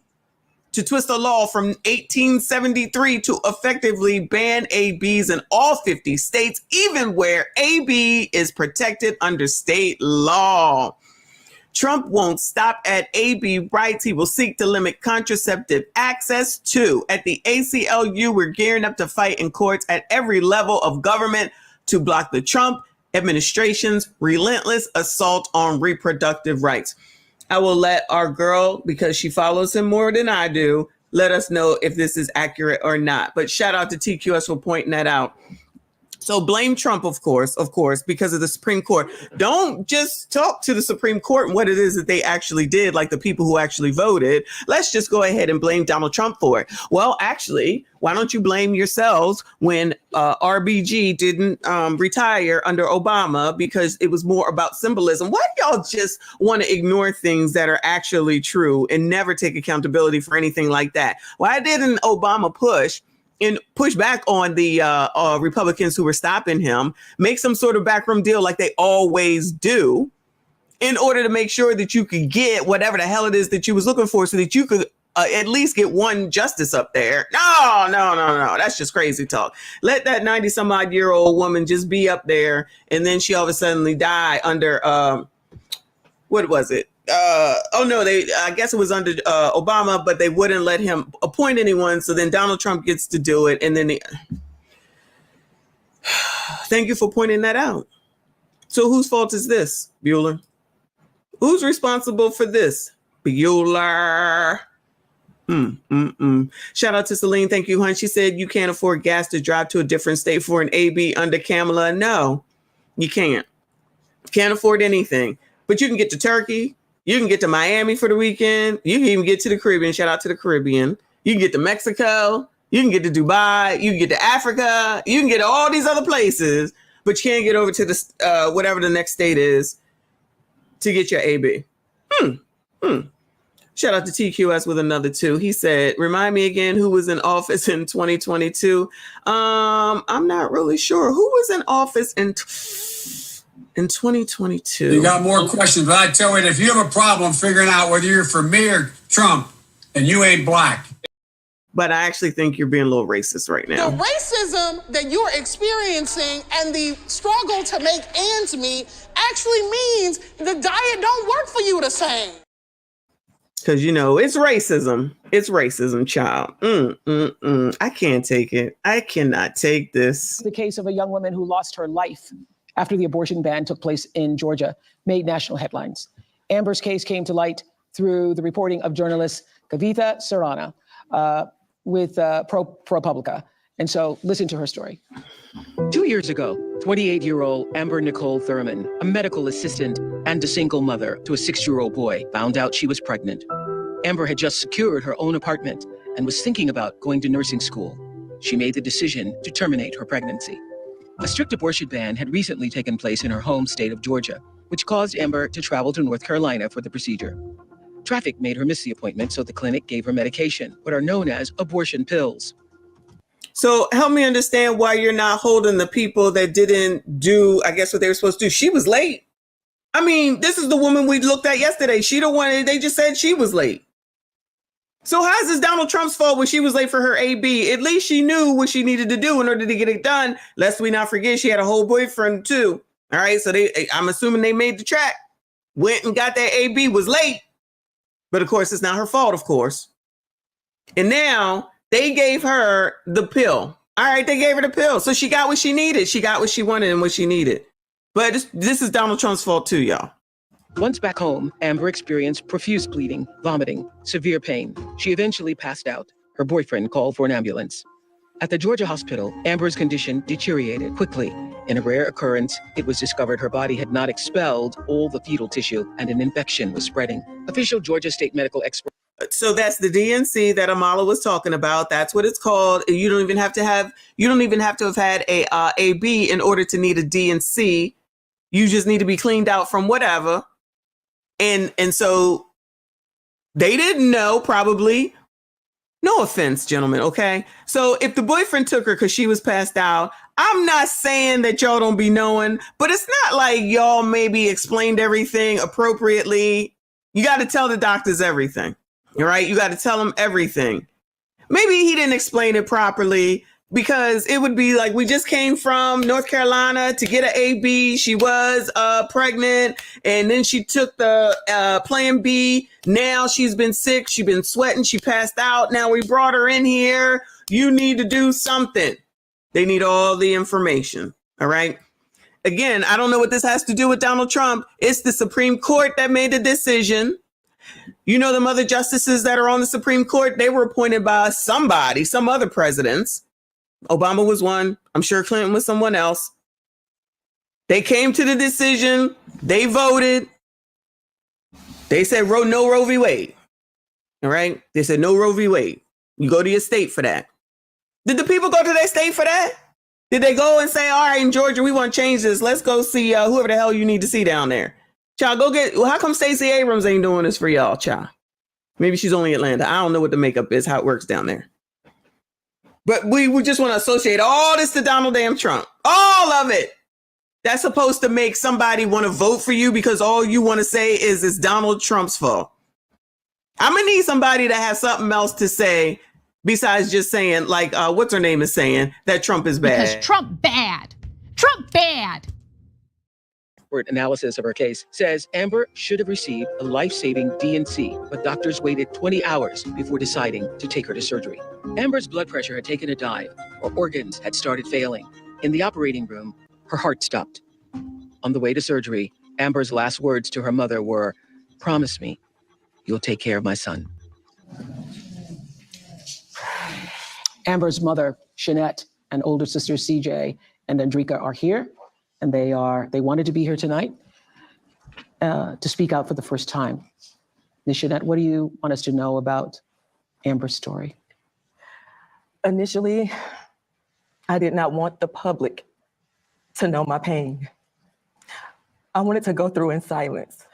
to twist a law from 1873 to effectively ban ABs in all 50 states, even where AB is protected under state law. Trump won't stop at AB rights. He will seek to limit contraceptive access too. At the ACLU, we're gearing up to fight in courts at every level of government to block the Trump administration's relentless assault on reproductive rights. I will let our girl, because she follows him more than I do, let us know if this is accurate or not. But shout out to TQS for pointing that out. So blame Trump, of course, because of the Supreme Court. Don't just talk to the Supreme Court and what it is that they actually did, like the people who actually voted. Let's just go ahead and blame Donald Trump for it. Well, actually, why don't you blame yourselves when RBG didn't retire under Obama, because it was more about symbolism? Why do y'all just want to ignore things that are actually true and never take accountability for anything like that? Why didn't Obama push back on the Republicans who were stopping him, make some sort of backroom deal like they always do, in order to make sure that you could get whatever the hell it is that you was looking for, so that you could at least get one justice up there? No. That's just crazy talk. Let that 90-some-odd-year-old woman just be up there, and then she all of a sudden die under, what was it? I guess it was under Obama, but they wouldn't let him appoint anyone. So then Donald Trump gets to do it. And then thank you for pointing that out. So whose fault is this, Bueller? Who's responsible for this? Bueller. Shout out to Celine. Thank you, hon. She said you can't afford gas to drive to a different state for an AB under Kamala. No, you can't. Can't afford anything. But you can get to Turkey. You can get to Miami for the weekend. You can even get to the Caribbean. Shout out to the Caribbean. You can get to Mexico. You can get to Dubai. You can get to Africa. You can get to all these other places, but you can't get over to the whatever the next state is to get your AB. Shout out to TQS with another 2. He said, remind me again who was in office in 2022. I'm not really sure. Who was in office in 2022.
You got more questions, but I tell you, if you have a problem figuring out whether you're for me or Trump, and you ain't black.
But I actually think you're being a little racist right now.
The racism that you're experiencing and the struggle to make ends meet actually means the diet don't work for you the same.
Because, it's racism. It's racism, child. I can't take it. I cannot take this.
The case of a young woman who lost her life after the abortion ban took place in Georgia made national headlines. Amber's case came to light through the reporting of journalist Kavitha Sarana with ProPublica. And so listen to her story.
2 years ago, 28-year-old Amber Nicole Thurman, a medical assistant and a single mother to a 6-year-old boy, found out she was pregnant. Amber had just secured her own apartment and was thinking about going to nursing school. She made the decision to terminate her pregnancy. A strict abortion ban had recently taken place in her home state of Georgia, which caused Amber to travel to North Carolina for the procedure. Traffic made her miss the appointment, so the clinic gave her medication, what are known as abortion pills.
So help me understand why you're not holding the people that didn't do, I guess, what they were supposed to do. She was late. I mean, this is the woman we looked at yesterday. She the one, they just said she was late. So how is this Donald Trump's fault when she was late for her AB? At least she knew what she needed to do in order to get it done. Lest we not forget, she had a whole boyfriend too. All right, so I'm assuming they made the track, went and got that AB, was late. But of course, it's not her fault, of course. And now they gave her the pill. All right, they gave her the pill. So she got what she needed. She got what she wanted and what she needed. But this is Donald Trump's fault too, y'all.
Once back home, Amber experienced profuse bleeding, vomiting, severe pain. She eventually passed out. Her boyfriend called for an ambulance. At the Georgia hospital, Amber's condition deteriorated quickly. In a rare occurrence, it was discovered her body had not expelled all the fetal tissue and an infection was spreading. Official Georgia state medical expert.
So that's the DNC that Amala was talking about. That's what it's called. You don't even have to have had a AB in order to need a DNC. You just need to be cleaned out from whatever. And so they didn't know, probably. No offense, gentlemen, okay? So if the boyfriend took her because she was passed out, I'm not saying that y'all don't be knowing, but it's not like y'all maybe explained everything appropriately. You got to tell the doctors everything, all right? You got to tell them everything. Maybe he didn't explain it properly, because it would be like, we just came from North Carolina to get an AB. She was pregnant, and then she took the Plan B. Now she's been sick. She's been sweating. She passed out. Now we brought her in here. You need to do something. They need all the information. All right. Again, I don't know what this has to do with Donald Trump. It's the Supreme Court that made the decision. You know, the other justices that are on the Supreme Court, they were appointed by somebody, some other presidents. Obama was one. I'm sure Clinton was someone else. They came to the decision. They voted. They said no Roe v. Wade. All right. They said no Roe v. Wade. You go to your state for that. Did the people go to their state for that? Did they go and say, all right, in Georgia, we want to change this. Let's go see whoever the hell you need to see down there. Child, go get, how come Stacey Abrams ain't doing this for y'all, child? Maybe she's only in Atlanta. I don't know what the makeup is, how it works down there. But we just want to associate all this to Donald damn Trump. All of it. That's supposed to make somebody want to vote for you because all you want to say is it's Donald Trump's fault. I'm going to need somebody that has something else to say besides just saying, like, what's her name is saying, that Trump is bad.
Because Trump bad. Trump bad.
Analysis of her case says Amber should have received a life-saving DNC, but doctors waited 20 hours before deciding to take her to surgery. Amber's blood pressure had taken a dive, her organs had started failing. In the operating room, her heart stopped. On the way to surgery, Amber's last words to her mother were, "Promise me you'll take care of my son."
Amber's mother, Shanette, and older sister, CJ, and Andrika are here. And they wanted to be here tonight to speak out for the first time. Ms. Shanette, what do you want us to know about Amber's story?
Initially, I did not want the public to know my pain. I wanted to go through in silence,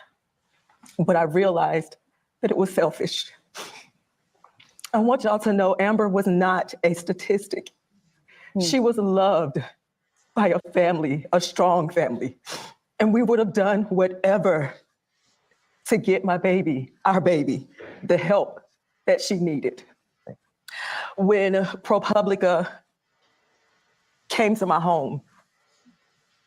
but I realized that it was selfish. I want y'all to know Amber was not a statistic. She was loved by a family, a strong family. And we would have done whatever to get my baby, our baby, the help that she needed. When ProPublica came to my home,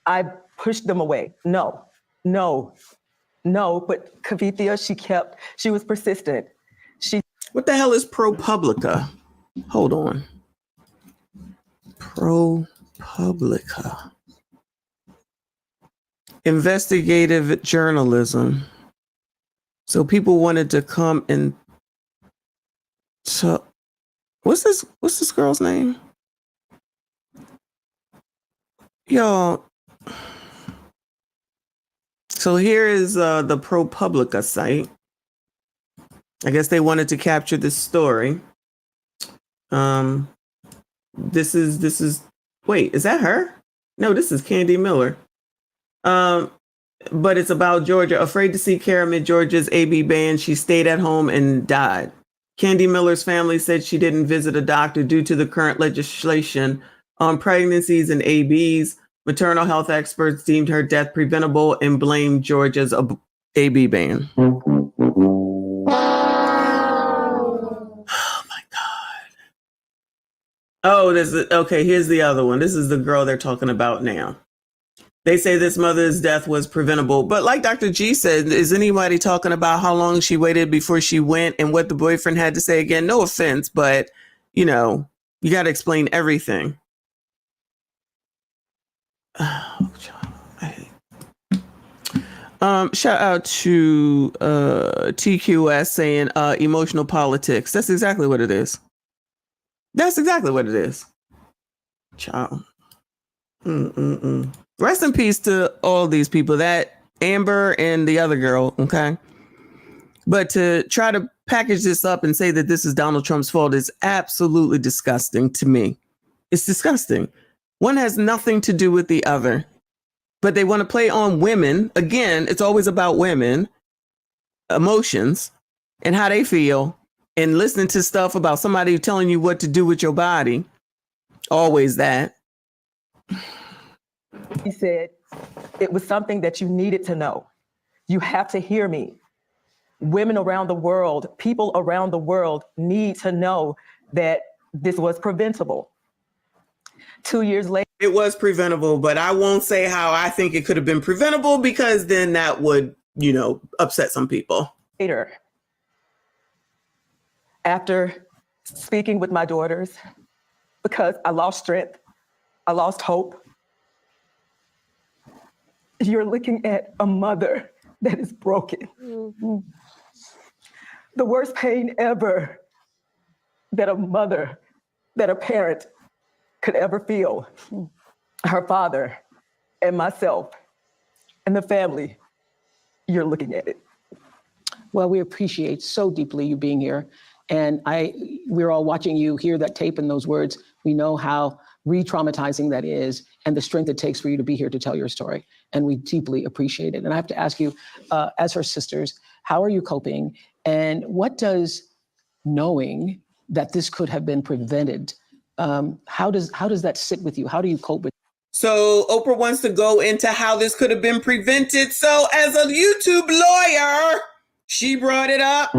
I pushed them away. No, but Kavithia, she was persistent.
What the hell is ProPublica? Hold on. ProPublica. Investigative journalism. So people wanted to come and so what's this girl's name? Y'all. So here is the ProPublica site. I guess they wanted to capture this story. This is wait, is that her? No, this is Candy Miller. But it's about Georgia. Afraid to see care amid Georgia's AB ban, she stayed at home and died. Candy Miller's family said she didn't visit a doctor due to the current legislation on pregnancies and ABs. Maternal health experts deemed her death preventable and blamed Georgia's AB ban. Oh, okay, here's the other one. This is the girl they're talking about now. They say this mother's death was preventable. But like Dr. G said, is anybody talking about how long she waited before she went and what the boyfriend had to say? Again, no offense, but, you know, you got to explain everything. Oh, I hate. Shout out to TQS saying emotional politics. That's exactly what it is. That's exactly what it is. Child. Rest in peace to all these people, that Amber and the other girl, okay? But to try to package this up and say that this is Donald Trump's fault is absolutely disgusting to me. It's disgusting. One has nothing to do with the other. But they want to play on women. Again, it's always about women, emotions, and how they feel. And listening to stuff about somebody telling you what to do with your body. Always that.
He said, it was something that you needed to know. You have to hear me. Women around the world, people around the world need to know that this was preventable. 2 years later.
It was preventable, but I won't say how I think it could have been preventable because then that would, you know, upset some people.
Later. After speaking with my daughters, because I lost strength, I lost hope. You're looking at a mother that is broken. the worst pain ever that a mother, that a parent could ever feel. Her father and myself and the family, you're looking at it.
Well, we appreciate so deeply you being here. And we're all watching you hear that tape and those words. We know how re-traumatizing that is and the strength it takes for you to be here to tell your story. And we deeply appreciate it. And I have to ask you, as her sisters, how are you coping? And what does knowing that this could have been prevented, how does that sit with you? How do you cope with it?
So Oprah wants to go into how this could have been prevented. So as a YouTube lawyer, she brought it up.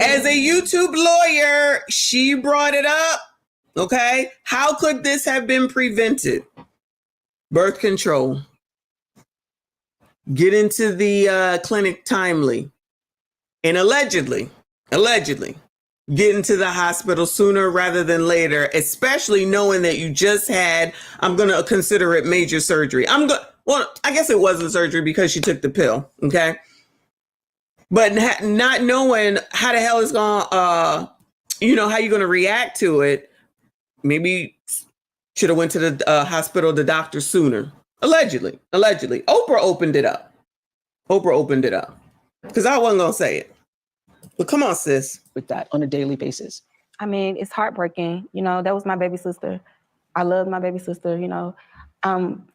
As a YouTube lawyer, she brought it up. Okay. How could this have been prevented? Birth control. Get into the clinic timely. And allegedly, get into the hospital sooner rather than later, especially knowing that you just had, I'm going to consider it major surgery. Well, I guess it wasn't surgery because she took the pill. Okay. But not knowing how the hell it's going to, how you're going to react to it. Maybe should have went to the hospital, the doctor sooner. Allegedly. Oprah opened it up. Because I wasn't going to say it. But come on, sis.
With that on a daily basis.
I mean, it's heartbreaking. That was my baby sister. I love my baby sister, I'm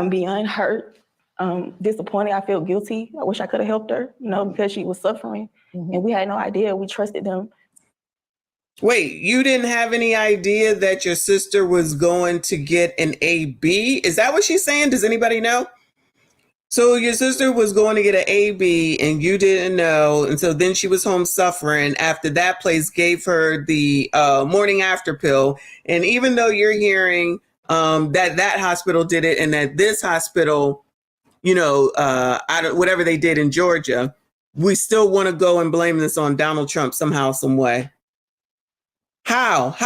beyond hurt, disappointed. I feel guilty. I wish I could have helped her, because she was suffering. And we had no idea. We trusted them.
Wait, you didn't have any idea that your sister was going to get an AB? Is that what she's saying? Does anybody know? So your sister was going to get an AB and you didn't know. And so then she was home suffering after that place gave her the morning after pill. And even though you're hearing that hospital did it and that this hospital, whatever they did in Georgia, we still want to go and blame this on Donald Trump somehow, some way. How?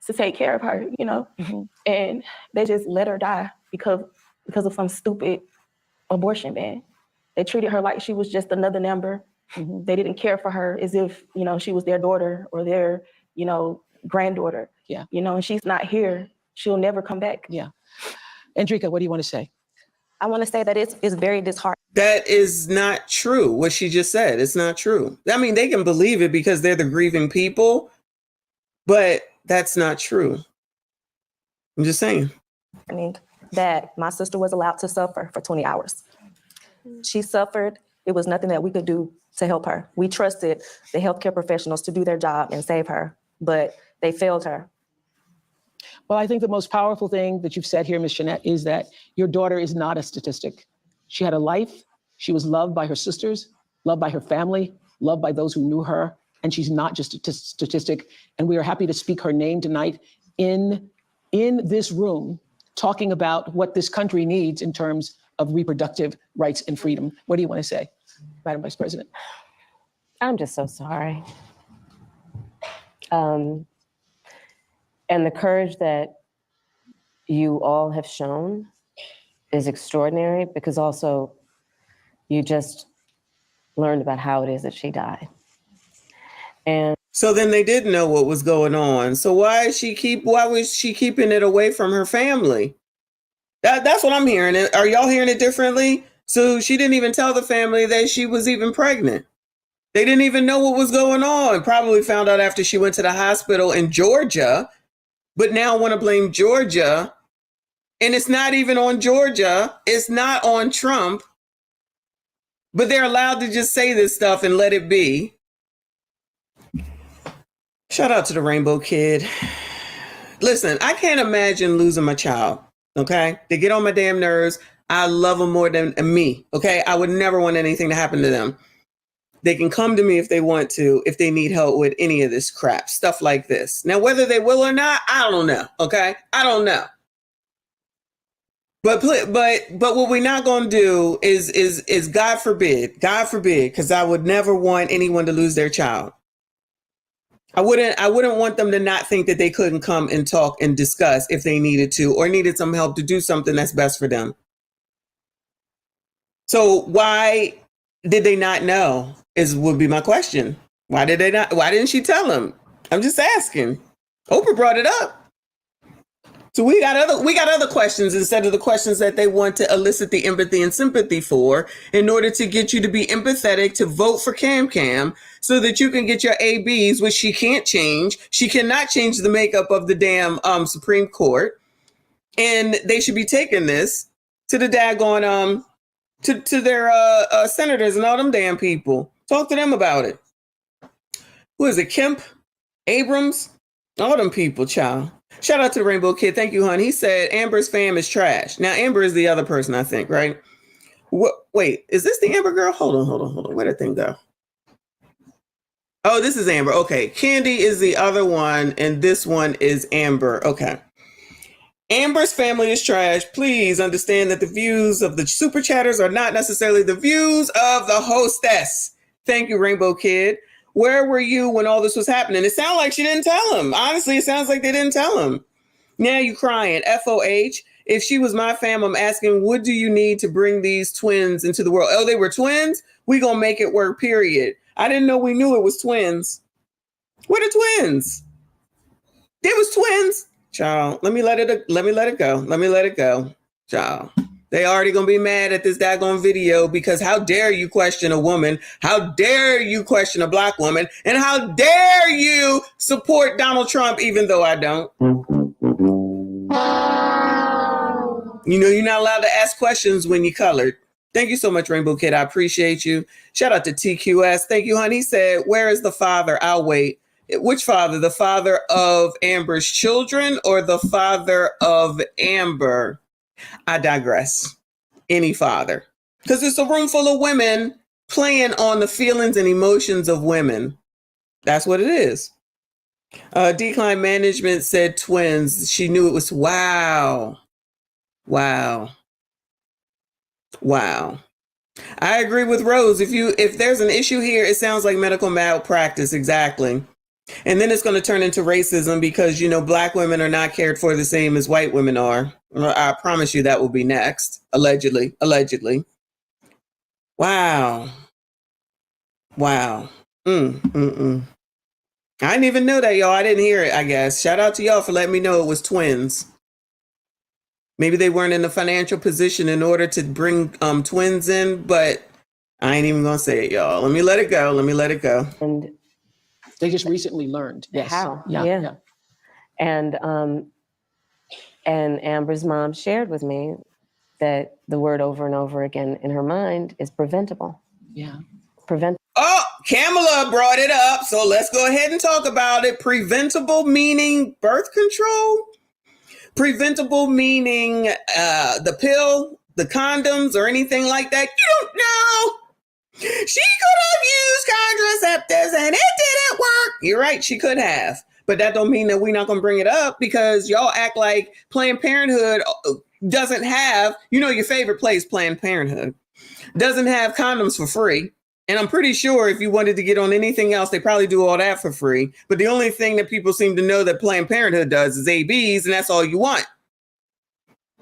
To take care of her, and they just let her die because of some stupid abortion ban. They treated her like she was just another number. They didn't care for her as if, she was their daughter or their, granddaughter.
Yeah.
And she's not here. She'll never come back.
Yeah. Andrika, what do you want to say?
I want to say that it's very disheartening.
That is not true. What she just said, it's not true. I mean, they can believe it because they're the grieving people, but that's not true. I'm just saying.
That my sister was allowed to suffer for 20 hours. She suffered. It was nothing that we could do to help her. We trusted the healthcare professionals to do their job and save her, but they failed her.
Well, I think the most powerful thing that you've said here, Ms. Jeanette, is that your daughter is not a statistic. She had a life. She was loved by her sisters, loved by her family, loved by those who knew her. And she's not just a statistic. And we are happy to speak her name tonight in this room, talking about what this country needs in terms of reproductive rights and freedom. What do you want to say, Madam Vice President?
I'm just so sorry. And the courage that you all have shown is extraordinary, because also you just learned about how it is that she died. And
so then they didn't know what was going on. So why was she keeping it away from her family? That's what I'm hearing. Are y'all hearing it differently? So she didn't even tell the family that she was even pregnant. They didn't even know what was going on. Probably found out after she went to the hospital in Georgia, but now want to blame Georgia. And it's not even on Georgia. It's not on Trump. But they're allowed to just say this stuff and let it be. Shout out to the Rainbow Kid. Listen, I can't imagine losing my child, okay? They get on my damn nerves. I love them more than me, okay? I would never want anything to happen to them. They can come to me if they want to, if they need help with any of this crap, stuff like this. Now, whether they will or not, I don't know, okay? I don't know. But what we're not going to do is God forbid, because I would never want anyone to lose their child. I wouldn't want them to not think that they couldn't come and talk and discuss if they needed to or needed some help to do something that's best for them. So why did they not know would be my question. Why didn't she tell him? I'm just asking. Oprah brought it up. So we got other questions instead of the questions that they want to elicit the empathy and sympathy for in order to get you to be empathetic to vote for Cam so that you can get your ABs, which she can't change. She cannot change the makeup of the damn Supreme Court. And they should be taking this to the daggone to their senators and all them damn people. Talk to them about it. Who is it? Kemp? Abrams? All them people, child. Shout out to the Rainbow Kid. Thank you, hon. He said Amber's fam is trash. Now, Amber is the other person, I think, right? Wait, is this the Amber girl? Hold on. Where'd that thing go? Oh, this is Amber. Okay. Candy is the other one, and this one is Amber. Okay. Amber's family is trash. Please understand that the views of the super chatters are not necessarily the views of the hostess. Thank you, Rainbow Kid. Where were you when all this was happening? It sounds like she didn't tell him. Honestly, it sounds like they didn't tell him. Now you crying. FOH. If she was my fam, I'm asking, what do you need to bring these twins into the world? Oh, they were twins? We gonna make it work, period. I didn't know we knew it was twins. What are twins? They was twins. Child, let me let it go. Child. They already gonna be mad at this daggone video because how dare you question a woman? How dare you question a black woman? And how dare you support Donald Trump even though I don't? You know, you're not allowed to ask questions when you're colored. Thank you so much, Rainbow Kid. I appreciate you. Shout out to TQS. Thank you, honey. He said, where is the father? I'll wait. Which father? The father of Amber's children or the father of Amber? I digress. Any father. Because it's a room full of women playing on the feelings and emotions of women. That's what it is. Decline Management said twins. She knew it was wow. I agree with Rose. If there's an issue here, it sounds like medical malpractice. Exactly. And then it's going to turn into racism because, you know, black women are not cared for the same as white women are. I promise you that will be next. Allegedly. Wow. I didn't even know that, y'all. I didn't hear it, I guess. Shout out to y'all for letting me know it was twins. Maybe they weren't in a financial position in order to bring twins in, but I ain't even going to say it, y'all. Let me let it go.
And they just recently learned. Yes.
How?
Yeah.
And Amber's mom shared with me that the word over and over again in her mind is preventable.
Yeah.
Oh, Kamala brought it up. So let's go ahead and talk about it. Preventable meaning birth control. Preventable meaning the pill, the condoms, or anything like that. You don't know. She could have used contraceptives and it didn't work. You're right, she could have. But that don't mean that we're not going to bring it up because y'all act like Planned Parenthood doesn't have, you know, your favorite place, Planned Parenthood, doesn't have condoms for free. And I'm pretty sure if you wanted to get on anything else, they probably do all that for free. But the only thing that people seem to know that Planned Parenthood does is ABs, and that's all you want.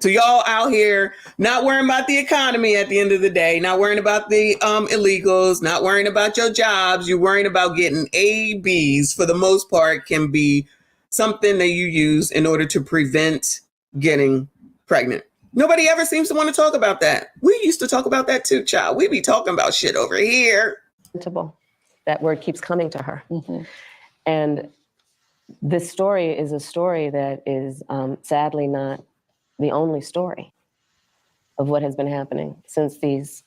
So y'all out here not worrying about the economy at the end of the day, not worrying about the illegals, not worrying about your jobs. You're worrying about getting ABs for the most part can be something that you use in order to prevent getting pregnant. Nobody ever seems to want to talk about that. We used to talk about that too, child. We be talking about shit over here.
That word keeps coming to her.
Mm-hmm.
And this story is a story that is sadly not the only story of what has been happening since these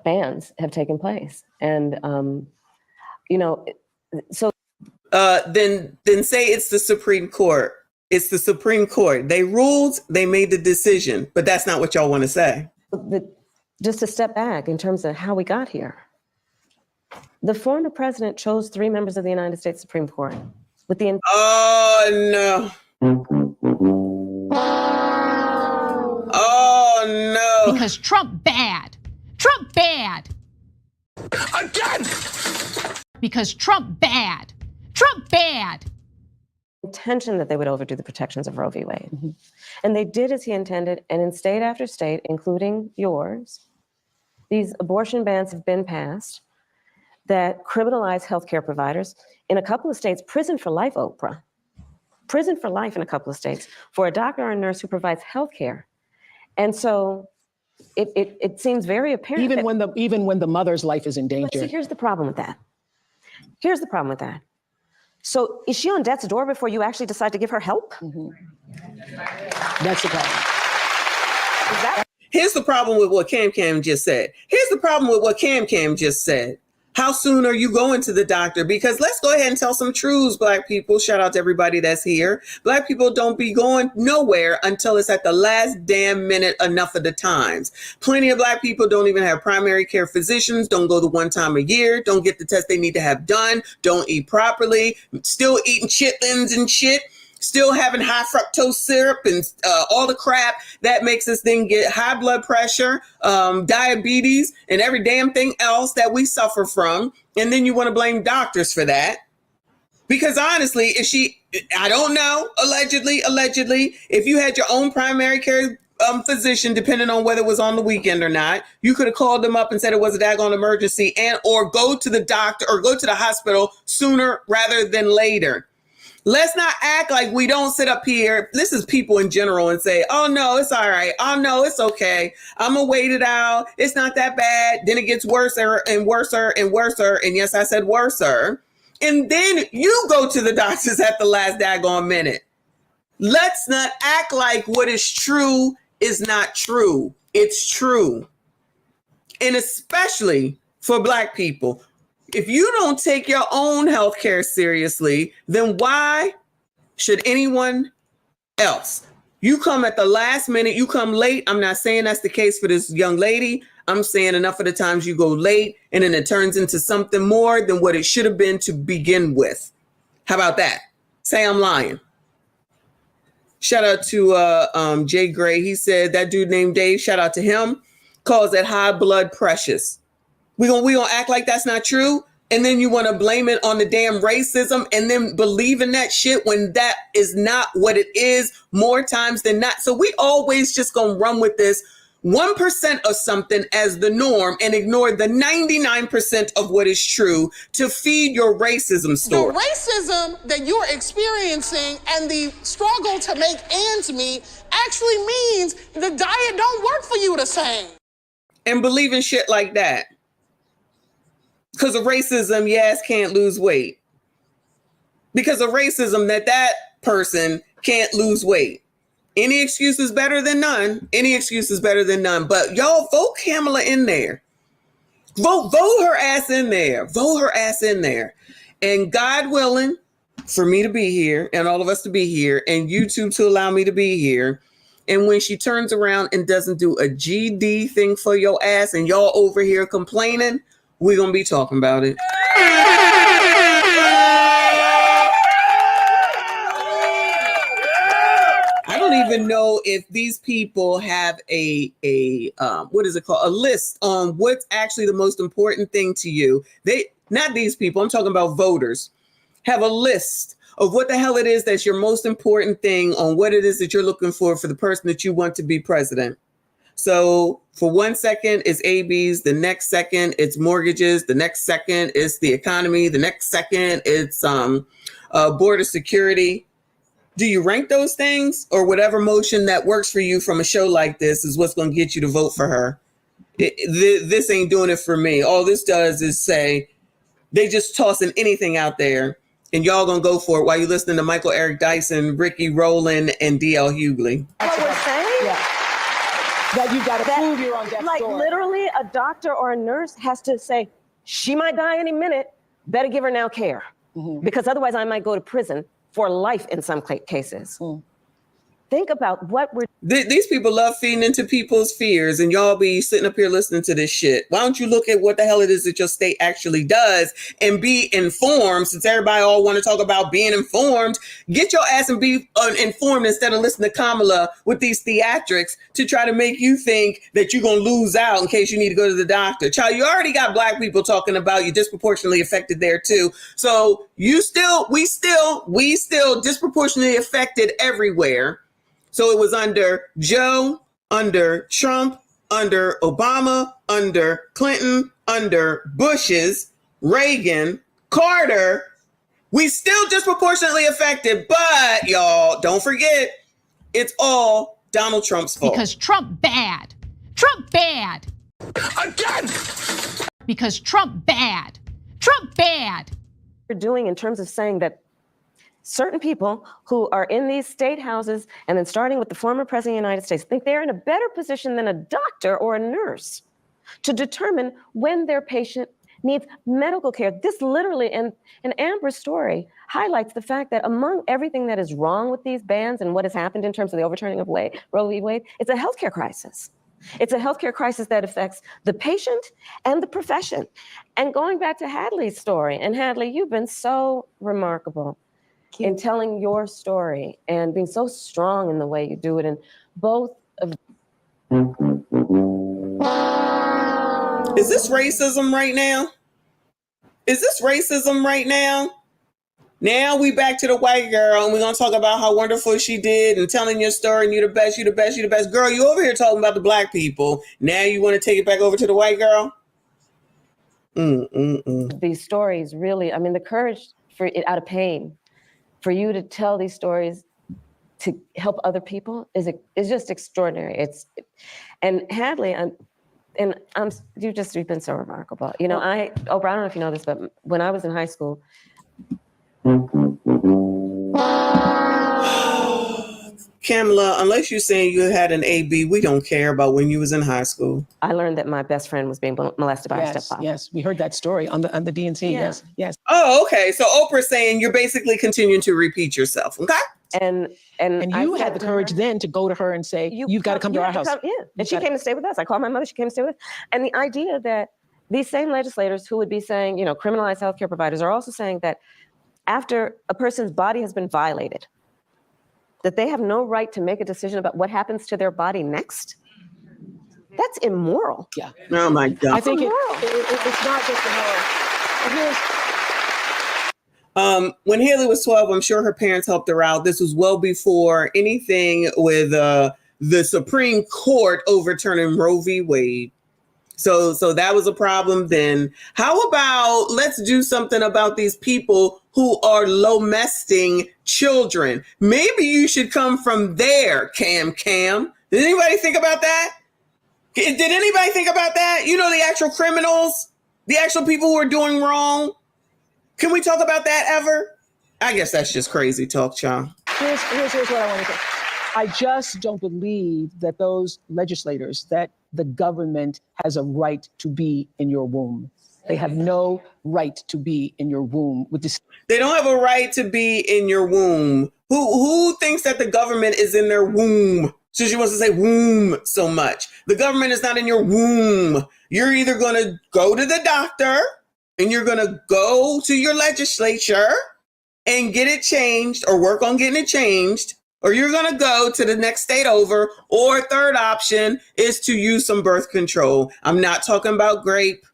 bans have taken place. And, you know, so.
Then say it's the Supreme Court. It's the Supreme Court. They ruled, they made the decision, but that's not what y'all want to say.
Just to step back in terms of how we got here. The former president chose 3 members of the United States Supreme Court with the.
Oh, no.
Because Trump bad. Trump bad.
Again.
Because Trump bad. Trump bad.
Intention that they would overdo the protections of Roe v. Wade. And they did as he intended, and in state after state, including yours, these abortion bans have been passed that criminalize healthcare providers. In a couple of states, prison for life, Oprah. Prison for life in a couple of states for a doctor or a nurse who provides healthcare. And so it seems very apparent.
Even when the mother's life is in danger.
See, here's the problem with that. Here's the problem with that. So is she on death's door before you actually decide to give her help?
That's the problem.
Here's the problem with what Cam just said. Here's the problem with what Cam just said. How soon are you going to the doctor? Because let's go ahead and tell some truths, Black people. Shout out to everybody that's here. Black people don't be going nowhere until it's at the last damn minute enough of the times. Plenty of Black people don't even have primary care physicians, don't go the one time a year, don't get the test they need to have done, don't eat properly, still eating chitlins and shit. Still having high fructose syrup and all the crap that makes us then get high blood pressure, diabetes, and every damn thing else that we suffer from. And then you want to blame doctors for that. Because honestly, I don't know, allegedly, if you had your own primary care physician, depending on whether it was on the weekend or not, you could have called them up and said it was a daggone emergency or go to the doctor or go to the hospital sooner rather than later. Let's not act like we don't sit up here. This is people in general and say, oh, no, it's all right. Oh, no, it's okay. I'm going to wait it out. It's not that bad. Then it gets worser and worser and worser. And yes, I said worser. And then you go to the doctors at the last daggone minute. Let's not act like what is true is not true. It's true. And especially for Black people. If you don't take your own health care seriously, then why should anyone else? You come at the last minute, you come late. I'm not saying that's the case for this young lady. I'm saying enough of the times you go late and then it turns into something more than what it should have been to begin with. How about that? Say I'm lying. Shout out to Jay Gray. He said that dude named Dave, shout out to him, calls it high blood pressures. We gonna act like that's not true, and then you want to blame it on the damn racism, and then believe in that shit when that is not what it is more times than not. So we always just gonna run with this 1% of something as the norm and ignore the 99% of what is true to feed your racism story.
The racism that you're experiencing and the struggle to make ends meet actually means the diet don't work for you the same.
And believe in shit like that. Because of racism, your ass can't lose weight. Because of racism, that person can't lose weight. Any excuse is better than none. Any excuse is better than none. But y'all vote Kamala in there. Vote her ass in there. Vote her ass in there. And God willing, for me to be here and all of us to be here and YouTube to allow me to be here. And when she turns around and doesn't do a GD thing for your ass and y'all over here complaining, we're going to be talking about it. I don't even know if these people have a what is it called? A list on what's actually the most important thing to you. Not these people, I'm talking about voters, have a list of what the hell it is that's your most important thing on what it is that you're looking for the person that you want to be president. So for 1 second, it's ABs. The next second, it's mortgages. The next second, it's the economy. The next second, it's border security. Do you rank those things, or whatever motion that works for you from a show like this is what's going to get you to vote for her? This ain't doing it for me. All this does is say they just tossing anything out there, and y'all going to go for it while you're listening to Michael Eric Dyson, Ricky Rowland, and DL Hughley.
What we're saying?
Yeah. That you got to prove you're on death's door.
Literally, a doctor or a nurse has to say, she might die any minute, better give her now care. Because otherwise I might go to prison for life in some cases. Think about what we're...
These people love feeding into people's fears, and y'all be sitting up here listening to this shit. Why don't you look at what the hell it is that your state actually does and be informed? Since everybody all want to talk about being informed, get your ass and be informed instead of listening to Kamala with these theatrics to try to make you think that you're going to lose out in case you need to go to the doctor. Child, you already got Black people talking about you disproportionately affected there too. So we still disproportionately affected everywhere. So it was under Joe, under Trump, under Obama, under Clinton, under Bush's, Reagan, Carter, we still disproportionately affected. But y'all, don't forget, it's all Donald Trump's fault.
Because Trump bad. Trump bad.
Again!
Because Trump bad. Trump bad.
We're doing in terms of saying that certain people who are in these state houses, and then starting with the former president of the United States, think they're in a better position than a doctor or a nurse to determine when their patient needs medical care. This literally, and Amber's story highlights the fact that among everything that is wrong with these bans and what has happened in terms of the overturning of Roe v. Wade, it's a healthcare crisis. It's a healthcare crisis that affects the patient and the profession. And going back to Hadley's story, and Hadley, you've been so remarkable in telling your story and being so strong in the way you do it. And both of
Is this racism right now? Is this racism right now? Now we back to the white girl, and we're going to talk about how wonderful she did and telling your story, and you the best, you the best, you the best. Girl, you over here talking about the black people. Now you want to take it back over to the white girl?
These stories really, I mean, the courage for it out of pain, for you to tell these stories to help other people is just extraordinary. And Hadley, you've been so remarkable. You know, Oprah, I don't know if you know this, but when I was in high school,
Kamala, unless you're saying you had an AB, we don't care about when you was in high school.
I learned that my best friend was being molested by her stepfather.
Yes, we heard that story on the DNC.
Yeah.
Yes.
Oh, okay. So Oprah's saying you're basically continuing to repeat yourself, okay?
And
you had the courage then to go to her and say, you've got to come to our house.
And she came to stay with us. I called my mother, she came to stay with us. And the idea that these same legislators who would be saying, you know, criminalize healthcare providers are also saying that after a person's body has been violated, that they have no right to make a decision about what happens to their body next. That's immoral.
Yeah.
Oh my God.
I think it's not just immoral.
When Haley was 12, I'm sure her parents helped her out. This was well before anything with the Supreme Court overturning Roe v. Wade. So that was a problem then. How about let's do something about these people who are lomesting children? Maybe you should come from there, Cam. Did anybody think about that? Did anybody think about that? You know, the actual criminals, the actual people who are doing wrong. Can we talk about that ever? I guess that's just crazy talk, y'all.
Here's what I want to say. I just don't believe that those legislators, that the government has a right to be in your womb. They have no right to be in your womb with this.
They don't have a right to be in your womb. Who thinks that the government is in their womb? So she wants to say womb so much. The government is not in your womb. You're either going to go to the doctor and you're going to go to your legislature and get it changed or work on getting it changed, or you're going to go to the next state over, or third option is to use some birth control. I'm not talking about grape,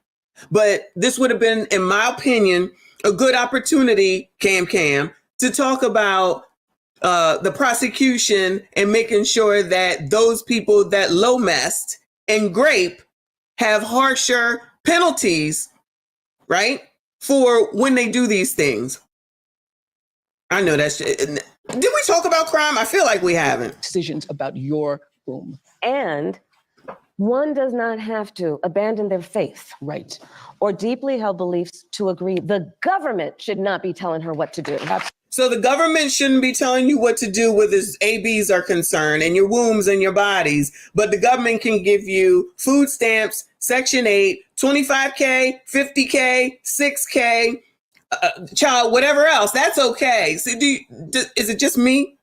but this would have been, in my opinion, a good opportunity, Cam, to talk about the prosecution and making sure that those people that lomest and grape have harsher penalties, right? For when they do these things. I know that's... Did we talk about crime? I feel like we haven't.
Decisions about your womb.
And one does not have to abandon their faith.
Right.
Or deeply held beliefs to agree the government should not be telling her what to do.
So the government shouldn't be telling you what to do with as ABs are concerned and your wombs and your bodies, but the government can give you food stamps, Section 8, 25K, 50K, 6K, child, whatever else. That's okay. So is it just me?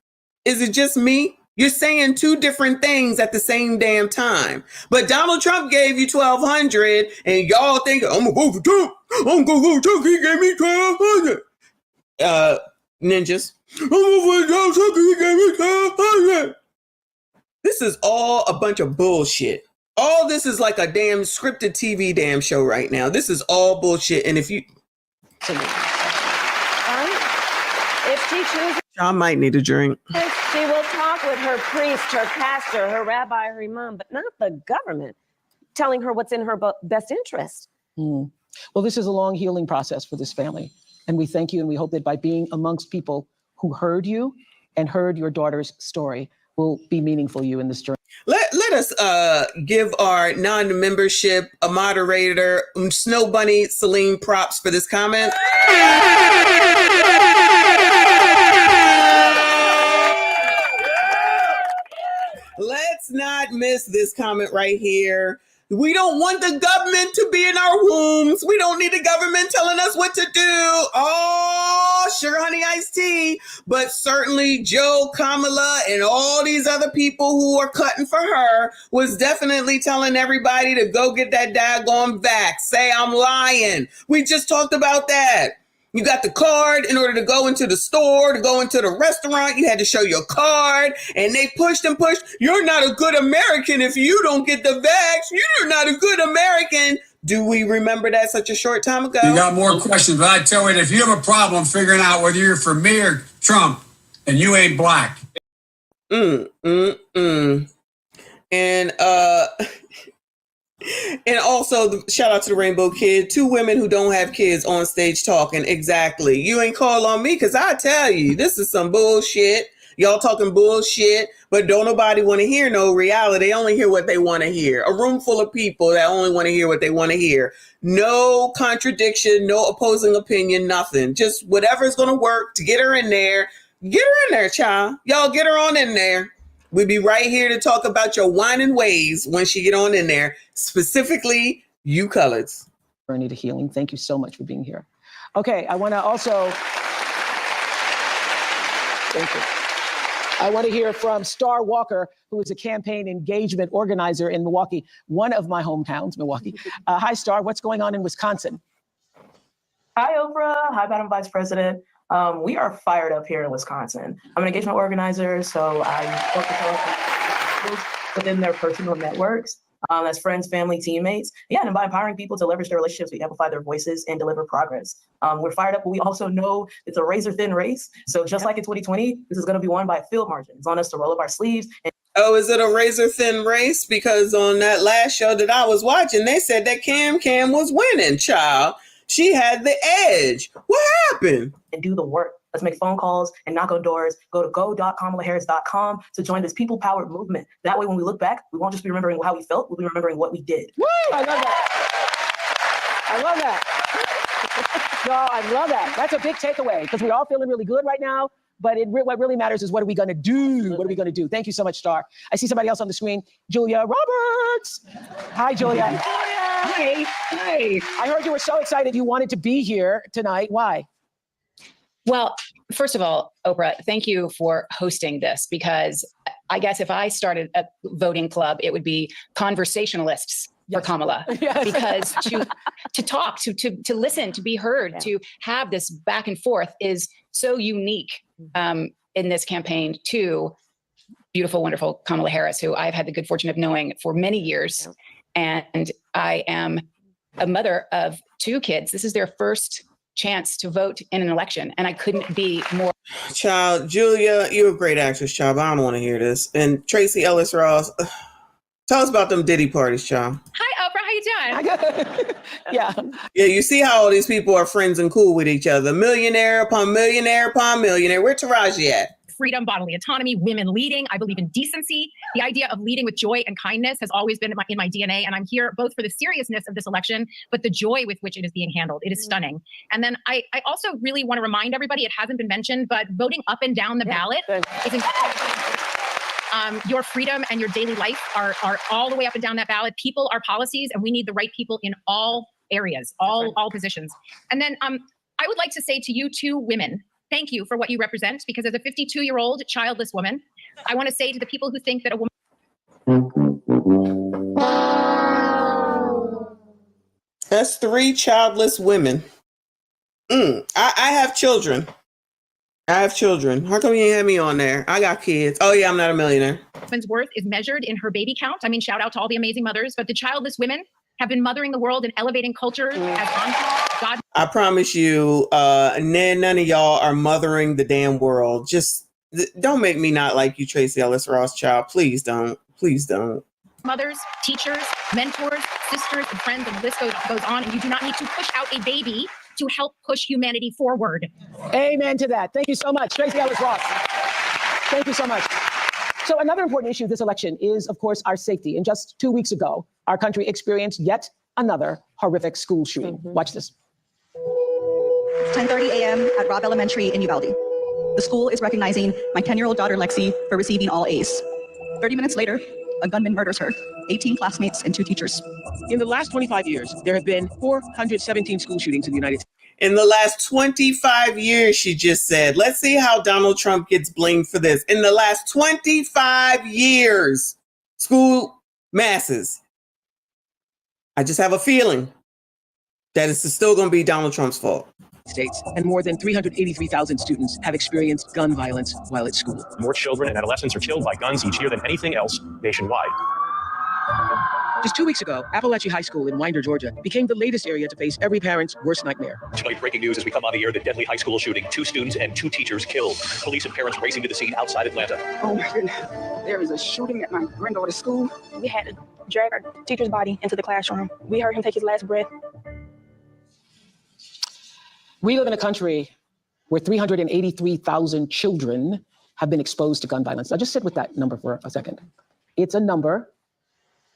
Is it just me? You're saying two different things at the same damn time. But Donald Trump gave you $1,200 and y'all think, I'm gonna vote for Trump. I'm gonna vote for Trump. He gave me $1,200. Ninjas. I'm gonna vote for Trump. He gave me $1,200. This is all a bunch of bullshit. All this is like a damn scripted TV damn show right now. This is all bullshit. And if you...
If she chooses...
I might need a drink.
She will talk with her priest, her pastor, her rabbi, her imam, but not the government. telling her what's in her best interest.
Well, this is a long healing process for this family. And we thank you, and we hope that by being amongst people who heard you and heard your daughter's story will be meaningful to you in this journey.
Let us give our non-membership a moderator, Snow Bunny Celine, props for this comment. Let's not miss this comment right here. We don't want the government to be in our wombs. We don't need the government telling us what to do. Oh, sugar, honey, iced tea. But certainly Joe, Kamala, and all these other people who are cutting for her was definitely telling everybody to go get that daggone vax. Say I'm lying. We just talked about that. You got the card in order to go into the store, to go into the restaurant. You had to show your card, and they pushed and pushed. You're not a good American if you don't get the vax. You're not a good American. Do we remember that such a short time ago?
You got more questions, but I tell you, if you have a problem figuring out whether you're for me or Trump, and you ain't black.
And also, shout out to the Rainbow Kid. 2 women who don't have kids on stage talking. Exactly. You ain't call on me because I tell you, this is some bullshit. Y'all talking bullshit, but don't nobody want to hear no reality. They only hear what they want to hear. A room full of people that only want to hear what they want to hear. No contradiction, no opposing opinion, nothing. Just whatever's going to work to get her in there. Get her in there, child. Y'all get her on in there. We'll be right here to talk about your whining ways when she get on in there, specifically you coloreds.
Journey to healing. Thank you so much for being here. Okay, I want to also, thank you. I want to hear from Star Walker, who is a campaign engagement organizer in Milwaukee, one of my hometowns, Milwaukee. Hi, Star. What's going on in Wisconsin?
Hi, Oprah. Hi, Madam Vice President. We are fired up here in Wisconsin. I'm an engagement organizer, so I work with people within their personal networks, as friends, family, teammates. Yeah, and by empowering people to leverage their relationships, we amplify their voices and deliver progress. We're fired up, but we also know it's a razor-thin race. So just like in 2020, this is going to be won by a field margin. It's on us to roll up our sleeves.
Oh, is it a razor-thin race? Because on that last show that I was watching, they said that Cam was winning, child. She had the edge. What happened?
And do the work. Let's make phone calls and knock on doors. Go to go.kamalaharris.com to join this people-powered movement. That way, when we look back, we won't just be remembering how we felt, we'll be remembering what we did.
Woo! I love that. I love that. No, I love that. That's a big takeaway because we're all feeling really good right now. But what really matters is what are we going to do? What are we going to do? Thank you so much, Star. I see somebody else on the screen, Julia Roberts. Hi, Julia. Hi. Hi. I heard you were so excited you wanted to be here tonight. Why?
Well, first of all, Oprah, thank you for hosting this, because I guess if I started a voting club, it would be conversationalists for Kamala.
Yes.
Because to talk, to listen, to be heard, to have this back and forth is so unique in this campaign to beautiful, wonderful Kamala Harris, who I've had the good fortune of knowing for many years. And I am a mother of 2 kids. This is their first chance to vote in an election, and I couldn't be more.
Child, Julia, you're a great actress, child, but I don't want to hear this. And Tracy Ellis Ross, tell us about them Diddy parties, child.
Hi, Oprah. How you doing?
Yeah,
you see how all these people are friends and cool with each other. Millionaire upon millionaire upon millionaire. Where Taraji at?
Freedom, bodily autonomy, women leading. I believe in decency. The idea of leading with joy and kindness has always been in my DNA. And I'm here both for the seriousness of this election, but the joy with which it is being handled. It is stunning. And then I also really want to remind everybody, it hasn't been mentioned, but voting up and down the ballot is incredible. Your freedom and your daily life are all the way up and down that ballot. People are policies, and we need the right people in all areas, all positions. And then I would like to say to you 2 women, thank you for what you represent, because as a 52-year-old childless woman, I want to say to the people who think that a woman...
That's 3 childless women. I have children. How come you ain't have me on there? I got kids. Oh yeah, I'm not a millionaire.
Woman's worth is measured in her baby count. I mean, shout out to all the amazing mothers, but the childless women have been mothering the world and elevating culture as God. I
promise you, none of y'all are mothering the damn world. Just don't make me not like you, Tracy Ellis Ross, child. Please don't. Please don't.
mothers, teachers, mentors, sisters, and friends, and the list goes on. And you do not need to push out a baby to help push humanity forward.
Amen to that. Thank you so much, Tracy Ellis Ross. Thank you so much. So another important issue this election is, of course, our safety. And just 2 weeks ago, our country experienced yet another horrific school shooting. Watch this.
10:30 a.m. at Robb Elementary in Uvalde. The school is recognizing my 10-year-old daughter, Lexi, for receiving all A's. 30 minutes later, a gunman murders her, 18 classmates and 2 teachers.
In the last 25 years, there have been 417 school shootings in the United States.
In the last 25 years, she just said. Let's see how Donald Trump gets blamed for this. In the last 25 years, school masses. I just have a feeling that it's still going to be Donald Trump's fault.
States, and more than 383,000 students have experienced gun violence while at school.
More children and adolescents are killed by guns each year than anything else nationwide.
Just 2 weeks ago, Appalachia High School in Winder, Georgia, became the latest area to face every parent's worst nightmare.
Tonight, breaking news as we come on the air, the deadly high school shooting, 2 students and 2 teachers killed. Police and parents racing to the scene outside Atlanta.
Oh my goodness. There is a shooting at my granddaughter's school. We had to drag our teacher's body into the classroom. We heard him take his last breath.
We live in a country where 383,000 children have been exposed to gun violence. Now just sit with that number for a second. It's a number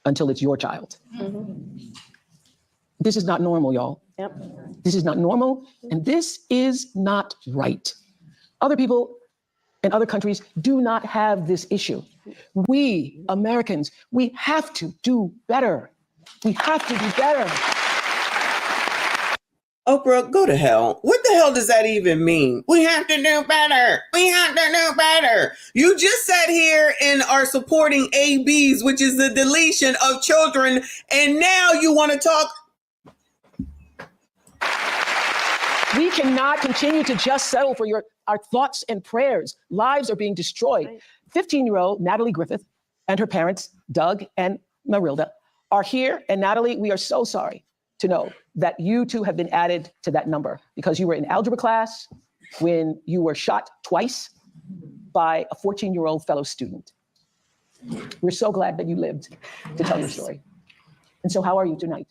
until it's your child. This is not normal, y'all.
Yep.
This is not normal, and this is not right. Other people in other countries do not have this issue. We, Americans, we have to do better. We have to do better.
Oprah, go to hell. What the hell does that even mean? We have to do better. We have to do better. You just sat here and are supporting ABs, which is the deletion of children, and now you want to talk.
We cannot continue to just settle for our thoughts and prayers. Lives are being destroyed. 15-year-old Natalie Griffith and her parents, Doug and Marilda, are here. And Natalie, we are so sorry to know that you too have been added to that number because you were in algebra class when you were shot twice by a 14-year-old fellow student. We're so glad that you lived to tell your story. And so how are you tonight?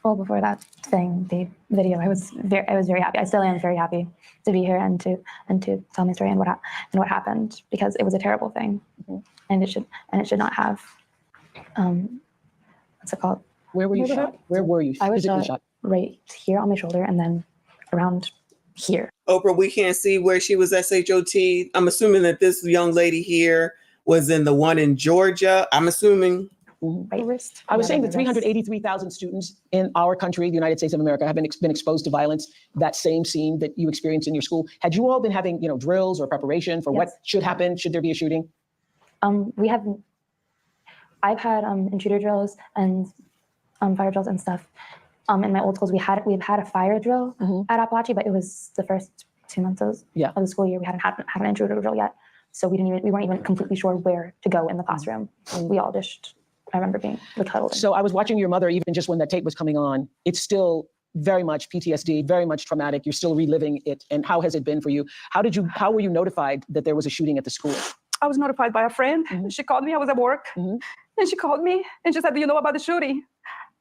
Well, before that thing, the video, I was very happy. I still am very happy to be here and to tell my story and what happened, because it was a terrible thing, and it should not have. What's it called?
Where were you shot? Where were you?
I was
shot
right here on my shoulder, and then around here.
Oprah, we can't see where she was SHOT. I'm assuming that this young lady here was in the one in Georgia. I'm assuming.
Right wrist.
I was saying that 383,000 students in our country, the United States of America, have been exposed to violence. That same scene that you experienced in your school. Had you all been having, drills or preparation for what should happen? Should there be a shooting?
I've had intruder drills and fire drills and stuff. In my old schools, we've had a fire drill at Appalachia, but it was the first 2 months of the school year. We hadn't had an intruder drill yet, so we weren't even completely sure where to go in the classroom. We all just. I remember being huddled.
So I was watching your mother, even just when that tape was coming on. It's still very much PTSD, very much traumatic. You're still reliving it. And how has it been for you? How were you notified that there was a shooting at the school?
I was notified by a friend. She called me. I was at work, and she called me and she said, "Do you know about the shooting?"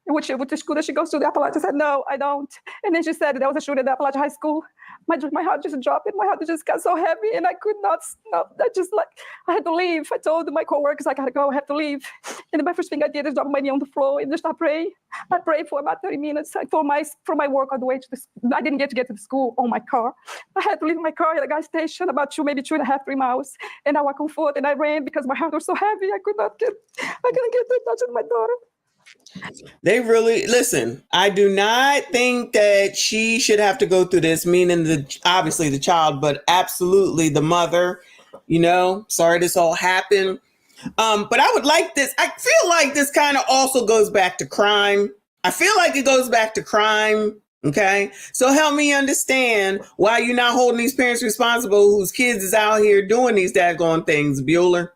Which the school that she goes to, the Appalachia. I said, "No, I don't." And then she said there was a shooting at the Appalachia High School. My heart just dropped, and my heart just got so heavy, and I could not stop. I had to leave. I told my coworkers, I gotta go, I have to leave. And then my first thing I did is drop my knee on the floor and just start praying. I prayed for about 30 minutes from my work all the way to I didn't get to the school on my car. I had to leave my car at a gas station about 2.5-3 miles. And I walked on foot and I ran because my heart was so heavy. I couldn't get to touch with my daughter.
They really listen. I do not think that she should have to go through this, meaning obviously the child, but absolutely the mother. Sorry this all happened. But I would like this. I feel like this kind of also goes back to crime. I feel like it goes back to crime. Okay. So help me understand why you're not holding these parents responsible whose kids is out here doing these daggone things. Bueller.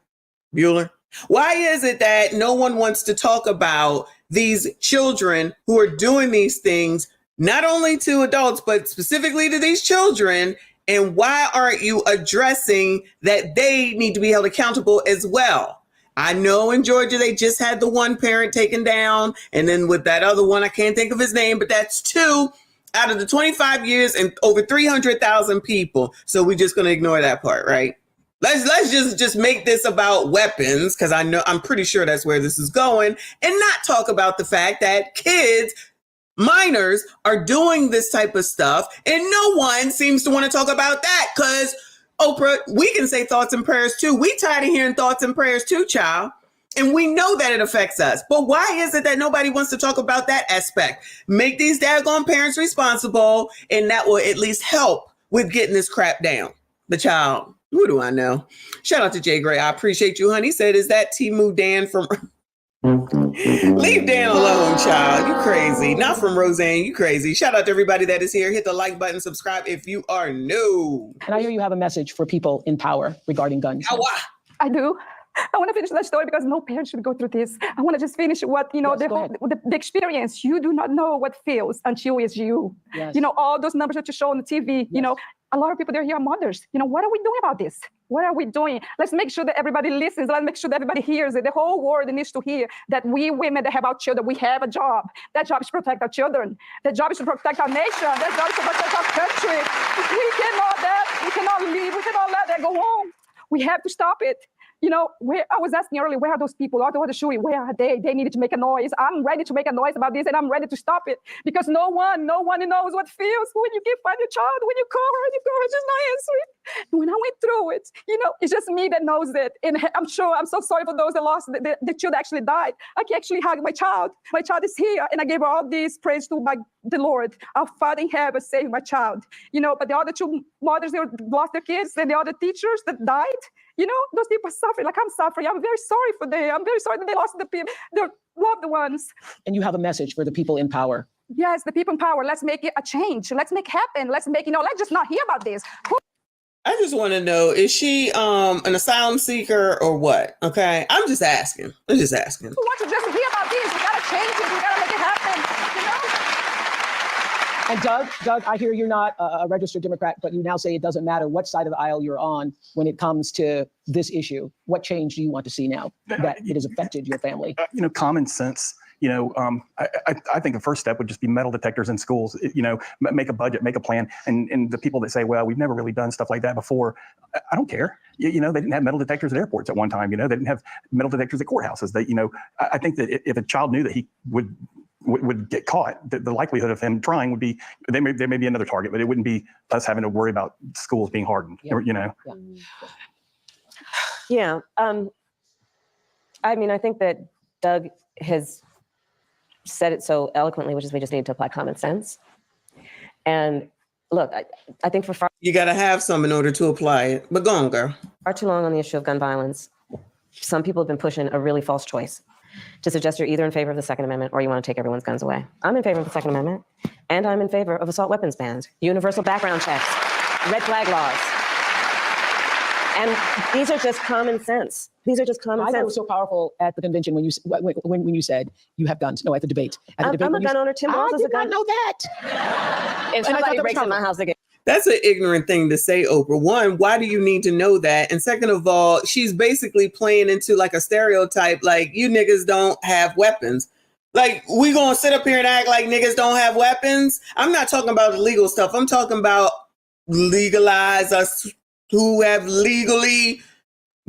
Why is it that no one wants to talk about these children who are doing these things, not only to adults, but specifically to these children? And why aren't you addressing that they need to be held accountable as well? I know in Georgia, they just had the one parent taken down. And then with that other one, I can't think of his name, but that's 2 out of the 25 years and over 300,000 people. So we're just going to ignore that part, right? Let's just make this about weapons, because I'm pretty sure that's where this is going, and not talk about the fact that kids, minors, are doing this type of stuff, and no one seems to want to talk about that. Because Oprah, we can say thoughts and prayers too. We tired of hearing thoughts and prayers too, child. And we know that it affects us. But why is it that nobody wants to talk about that aspect? Make these daggone parents responsible, and that will at least help with getting this crap down. The child. Who do I know? Shout out to Jay Gray. I appreciate you, honey. Said, is that Timu Dan from... Leave Dan alone, child. You crazy. Not from Roseanne. You crazy. Shout out to everybody that is here. Hit the like button. Subscribe if you are new.
And I hear you have a message for people in power regarding guns.
I do. I want to finish that story because no parent should go through this. I want to just finish what, the experience. You do not know what feels until it's you.
Yes.
All those numbers that you show on the TV, a lot of people there here are mothers. What are we doing about this? What are we doing? Let's make sure that everybody listens. Let's make sure that everybody hears it. The whole world needs to hear that we women that have our children, we have a job. That job is to protect our children. That job is to protect our nation. That job is to protect our country. We cannot leave. We cannot let that go on. We have to stop it. I was asking earlier, where are those people? After the shooting, where are they? They needed to make a noise. I'm ready to make a noise about this, and I'm ready to stop it because no one knows what feels when you can't find your child, when you call her, she's not answering. When I went through it, it's just me that knows it. And I'm so sorry for those that lost the child that actually died. I can actually hug my child. My child is here, and I gave her all this praise to the Lord. Our Father in heaven saved my child. But the other 2 mothers, they lost their kids, and the other teachers that died. Those people are suffering like I'm suffering. I'm very sorry for them. I'm very sorry that they lost their loved ones.
And you have a message for the people in power.
Yes, the people in power. Let's make it a change. Let's make it happen. Let's just not hear about this.
I just want to know, is she an asylum seeker or what? Okay, I'm just asking.
Who wants to just hear about this? We got to change it. We got to make it happen.
And Doug, I hear you're not a registered Democrat, but you now say it doesn't matter what side of the aisle you're on when it comes to this issue. What change do you want to see now that it has affected your family?
Common sense. I think the first step would just be metal detectors in schools. Make a budget, make a plan. And the people that say, well, we've never really done stuff like that before, I don't care. They didn't have metal detectors at airports at one time. They didn't have metal detectors at courthouses. I think that if a child knew that he would get caught, the likelihood of him trying would be, there may be another target, but it wouldn't be us having to worry about schools being hardened.
Yeah. I think that Doug has said it so eloquently, which is we just need to apply common sense. And look, I think for far
you got to have some in order to apply it. But go on, girl.
Far too long on the issue of gun violence, some people have been pushing a really false choice to suggest you're either in favor of the Second Amendment or you want to take everyone's guns away. I'm in favor of the Second Amendment, and I'm in favor of assault weapons bans, universal background checks, red flag laws. And these are just common sense. These are just common
sense. I thought it was so powerful at the convention when you said you have guns. No, at the debate.
I'm a gun owner. Tim Walz is a gun.
I did not know that.
If somebody breaks in my house again.
That's an ignorant thing to say, Oprah. One, why do you need to know that? And second of all, she's basically playing into like a stereotype, like you niggas don't have weapons. Like, we gonna sit up here and act like niggas don't have weapons? I'm not talking about illegal stuff. I'm talking about legalize us who have legally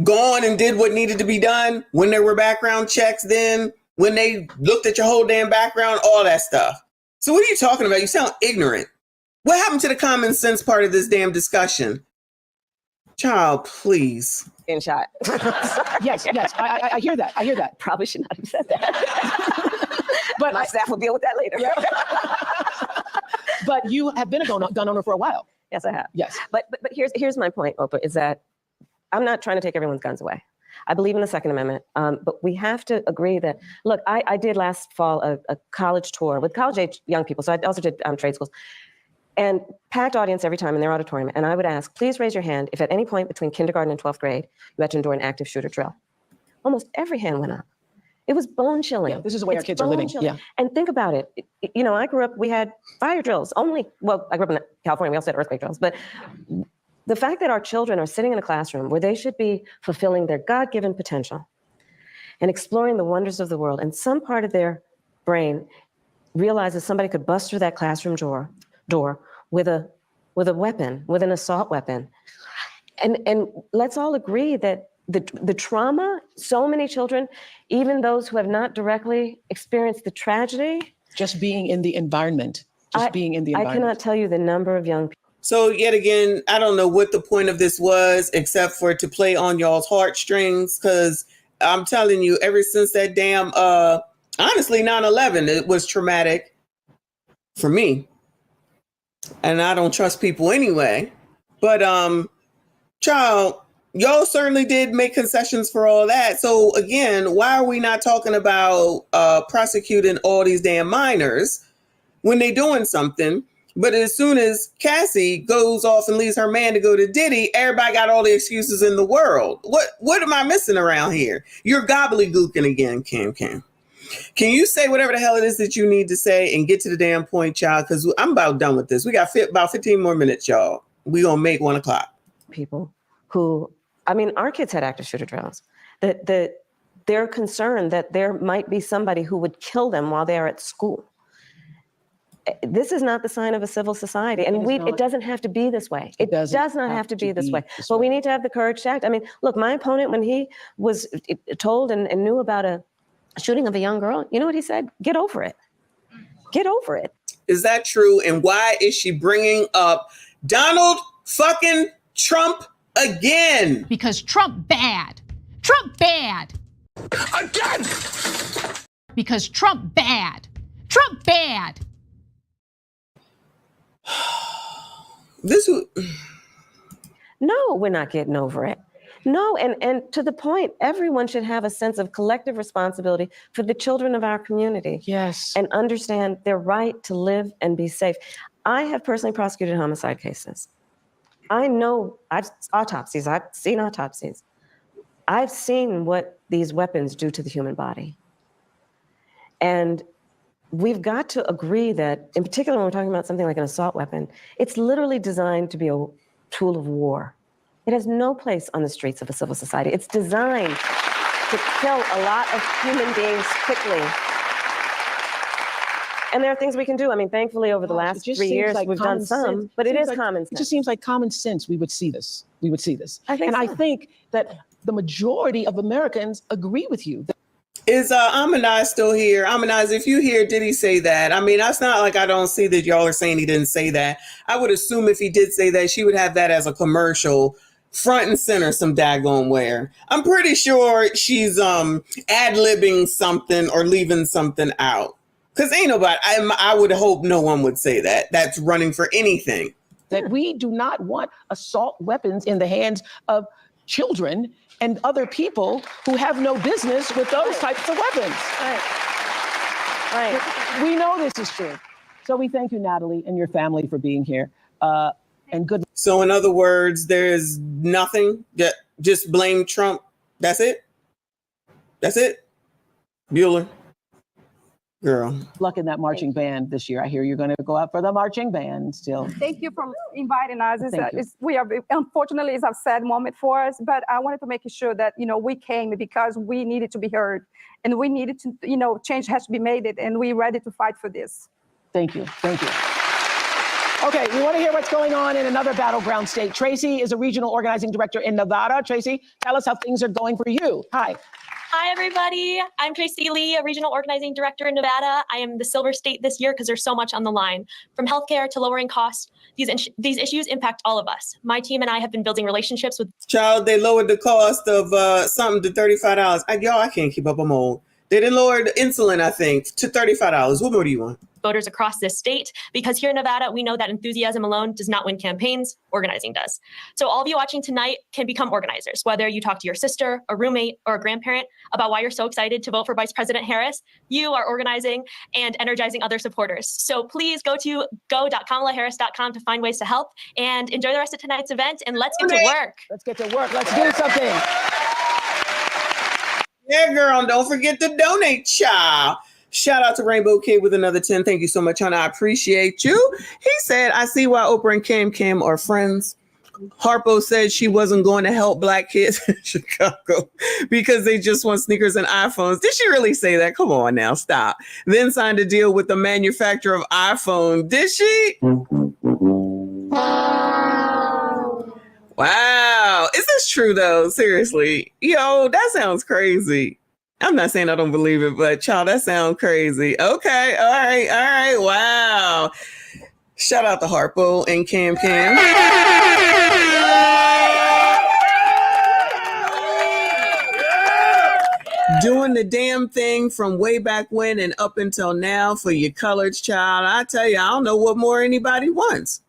gone and did what needed to be done when there were background checks, then when they looked at your whole damn background, all that stuff. So what are you talking about? You sound ignorant. What happened to the common sense part of this damn discussion? Child, please.
In shot.
Yes, I hear that. I hear that.
Probably should not have said that. But my staff will deal with that later.
Yeah. But you have been a gun owner for a while.
Yes, I have.
Yes.
But here's my point, Oprah, is that I'm not trying to take everyone's guns away. I believe in the Second Amendment, but we have to agree that, look, I did last fall a college tour with college-age young people, so I also did trade schools, and packed audience every time in their auditorium, and I would ask, please raise your hand if at any point between kindergarten and 12th grade you had to endure an active shooter drill. Almost every hand went up. It was bone chilling.
Yeah, this is the way our kids are living. Yeah.
And think about it. I grew up, we had fire drills only. Well, I grew up in California, we also had earthquake drills, but the fact that our children are sitting in a classroom where they should be fulfilling their God-given potential and exploring the wonders of the world. And some part of their brain realizes somebody could bust through that classroom door with a weapon, with an assault weapon. And let's all agree that the trauma, so many children, even those who have not directly experienced the tragedy.
Just being in the environment,
I cannot tell you the number of young people.
So yet again, I don't know what the point of this was, except for to play on y'all's heartstrings. Because I'm telling you, ever since that damn, honestly, 9/11, it was traumatic for me. And I don't trust people anyway. But, child, y'all certainly did make concessions for all that. So again, why are we not talking about prosecuting all these damn minors when they doing something? But as soon as Cassie goes off and leaves her man to go to Diddy, everybody got all the excuses in the world. What am I missing around here? You're gobbledygooking again, Cam. Can you say whatever the hell it is that you need to say and get to the damn point, child? Because I'm about done with this. We got about 15 more minutes, y'all. We gonna make 1 o'clock.
People who, I mean, our kids had active shooter drills. They're concerned that there might be somebody who would kill them while they are at school. This is not the sign of a civil society. And it doesn't have to be this way. It does not have to be this way. But we need to have the courage to act. I mean, look, my opponent, when he was told and knew about a shooting of a young girl, you know what he said? Get over it. Get over it.
Is that true? And why is she bringing up Donald fucking Trump again?
Because Trump bad. Trump bad.
Again!
Because Trump bad. Trump bad.
No, we're not getting over it. No, and to the point, everyone should have a sense of collective responsibility for the children of our community.
Yes.
And understand their right to live and be safe. I have personally prosecuted homicide cases. I know I've seen autopsies. I've seen what these weapons do to the human body. And we've got to agree that, in particular, when we're talking about something like an assault weapon, it's literally designed to be a tool of war. It has no place on the streets of a civil society. It's designed to kill a lot of human beings quickly. And there are things we can do. I mean, thankfully, over the last 3 years, we've done some, but it is common sense.
It just seems like common sense we would see this.
I
think that the majority of Americans agree with you.
Is Amanize still here? Amanize, if you hear, did he say that? I mean, that's not like I don't see that y'all are saying he didn't say that. I would assume if he did say that, she would have that as a commercial front and center some daggone where. I'm pretty sure she's ad-libbing something or leaving something out. Because ain't nobody, I would hope no one would say that. That's running for anything.
That we do not want assault weapons in the hands of children and other people who have no business with those types of weapons.
Right.
We know this is true. So we thank you, Natalie, and your family for being here. And good.
So in other words, there's nothing, just blame Trump. That's it? That's it? Bueller? Girl.
Luck in that marching band this year. I hear you're going to go out for the marching band still.
Thank you for inviting us.
Thank you.
Unfortunately, it's a sad moment for us, but I wanted to make sure that, we came because we needed to be heard and we needed to, change has to be made and we're ready to fight for this.
Thank you. Thank you. Okay, we want to hear what's going on in another battleground state. Tracy is a regional organizing director in Nevada. Tracy, tell us how things are going for you. Hi.
Hi, everybody. I'm Tracy Lee, a regional organizing director in Nevada. I am the silver state this year because there's so much on the line. From healthcare to lowering costs, these issues impact all of us. My team and I have been building relationships with...
Child, they lowered the cost of something to $35. I can't keep up. I'm old. They didn't lower the insulin, I think, to $35. What more do you want?
Voters across this state, because here in Nevada, we know that enthusiasm alone does not win campaigns, organizing does. So all of you watching tonight can become organizers, whether you talk to your sister, a roommate, or a grandparent about why you're so excited to vote for Vice President Harris. You are organizing and energizing other supporters. So please go to go.kamalaharris.com to find ways to help and enjoy the rest of tonight's event, and let's get to work.
Let's get to work. Let's do something.
Yeah, girl, don't forget to donate, child. Shout out to Rainbow Kid with another 10. Thank you so much, honey. I appreciate you. He said, I see why Oprah and Cam are friends. Harpo said she wasn't going to help black kids in Chicago because they just want sneakers and iPhones. Did she really say that? Come on now, stop. Then signed a deal with the manufacturer of iPhone. Did she? Wow. Is this true though? Seriously. Yo, that sounds crazy. I'm not saying I don't believe it, but child, that sounds crazy. Okay. All right. Wow. Shout out to Harpo and Cam. Doing the damn thing from way back when and up until now for your coloreds, child. I tell you, I don't know what more anybody wants.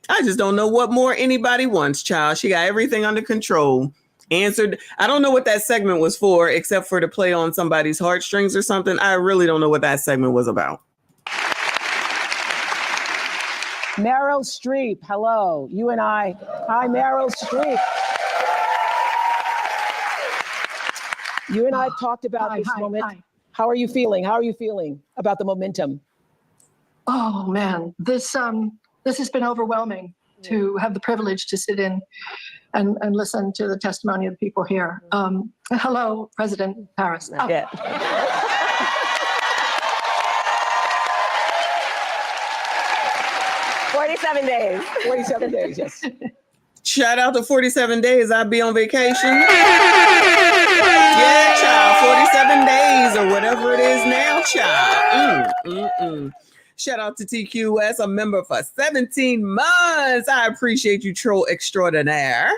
I just don't know what more anybody wants, child. She got everything under control. Answered. I don't know what that segment was for, except for to play on somebody's heartstrings or something. I really don't know what that segment was about.
Meryl Streep, hello. You and I. Hi, Meryl Streep. You and I have talked about this moment.
Hi.
How are you feeling? How are you feeling about the momentum?
Oh man, this has been overwhelming to have the privilege to sit in and listen to the testimony of the people here. Hello, President Harris. Oh.
Yeah. 47 days.
47 days, yes.
Shout out to 47 days. I'll be on vacation. Yeah, child. 47 days or whatever it is now, child. Shout out to TQS, a member for 17 months. I appreciate you, troll extraordinaire.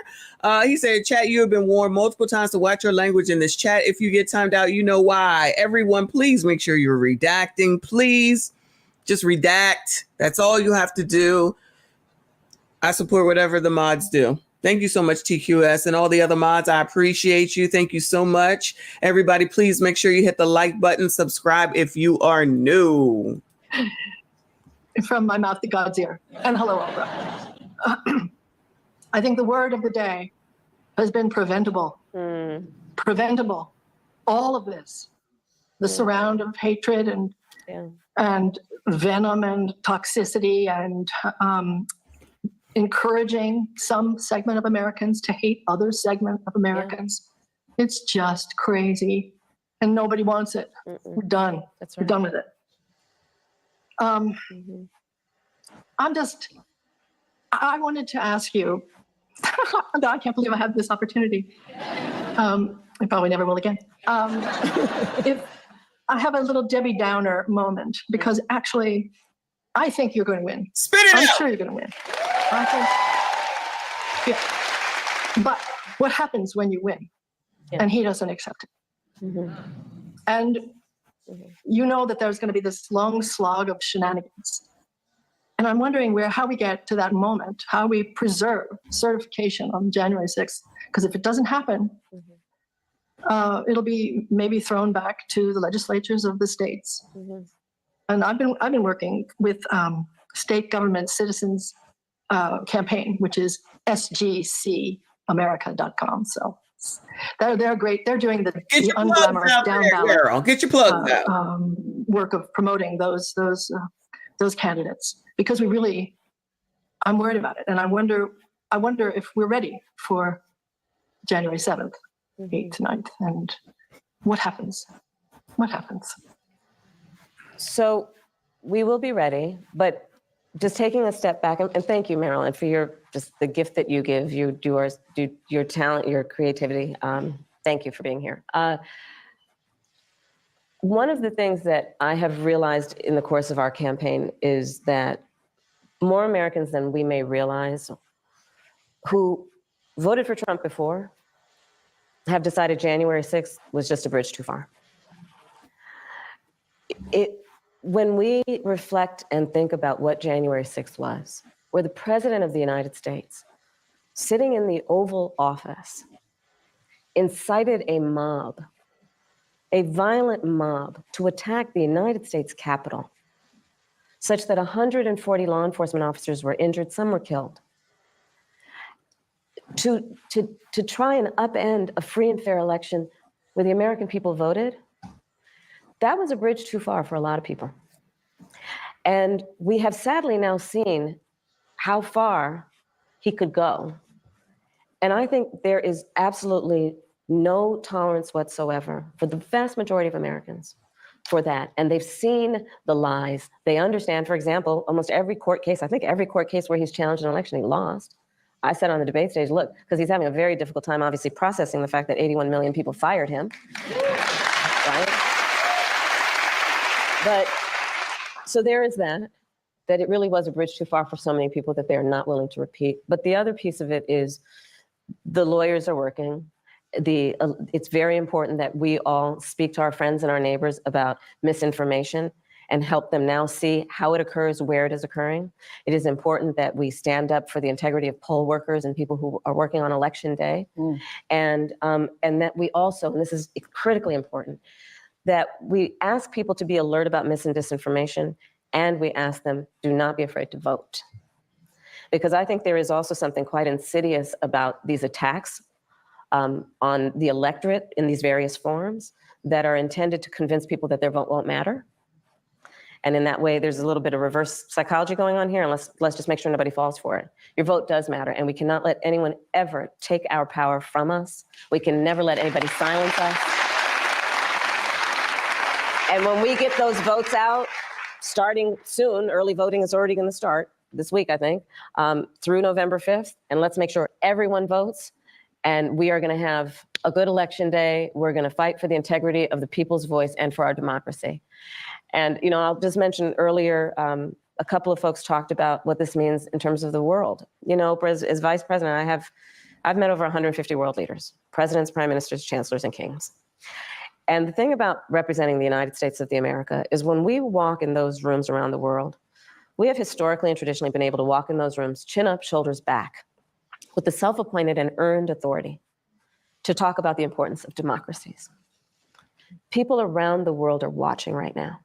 He said, chat, you have been warned multiple times to watch your language in this chat. If you get timed out, you know why. Everyone, please make sure you're redacting. Please just redact. That's all you have to do. I support whatever the mods do. Thank you so much, TQS, and all the other mods. I appreciate you. Thank you so much. Everybody, please make sure you hit the like button, subscribe if you are new.
From my mouth to God's ear. And hello, Oprah. I think the word of the day has been preventable. Preventable. All of this, the surround of hatred and venom and toxicity and encouraging some segment of Americans to hate other segment of Americans. It's just crazy, and nobody wants it. We're done. We're done with it. I wanted to ask you, I can't believe I have this opportunity. I probably never will again. If I have a little Debbie Downer moment, because actually, I think you're going to win.
Spit it out.
I'm sure you're going to win. Yeah. But what happens when you win and he doesn't accept it? And you know that there's going to be this long slog of shenanigans. And I'm wondering how we get to that moment, how we preserve certification on January 6th. Because if it doesn't happen, it'll be maybe thrown back to the legislatures of the states. And I've been working with state government citizens campaign, which is sgcamerica.com. So they're great. They're doing the unglamorous down ballot.
Get your plugs out.
Work of promoting those candidates, because I'm worried about it, and I wonder if we're ready for January 7th, 8th to 9th, and what happens? What happens?
So we will be ready, but just taking a step back, and thank you, Marilyn, for the gift that you give. You do your talent, your creativity. Thank you for being here. One of the things that I have realized in the course of our campaign is that more Americans than we may realize who voted for Trump before have decided January 6th was just a bridge too far. When we reflect and think about what January 6th was, where the President of the United States, sitting in the Oval Office, incited a mob, a violent mob, to attack the United States Capitol, such that 140 law enforcement officers were injured, some were killed. To try and upend a free and fair election where the American people voted, that was a bridge too far for a lot of people. And we have sadly now seen how far he could go And I think there is absolutely no tolerance whatsoever for the vast majority of Americans for that. And they've seen the lies. They understand, for example, almost every court case, I think every court case where he's challenged an election, he lost. I said on the debate stage, look, because he's having a very difficult time, obviously, processing the fact that 81 million people fired him, right? But, so there is that it really was a bridge too far for so many people that they're not willing to repeat. But the other piece of it is the lawyers are working. It's very important that we all speak to our friends and our neighbors about misinformation and help them now see how it occurs, where it is occurring. It is important that we stand up for the integrity of poll workers and people who are working on election day. And that we also, and this is critically important, that we ask people to be alert about mis and disinformation, and we ask them, do not be afraid to vote. Because I think there is also something quite insidious about these attacks on the electorate in these various forms that are intended to convince people that their vote won't matter. And in that way, there's a little bit of reverse psychology going on here, and let's just make sure nobody falls for it. Your vote does matter, and we cannot let anyone ever take our power from us. We can never let anybody silence us. And when we get those votes out, starting soon, early voting is already going to start this week, I think, through November 5th, and let's make sure everyone votes, and we are going to have a good election day. We're going to fight for the integrity of the people's voice and for our democracy. And, you know, I'll just mention earlier, a couple of folks talked about what this means in terms of the world. You know, as vice president, I've met over 150 world leaders, presidents, prime ministers, chancellors, and kings. And the thing about representing the United States of America is when we walk in those rooms around the world, we have historically and traditionally been able to walk in those rooms, chin up, shoulders back, with the self-appointed and earned authority to talk about the importance of democracies. People around the world are watching right now.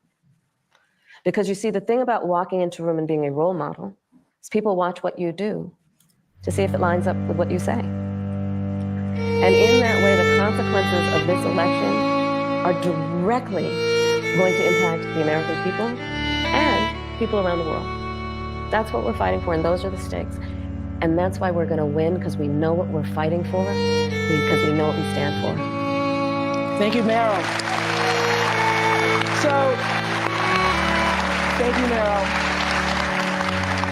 Because you see, the thing about walking into a room and being a role model is people watch what you do to see if it lines up with what you say. And in that way, the consequences of this election are directly going to impact the American people and people around the world. That's what we're fighting for, and those are the stakes. And that's why we're going to win, because we know what we're fighting for, because we know what we stand for.
Thank you, Meryl. Thank you, Meryl.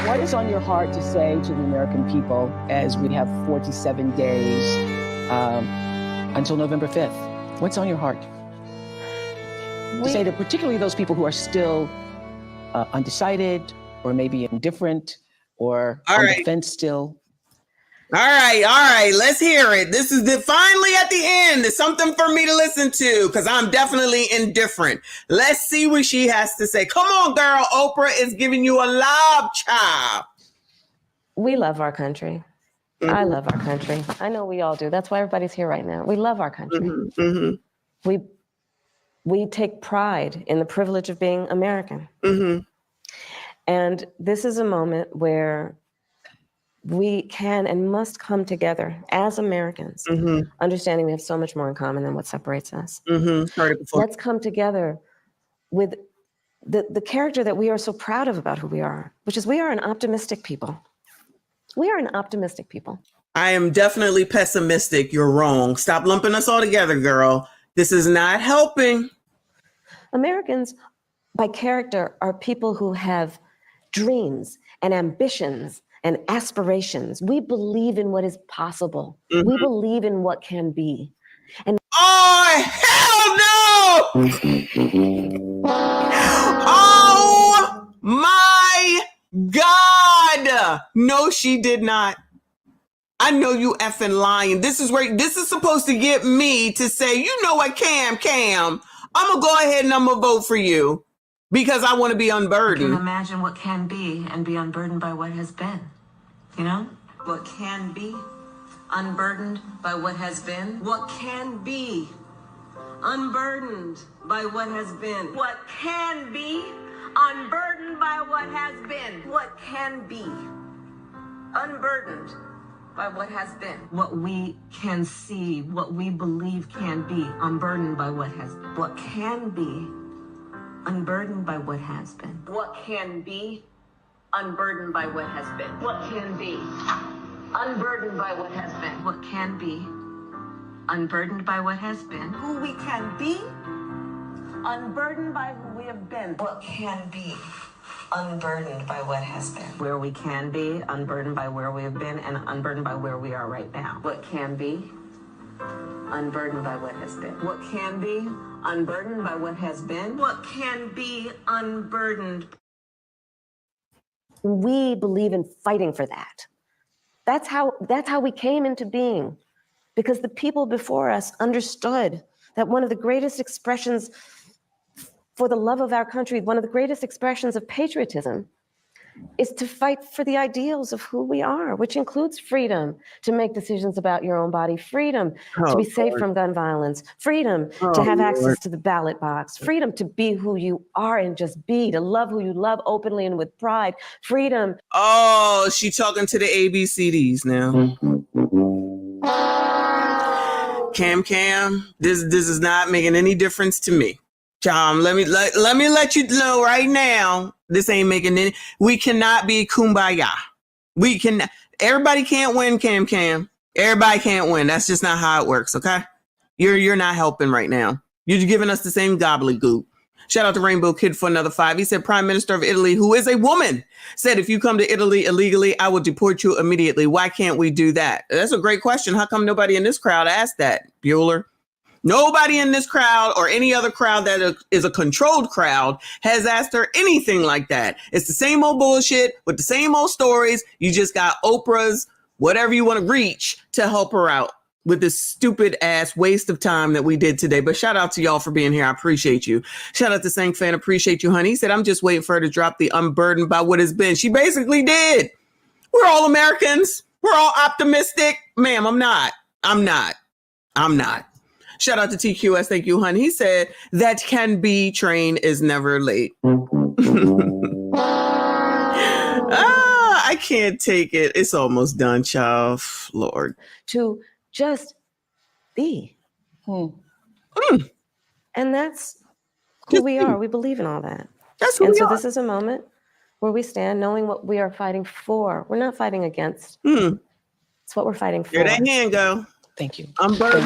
What is on your heart to say to the American people as we have 47 days until November 5th? What's on your heart? To say to particularly those people who are still undecided or maybe indifferent or on the fence still.
All right. Let's hear it. This is finally at the end. It's something for me to listen to because I'm definitely indifferent. Let's see what she has to say. Come on, girl. Oprah is giving you a lob chop.
We love our country. Mm-hmm. I love our country. I know we all do. That's why everybody's here right now. We love our country. Mm-hmm. Mm-hmm. We take pride in the privilege of being American. Mm-hmm. And this is a moment where we can and must come together as Americans, understanding we have so much more in common than what separates us. Heard it before. Let's come together with the character that we are so proud of about who we are, which is we are an optimistic people. We are an optimistic people.
I am definitely pessimistic. You're wrong. Stop lumping us all together, girl. This is not helping.
Americans, by character, are people who have dreams and ambitions and aspirations. We believe in what is possible. We believe in what can be. And
oh, hell no! Oh my God! No, she did not. I know you effing lying. This is supposed to get me to say, you know what, Cam, I'm gonna go ahead and I'm gonna vote for you. Because I want to be unburdened.
You can imagine what can be and be unburdened by what has been. You know? What can be unburdened by what has been. What can be unburdened by what has been. What can be unburdened by what has been. What can be unburdened by what has been. What we can see, what we believe can be unburdened by what has been. What can be unburdened by what has been. What can be unburdened by what has been. What can be unburdened by what has been. What can be, unburdened by what has been. Who we can be, unburdened by who we have been. What can be, unburdened by what has been. Where we can be, unburdened by where we have been, and unburdened by where we are right now. What can be, unburdened by what has been. What can be, unburdened by what has been. What can be, unburdened.
We believe in fighting for that. That's how we came into being, because the people before us understood that one of the greatest expressions for the love of our country, one of the greatest expressions of patriotism, is to fight for the ideals of who we are, which includes freedom to make decisions about your own body, freedom to be safe from gun violence, freedom to have access to the ballot box, freedom to be who you are and just be, to love who you love openly and with pride, freedom.
Oh, she talking to the ABCDs now. Cam, this is not making any difference to me. Tom, let me let you know right now, this ain't making any. We cannot be kumbaya. We can. Everybody can't win, Cam. Everybody can't win. That's just not how it works. Okay, you're not helping right now. You're giving us the same gobbledygook. Shout out to Rainbow Kid for another 5. He said, Prime Minister of Italy, who is a woman, said, if you come to Italy illegally, I will deport you immediately. Why can't we do that? That's a great question. How come nobody in this crowd asked that, Bueller? Nobody in this crowd or any other crowd that is a controlled crowd has asked her anything like that. It's the same old bullshit with the same old stories. You just got Oprah's whatever you want to reach to help her out with this stupid ass waste of time that we did today. But shout out to y'all for being here. I appreciate you. Shout out to Sank Fan. Appreciate you, honey. He said, I'm just waiting for her to drop the unburdened by what has been. She basically did. We're all Americans. We're all optimistic. Ma'am, I'm not. Shout out to TQS. Thank you, honey. He said, that can be train is never late. I can't take it. It's almost done, child. Lord.
To just be. And that's who we are. We believe in all that.
That's who we are.
This is a moment where we stand knowing what we are fighting for. We're not fighting against. It's what we're fighting for.
Here that hand go.
Thank you.
I'm burdened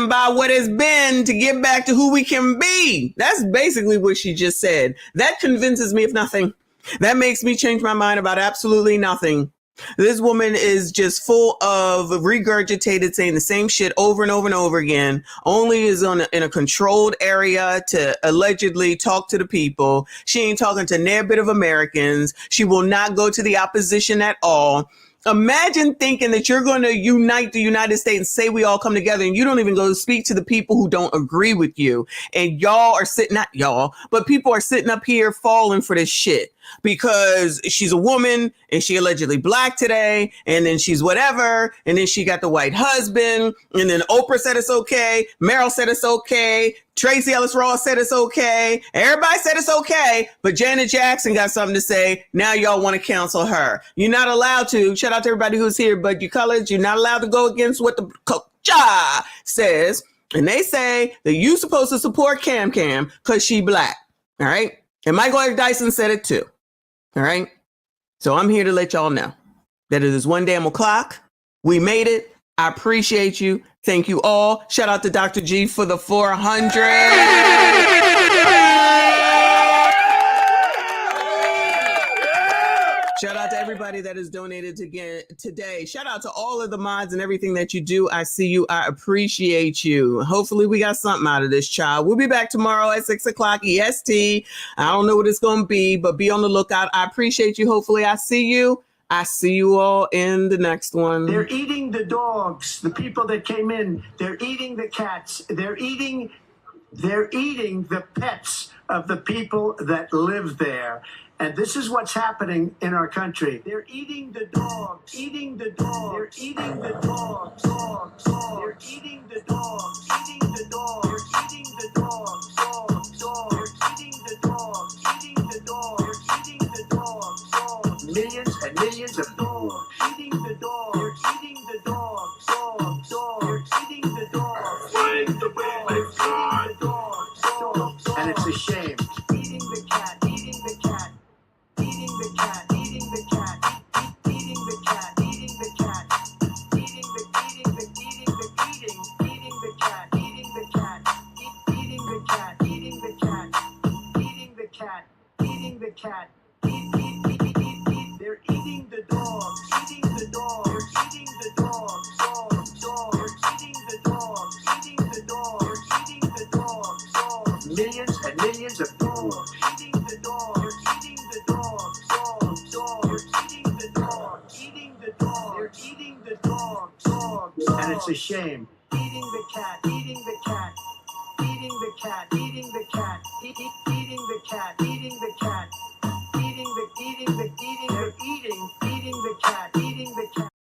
by what has been to get back to who we can be. That's basically what she just said. That convinces me of nothing. That makes me change my mind about absolutely nothing. This woman is just full of regurgitated, saying the same shit over and over and over again, only is in a controlled area to allegedly talk to the people. She ain't talking to near bit of Americans. She will not go to the opposition at all. Imagine thinking that you're going to unite the United States and say we all come together, and you don't even go speak to the people who don't agree with you. And y'all are sitting, not y'all, but people are sitting up here falling for this shit because she's a woman and she allegedly black today. And then she's whatever. And then she got the white husband. And then Oprah said it's okay. Meryl said it's okay. Tracy Ellis Ross said it's okay. Everybody said it's okay. But Janet Jackson got something to say. Now y'all want to cancel her. You're not allowed to. Shout out to everybody who's here, but you colors, you're not allowed to go against what the culture says. And they say that you're supposed to support Cam because she black. All right. And Eric Dyson said it too. All right. So I'm here to let y'all know that it is 1 damn o'clock. We made it. I appreciate you. Thank you all. Shout out to Dr. G for the 400. Shout out to everybody that has donated today. Shout out to all of the mods and everything that you do. I see you. I appreciate you. Hopefully we got something out of this, child. We'll be back tomorrow at 6 o'clock EST. I don't know what it's going to be, but be on the lookout. I appreciate you. Hopefully I see you. I see you all in the next one.
They're eating the dogs, the people that came in. They're eating the cats. They're eating the pets of the people that live there. And this is what's happening in our country. They're eating the dogs, eating the dogs. They're eating the dogs, dogs, dogs. They're eating the dogs, eating the dogs. They're eating the dogs, dogs, dogs. They're eating the dogs, eating the dogs. They're eating the dogs, dogs. Millions and millions of dogs, eating the dogs. They're eating the dogs, dogs, dogs. They're eating the dogs, eating the dogs. They're eating the dogs, dogs, dogs. And it's a shame. Eating the cat, eating the cat. Eating the cat, eating the cat. cat. They're eating the dog. Eating the dog. They're eating the dog. Dog. They're eating the dog. Eating the dog. They're eating the dog. Millions and millions of dogs. Eating the dog. They're eating the dog. They're eating the dog. Eating the dog. They're eating the dog. And it's a shame. Eating the cat. Eating the cat. Eating the cat. Eating the cat. Eating the cat. Eating the cat. Eating the cat. Eating the cat.